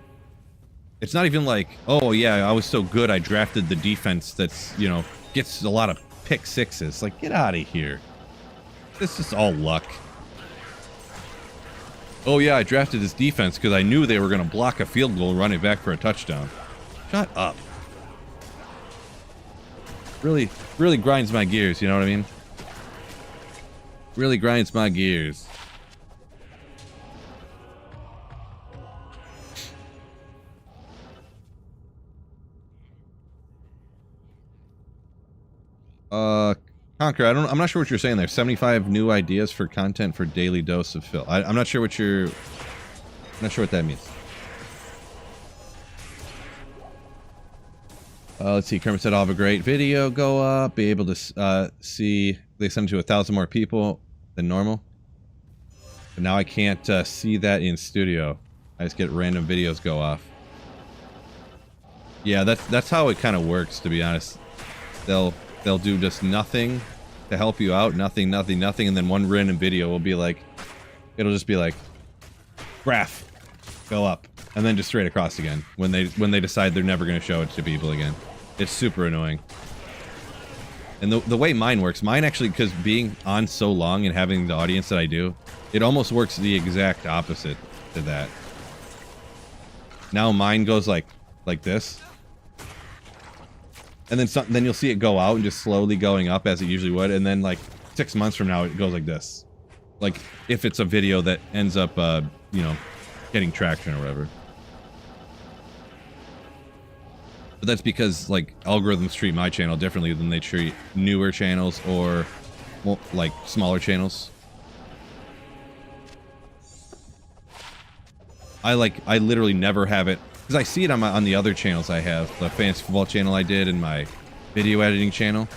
It's not even like, oh yeah, I was so good I drafted the defense that's, you know, gets a lot of pick sixes. Like, get out of here. This is all luck. Oh yeah, I drafted this defense because I knew they were going to block a field goal and run it back for a touchdown. Shut up. Really grinds my gears, you know what I mean? Really grinds my gears. Conquer, I'm not sure what you're saying there. 75 new ideas for content for daily dose of Phil. I'm not sure what I'm not sure what that means. Let's see. Kermit said, I'll have a great video go up. Be able to see. They send it to 1,000 more people than normal. But now I can't see that in studio. I just get random videos go off. Yeah, that's how it kind of works, to be honest. They'll do just nothing to help you out. Nothing, and then one random video will be like, it'll just be like, graph, go up, and then just straight across again when they decide they're never going to show it to people again. It's super annoying. And the way mine works, mine actually, because being on so long and having the audience that I do, it almost works the exact opposite to that. Now mine goes like this. And then you'll see it go out and just slowly going up as it usually would. And then like 6 months from now, it goes like this. Like if it's a video that ends up, you know, getting traction or whatever. But that's because like algorithms treat my channel differently than they treat newer channels or well, like smaller channels. I literally never have it. Because I see it on the other channels I have. The fantasy football channel I did and my video editing channel.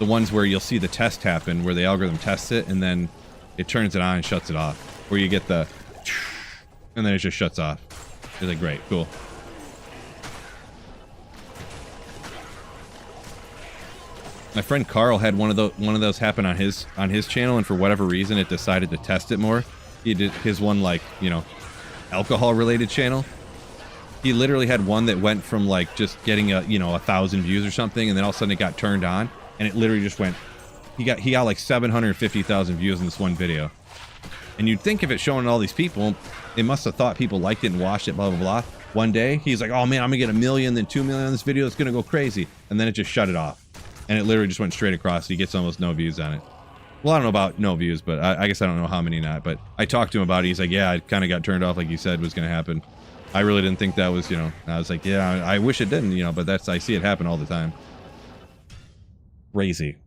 The ones where you'll see the test happen, where the algorithm tests it, and then it turns it on and shuts it off. Where you get the... and then it just shuts off. It's like, great, cool. My friend Carl had one of those happen on his channel, and for whatever reason, it decided to test it more. He did his one, like, you know, alcohol-related channel. He literally had one that went from like just getting 1,000 views or something, and then all of a sudden it got turned on, and it literally just went. He got like 750,000 views in this one video, and you'd think if it's showing all these people, it must have thought people liked it and watched it, blah blah blah. One day he's like, oh man, I'm gonna get 1 million, then 2 million on this video. It's gonna go crazy, and then it just shut it off, and it literally just went straight across. He gets almost no views on it. Well, I don't know about no views, but I guess I don't know how many not. But I talked to him about it. He's like, yeah, it kind of got turned off, like you said was gonna happen. I really didn't think that was, you know, I was like, yeah, I wish it didn't, you know, but I see it happen all the time. Crazy.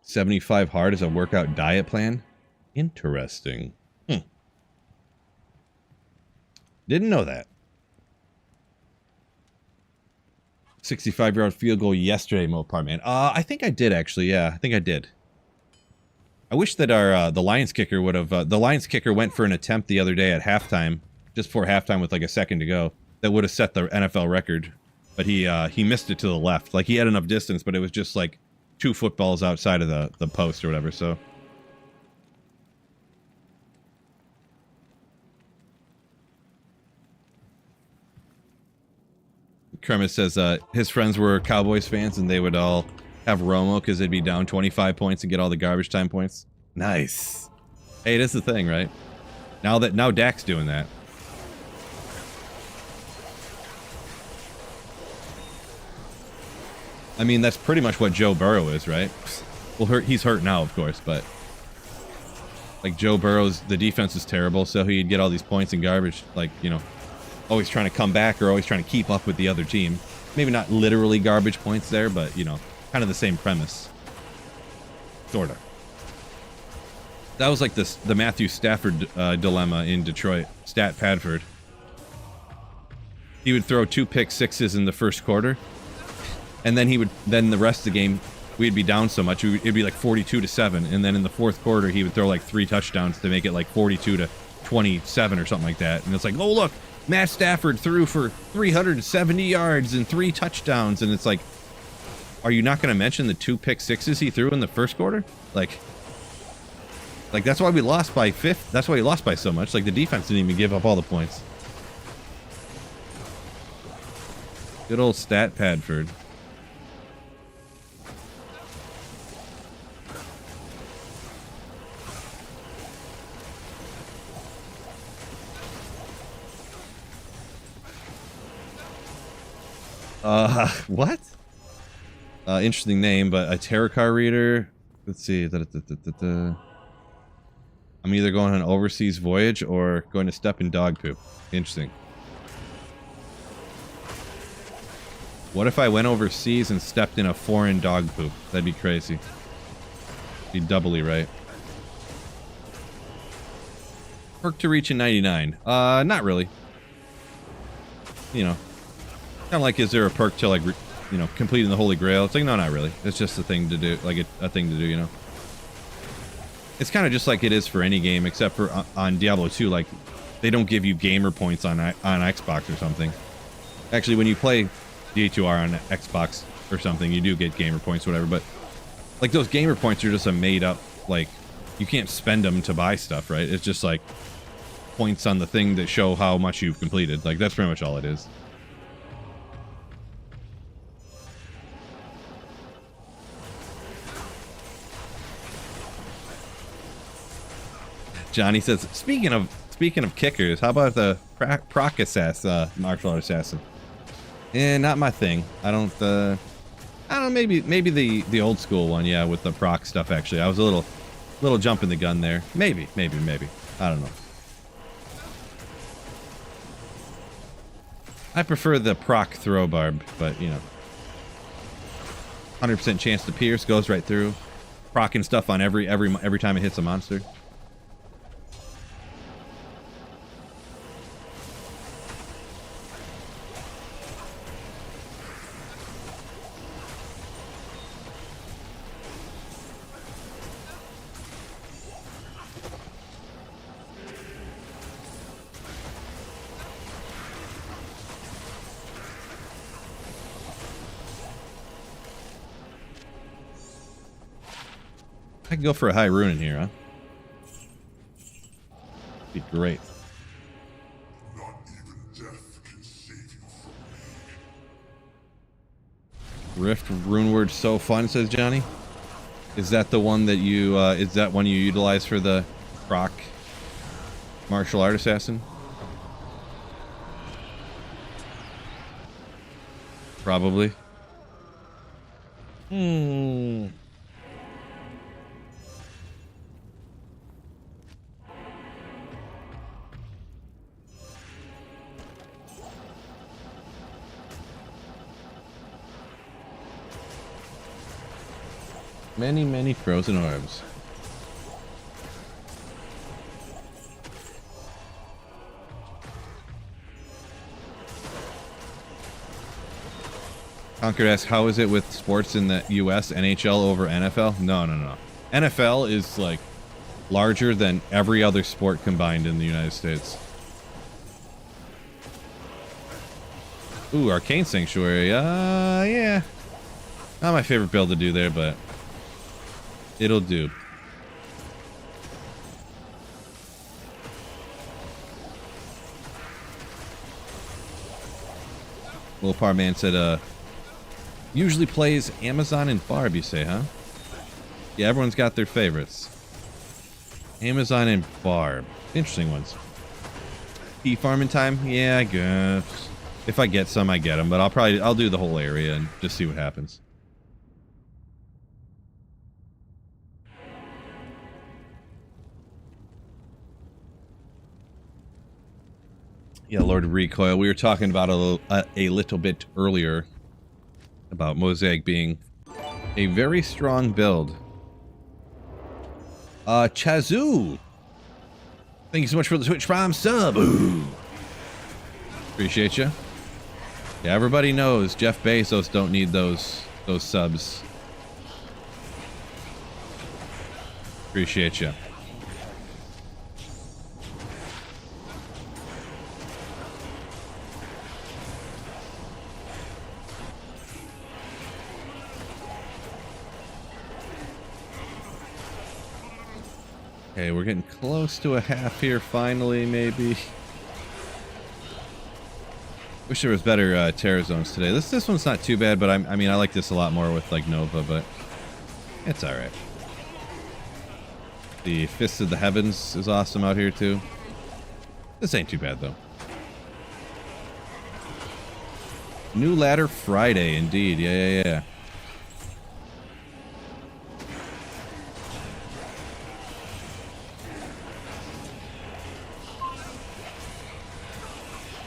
75 hard is a workout diet plan? Interesting. Didn't know that. 65-yard field goal yesterday, Mopar man. I think I did, actually, yeah, I think I did. I wish that our the Lions kicker would have the Lions kicker went for an attempt the other day at halftime, just before halftime with like a second to go, that would have set the NFL record, but he missed it to the left. Like he had enough distance, but it was just like 2 footballs outside of the post or whatever. So Kermit says his friends were Cowboys fans and they would all have Romo because they'd be down 25 points and get all the garbage time points. Nice. Hey, it is the thing, right? Now Dak's doing that. I mean, that's pretty much what Joe Burrow is, right? Well, he's hurt now, of course, but like Joe Burrow's, the defense is terrible, so he'd get all these points and garbage, like, you know, always trying to come back or always trying to keep up with the other team. Maybe not literally garbage points there, but, you know, kind of the same premise. Sorta. That was like the Matthew Stafford dilemma in Detroit. Stat Padford. He would throw 2 pick sixes in the first quarter, and then then the rest of the game we'd be down so much it'd be like 42-7, and then in the fourth quarter he would throw like 3 touchdowns to make it like 42-27 or something like that. And it's like, oh look, Matt Stafford threw for 370 yards and 3 touchdowns, and it's like, are you not going to mention the 2 pick sixes he threw in the first quarter? Like that's why we lost by 5. That's why he lost by so much. Like the defense didn't even give up all the points. Good old Stat Padford. What? Interesting name, but a tarot card reader. Let's see. I'm either going on an overseas voyage or going to step in dog poop. Interesting. What if I went overseas and stepped in a foreign dog poop? That'd be crazy. Be doubly right. Perk to reach in 99. Not really. You know. Kind of like, is there a perk to, like, you know, completing the Holy Grail? It's like, no, not really. It's just a thing to do, like a thing to do, you know? It's kind of just like it is for any game, except for on Diablo 2, like, they don't give you gamer points on Xbox or something. Actually, when you play D2R on Xbox or something, you do get gamer points or whatever, but, like, those gamer points are just a made-up, like, you can't spend them to buy stuff, right? It's just, like, points on the thing that show how much you've completed. Like, that's pretty much all it is. Johnny says, speaking of kickers, how about the proc assassin, martial art assassin? Eh, not my thing. I don't know, maybe the old school one, yeah, with the proc stuff. Actually, I was a little jumping the gun there. Maybe. I don't know. I prefer the proc throw barb, but you know, 100% chance to pierce, goes right through, procking stuff on every time it hits a monster. I could go for a high rune in here, huh? Be great. Not even death can save you from me. Rift rune word so fun, says Johnny. Is that the one that you utilize for the proc martial art assassin? Probably. Many frozen orbs. Concord asks, how is it with sports in the US, NHL over NFL? No. NFL is like larger than every other sport combined in the United States. Ooh, Arcane Sanctuary. Yeah. Not my favorite build to do there, but it'll do. Willpar Man said, usually plays Amazon and Barb, you say, huh? Yeah, everyone's got their favorites. Amazon and Barb. Interesting ones. Pea farming time? Yeah, I guess. If I get some, I get them, but I'll do the whole area and just see what happens. Yeah, Lord Recoil. We were talking about a little bit earlier about Mosaic being a very strong build. Chazoo. Thank you so much for the Twitch Prime sub. Ooh. Appreciate you. Yeah, everybody knows Jeff Bezos don't need those subs. Appreciate you. Okay, we're getting close to a half here finally, maybe. Wish there was better Terra zones today. This one's not too bad, but I mean I like this a lot more with like Nova, but it's all right. The Fists of the Heavens is awesome out here too. This ain't too bad though. New ladder Friday, indeed. Yeah.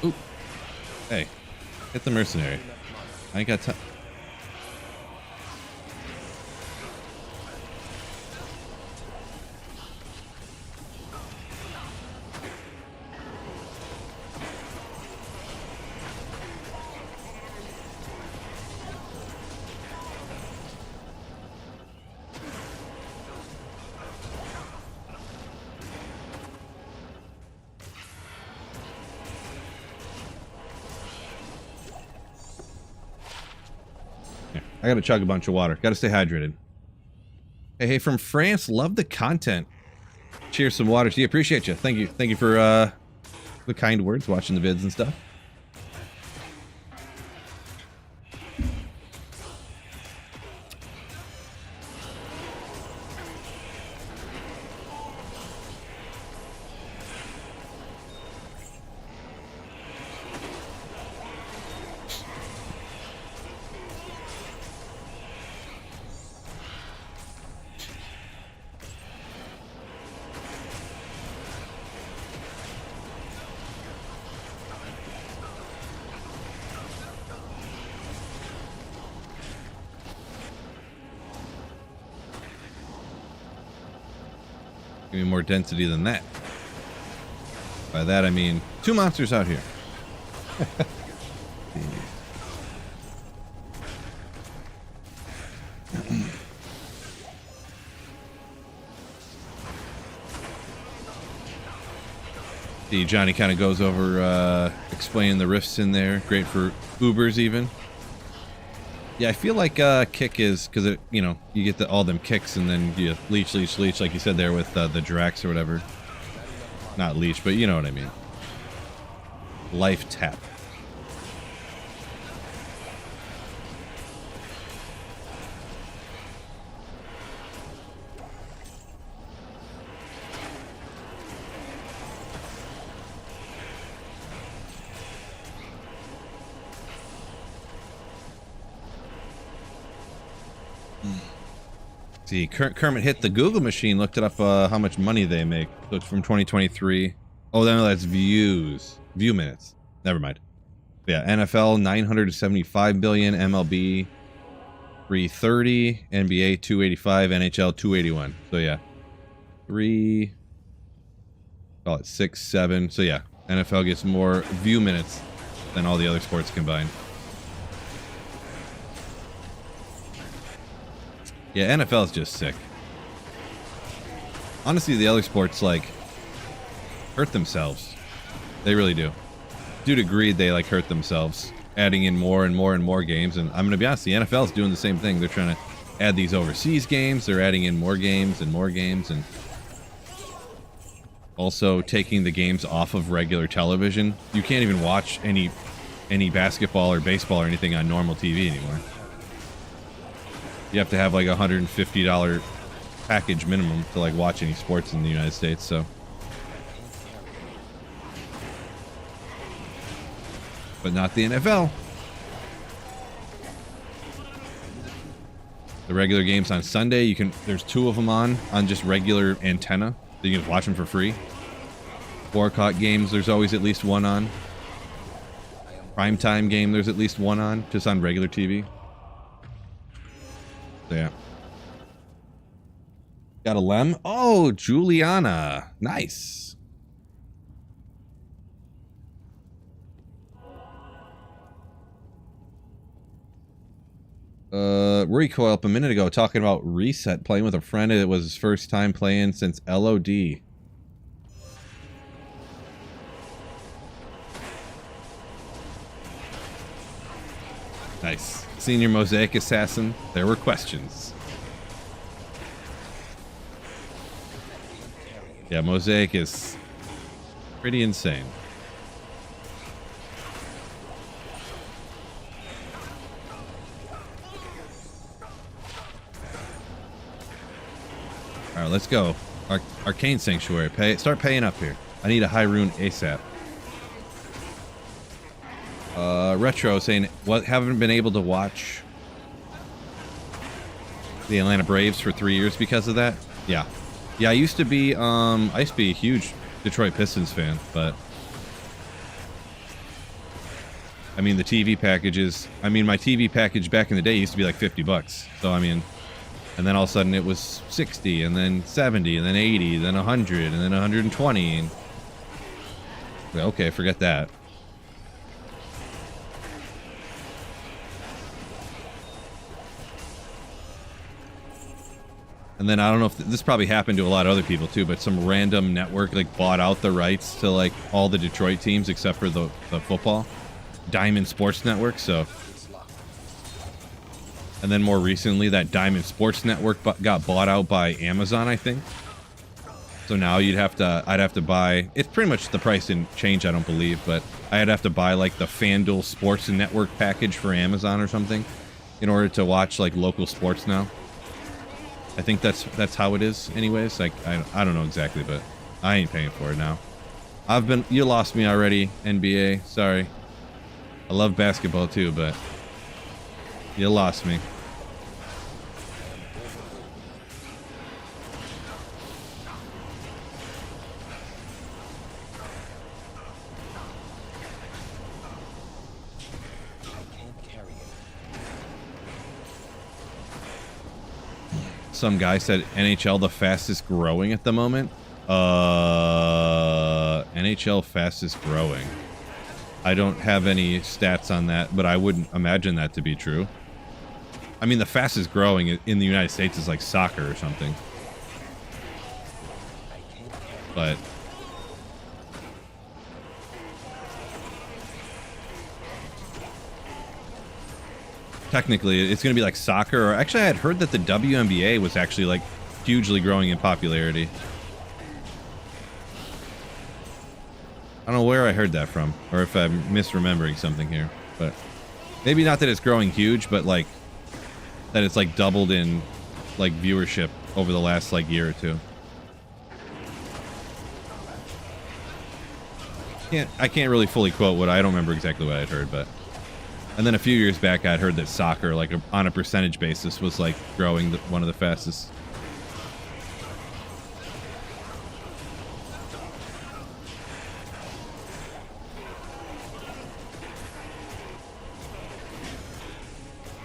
Ooh. Hey, hit the mercenary. I ain't got time. I gotta chug a bunch of water. Gotta stay hydrated. Hey, from France. Love the content. Cheers, some water to you. Appreciate you. Thank you. Thank you for the kind words, watching the vids and stuff. Give me more density than that. By that I mean 2 monsters out here. See, Johnny kind of goes over explaining the rifts in there. Great for Ubers even. Yeah, I feel like kick is because it, you know, you get all them kicks and then you leech, like you said there with the Drax or whatever. Not leech, but you know what I mean. Life tap. See, Kermit hit the Google machine, looked it up how much money they make. Looked from 2023. Oh, then that's views. View minutes. Never mind. Yeah, NFL 975 billion, MLB 330, NBA 285, NHL 281. So yeah. Call it 6, 7. So yeah, NFL gets more view minutes than all the other sports combined. Yeah, NFL is just sick. Honestly, the other sports, like, hurt themselves. They really do. Due to greed, they, like, hurt themselves. Adding in more and more and more games. And I'm going to be honest, the NFL is doing the same thing. They're trying to add these overseas games. They're adding in more games and more games. And also taking the games off of regular television. You can't even watch any basketball or baseball or anything on normal TV anymore. You have to have like $150 package minimum to like watch any sports in the United States, so. But not the NFL. The regular games on Sunday, there's 2 of them on just regular antenna. So you can watch them for free. 4 o'clock games, there's always at least 1 on. Primetime game, there's at least 1 on, just on regular TV. So yeah. Got a Lem. Oh, Juliana. Nice. Recoil up a minute ago talking about Reset, playing with a friend. It was his first time playing since LOD. Nice. Senior Mosaic Assassin. There were questions. Yeah, Mosaic is pretty insane. All right, let's go. Arcane Sanctuary. Start paying up here. I need a high rune ASAP. Retro saying, what, haven't been able to watch the Atlanta Braves for 3 years because of that? Yeah. Yeah, I used to be a huge Detroit Pistons fan, but I mean, the TV packages, my TV package back in the day used to be like $50. So, I mean, and then all of a sudden it was 60, and then 70, and then 80, then 100, and then 120. And, okay, forget that. And then I don't know if this probably happened to a lot of other people too, but some random network like bought out the rights to like all the Detroit teams except for the football. Diamond Sports Network, so. And then more recently, that Diamond Sports Network got bought out by Amazon, I think. So now I'd have to buy, it's pretty much the price didn't change, I don't believe, but I'd have to buy like the FanDuel Sports Network package for Amazon or something in order to watch like local sports now. I think that's how it is anyways. Like, I don't know exactly, but I ain't paying for it now. You lost me already, NBA. Sorry. I love basketball too, but you lost me. Some guy said NHL the fastest growing at the moment. NHL fastest growing. I don't have any stats on that, but I wouldn't imagine that to be true. I mean, the fastest growing in the United States is like soccer or something. But technically, it's going to be like soccer. Or actually, I had heard that the WNBA was actually like hugely growing in popularity. I don't know where I heard that from, or if I'm misremembering something here. But maybe not that it's growing huge, but like that it's like doubled in like viewership over the last like year or two. I can't really fully quote what I don't remember exactly what I'd heard, but. And then a few years back, I'd heard that soccer, like on a percentage basis, was like growing one of the fastest.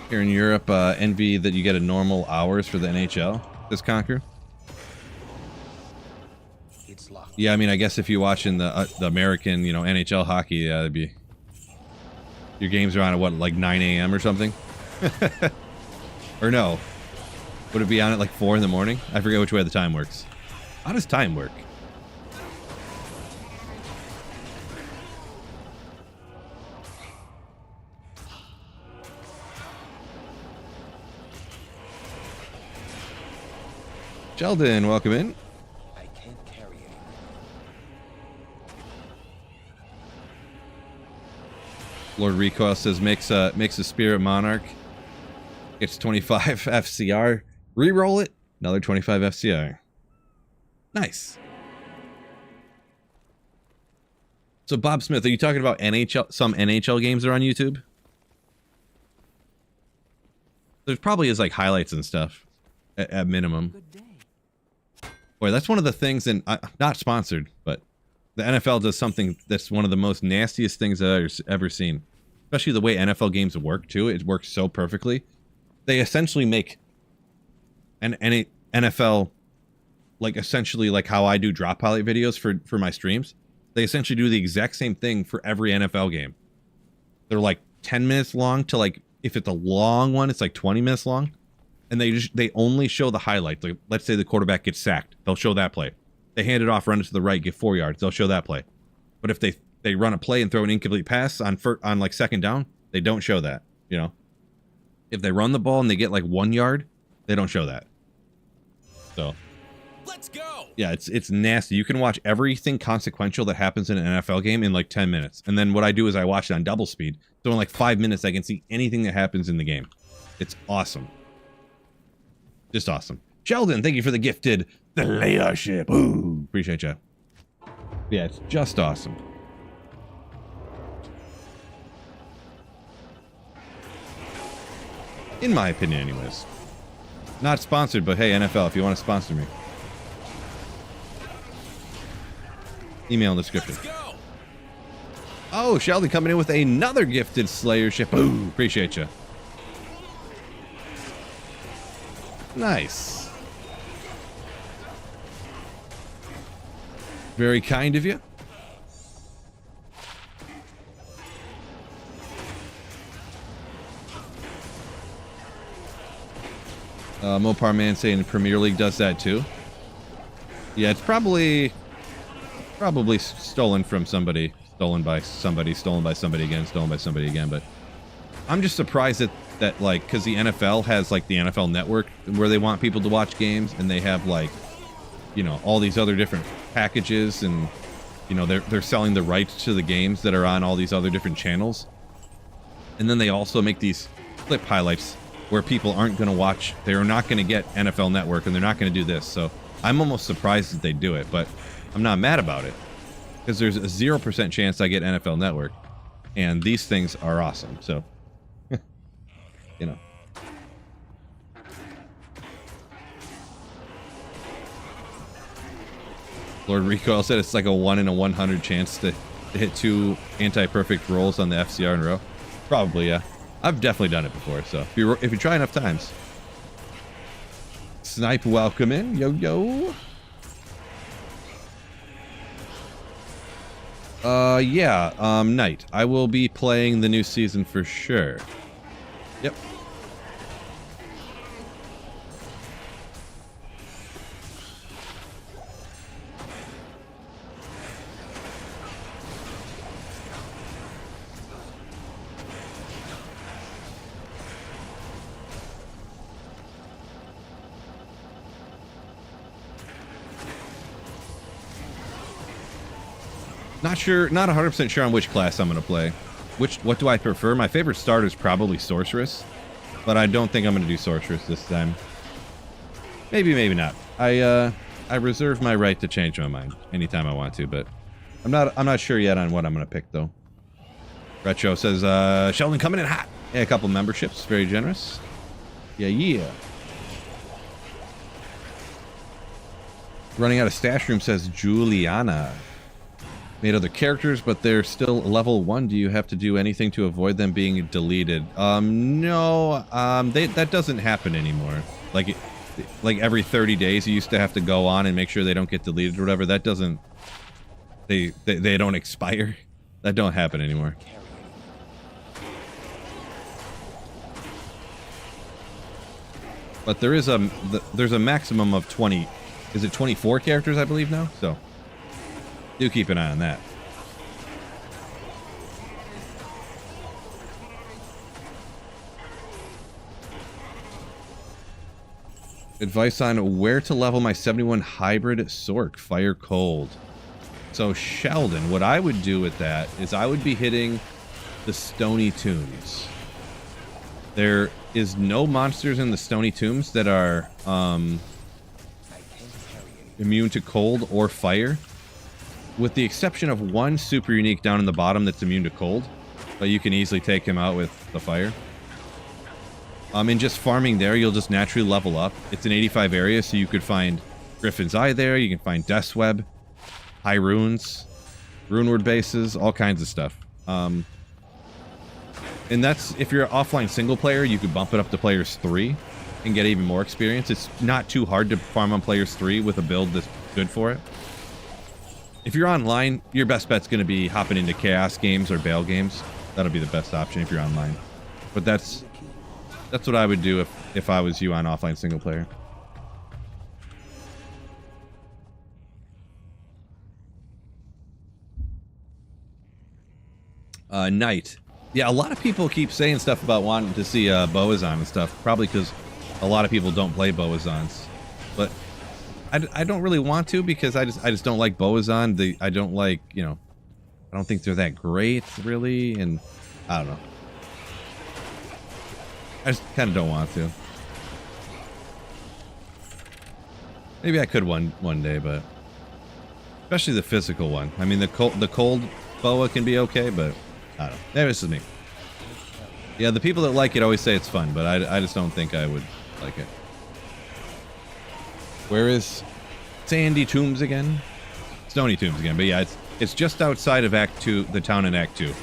Here in Europe, envy that you get a normal hours for the NHL. This Conquer. Yeah, I mean, I guess if you're watching the American, NHL hockey, yeah, that'd be. Your games are on at what, like 9 a.m. or something? Or no? Would it be on at like 4 in the morning? I forget which way the time works. How does time work? Sheldon, welcome in. Lord Recoil says makes a Spirit Monarch. Gets 25 FCR. Reroll it. Another 25 FCR. Nice. So Bob Smith, are you talking about NHL? Some NHL games are on YouTube? There probably is like highlights and stuff at minimum. Boy, that's one of the things, and not sponsored, but the NFL does something that's one of the most nastiest things I've ever seen. Especially the way NFL games work, too. It works so perfectly. They essentially make an NFL like essentially like how I do drop highlight videos for my streams. They essentially do the exact same thing for every NFL game. They're like 10 minutes long to like, if it's a long one, it's like 20 minutes long. And they only show the highlights. Like, let's say the quarterback gets sacked. They'll show that play. They hand it off, run it to the right, get 4 yards. They'll show that play. But if they run a play and throw an incomplete pass on like second down, they don't show that, you know? If they run the ball and they get like 1 yard, they don't show that. So, Let's go. yeah, it's nasty. You can watch everything consequential that happens in an NFL game in like 10 minutes. And then what I do is I watch it on double speed. So in like 5 minutes, I can see anything that happens in the game. It's awesome. Just awesome. Sheldon, thank you for the gifted the layership. Ooh, appreciate you. Yeah, it's just awesome. In my opinion, anyways. Not sponsored, but hey, NFL, if you want to sponsor me. Email in the description. Let's go. Oh, Sheldon coming in with another gifted Slayership. Ooh, appreciate you. Nice. Very kind of you. Mopar Man saying the Premier League does that too. Yeah, it's probably stolen from somebody, stolen by somebody again. But I'm just surprised that like, because the NFL has like the NFL Network where they want people to watch games, and they have like, you know, all these other different packages, and you know they're selling the rights to the games that are on all these other different channels, and then they also make these clip highlights where people aren't going to watch. They're not going to get NFL Network, and they're not going to do this. So I'm almost surprised that they do it, but I'm not mad about it, because there's a 0% chance I get NFL Network, and these things are awesome. So, you know. Lord Recoil said it's like a 1 in a 100 chance to hit 2 anti-perfect rolls on the FCR in a row. Probably, yeah. I've definitely done it before, so if you try enough times. Snipe, welcome in. Yo, yo. Yeah, Knight. I will be playing the new season for sure. Yep. Not sure, not 100% sure on which class I'm going to play. What do I prefer? My favorite starter is probably Sorceress, but I don't think I'm going to do Sorceress this time. Maybe, maybe not. I reserve my right to change my mind anytime I want to, but I'm not sure yet on what I'm going to pick though. Retro says, Sheldon coming in hot. Yeah, a couple memberships, very generous. Yeah, yeah. Running out of stash room, says Juliana. Made other characters, but they're still level 1. Do you have to do anything to avoid them being deleted? No, that doesn't happen anymore. Like every 30 days you used to have to go on and make sure they don't get deleted or whatever. That doesn't, they don't expire. That don't happen anymore. But there's a maximum of 20, is it 24 characters I believe now? So do keep an eye on that. Advice on where to level my 71 hybrid Sork, fire cold. So Sheldon, what I would do with that is I would be hitting the Stony Tombs. There is no monsters in the Stony Tombs that are immune to cold or fire, with the exception of one super unique down in the bottom that's immune to cold, but you can easily take him out with the fire. And just farming there, you'll just naturally level up. It's an 85 area, so you could find Griffin's Eye there, you can find Death's Web, High Runes, Runeward bases, all kinds of stuff. And that's, if you're offline single player, you could bump it up to players 3. and get even more experience. It's not too hard to farm on players 3 with a build that's good for it. If you're online, your best bet's going to be hopping into chaos games or bail games. That'll be the best option if you're online. But that's what I would do if I was you on offline single player. Knight. Yeah, a lot of people keep saying stuff about wanting to see Boazon and stuff. Probably because a lot of people don't play Boazons. But I don't really want to because I just don't like Boazon. I don't like, you know, I don't think they're that great, really. And I don't know. I just kind of don't want to. Maybe I could one day, but especially the physical one. I mean, the cold boa can be okay, but I don't know. Maybe this is me. Yeah, the people that like it always say it's fun, but I just don't think I would like it. Where is Sandy Tombs again? Stony Tombs again, but yeah, it's just outside of Act 2, the town in Act 2.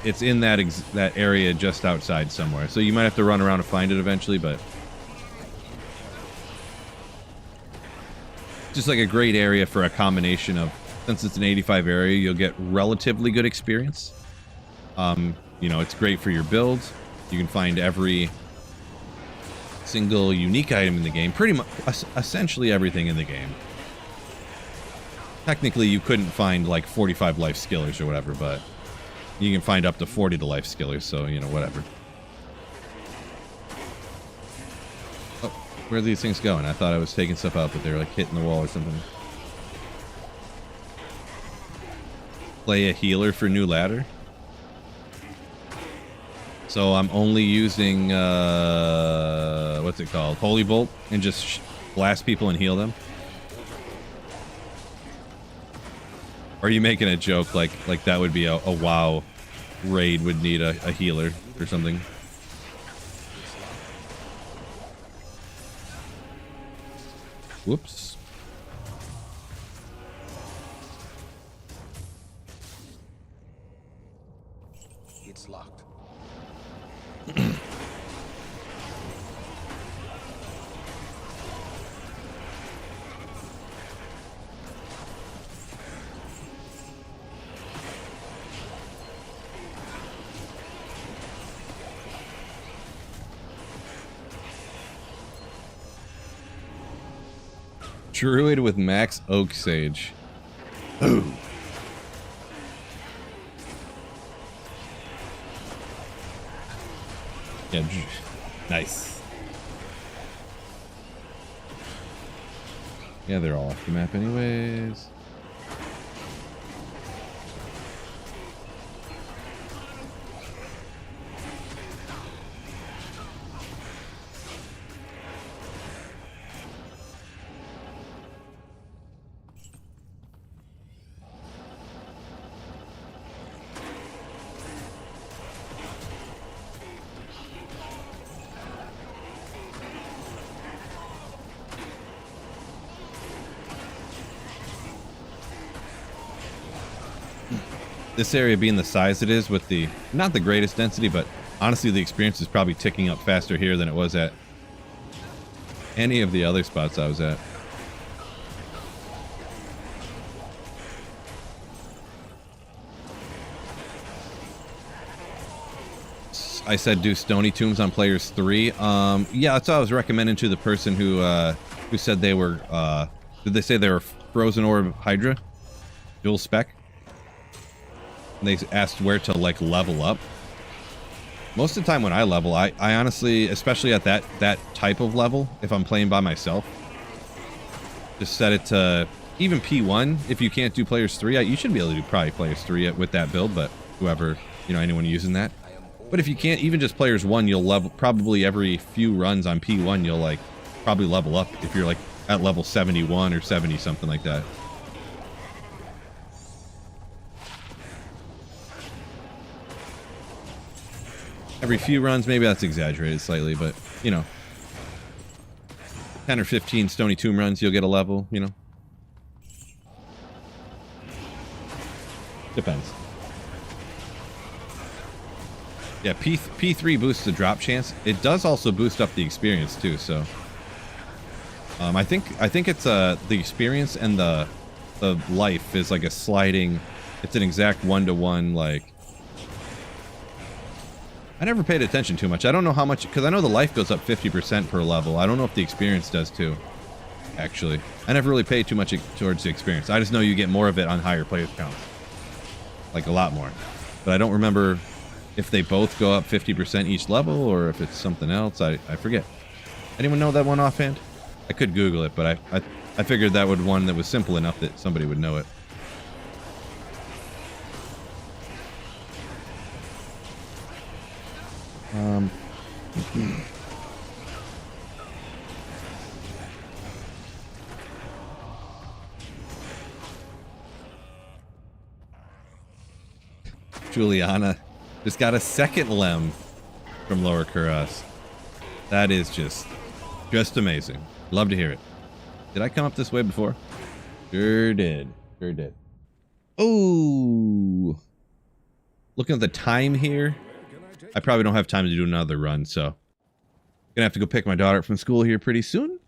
It's in that area just outside somewhere. So you might have to run around to find it eventually, but just like a great area for a combination of, since it's an 85 area, you'll get relatively good experience. You know, it's great for your build. You can find every single unique item in the game, pretty much, essentially everything in the game. Technically, you couldn't find like 45 life skillers or whatever, but you can find up to 40 to life skillers, so, you know, whatever. Oh, where are these things going? I thought I was taking stuff out, but they were like hitting the wall or something. Play a healer for new ladder. So I'm only using, what's it called? Holy Bolt, and just blast people and heal them. Or are you making a joke like that would be a WoW raid would need a healer or something? Whoops. It's locked. Druid with max oak sage. Ooh. Yeah, nice. Yeah, they're all off the map anyways. This area being the size it is with the, not the greatest density, but honestly the experience is probably ticking up faster here than it was at any of the other spots I was at. I said do Stony Tombs on players 3. Yeah, that's what I was recommending to the person who said they were, did they say they were Frozen Orb Hydra? Dual spec? And they asked where to like level up. Most of the time when I level, I honestly, especially at that type of level, if I'm playing by myself, just set it to even P1. If you can't do players 3, you should be able to do probably players 3 with that build, but whoever, you know, anyone using that. But if you can't, even just players 1, you'll level, probably every few runs on P1, you'll like probably level up if you're like at level 71 or 70, something like that. Every few runs, maybe that's exaggerated slightly, but, you know, 10 or 15 Stony Tomb runs, you'll get a level, you know. Yeah, P3 boosts the drop chance. It does also boost up the experience too, so I think it's the experience and the life is like a sliding, it's an exact 1-to-1, like I never paid attention too much. I don't know how much, because I know the life goes up 50% per level. I don't know if the experience does too, actually. I never really paid too much towards the experience. I just know you get more of it on higher player counts. Like a lot more. But I don't remember if they both go up 50% each level or if it's something else. I forget. Anyone know that one offhand? I could Google it, but I figured that would one that was simple enough that somebody would know it. Juliana just got a second lem from Lower Kuras. That is just amazing. Love to hear it. Did I come up this way before? Sure did. Sure did. Oh, looking at the time here, I probably don't have time to do another run, so gonna have to go pick my daughter up from school here pretty soon.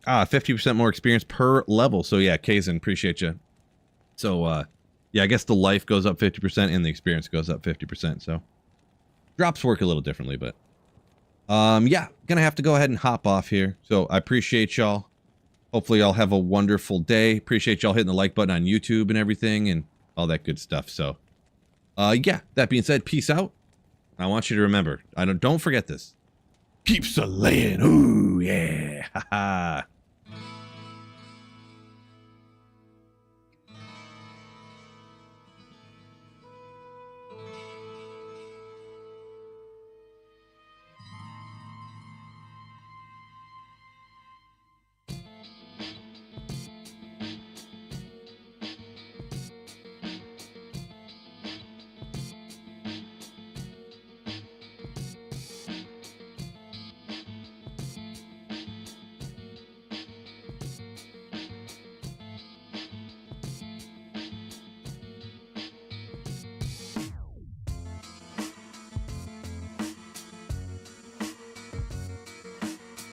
50% more experience per level. So yeah, Kazin, appreciate you. So yeah, I guess the life goes up 50% and the experience goes up 50%. So drops work a little differently, but yeah, gonna have to go ahead and hop off here. So I appreciate y'all. Hopefully y'all have a wonderful day. Appreciate y'all hitting the like button on YouTube and everything and all that good stuff. So yeah, that being said, peace out. I want you to remember, don't forget this. Keep slaying. Ooh, yeah. Ha ha.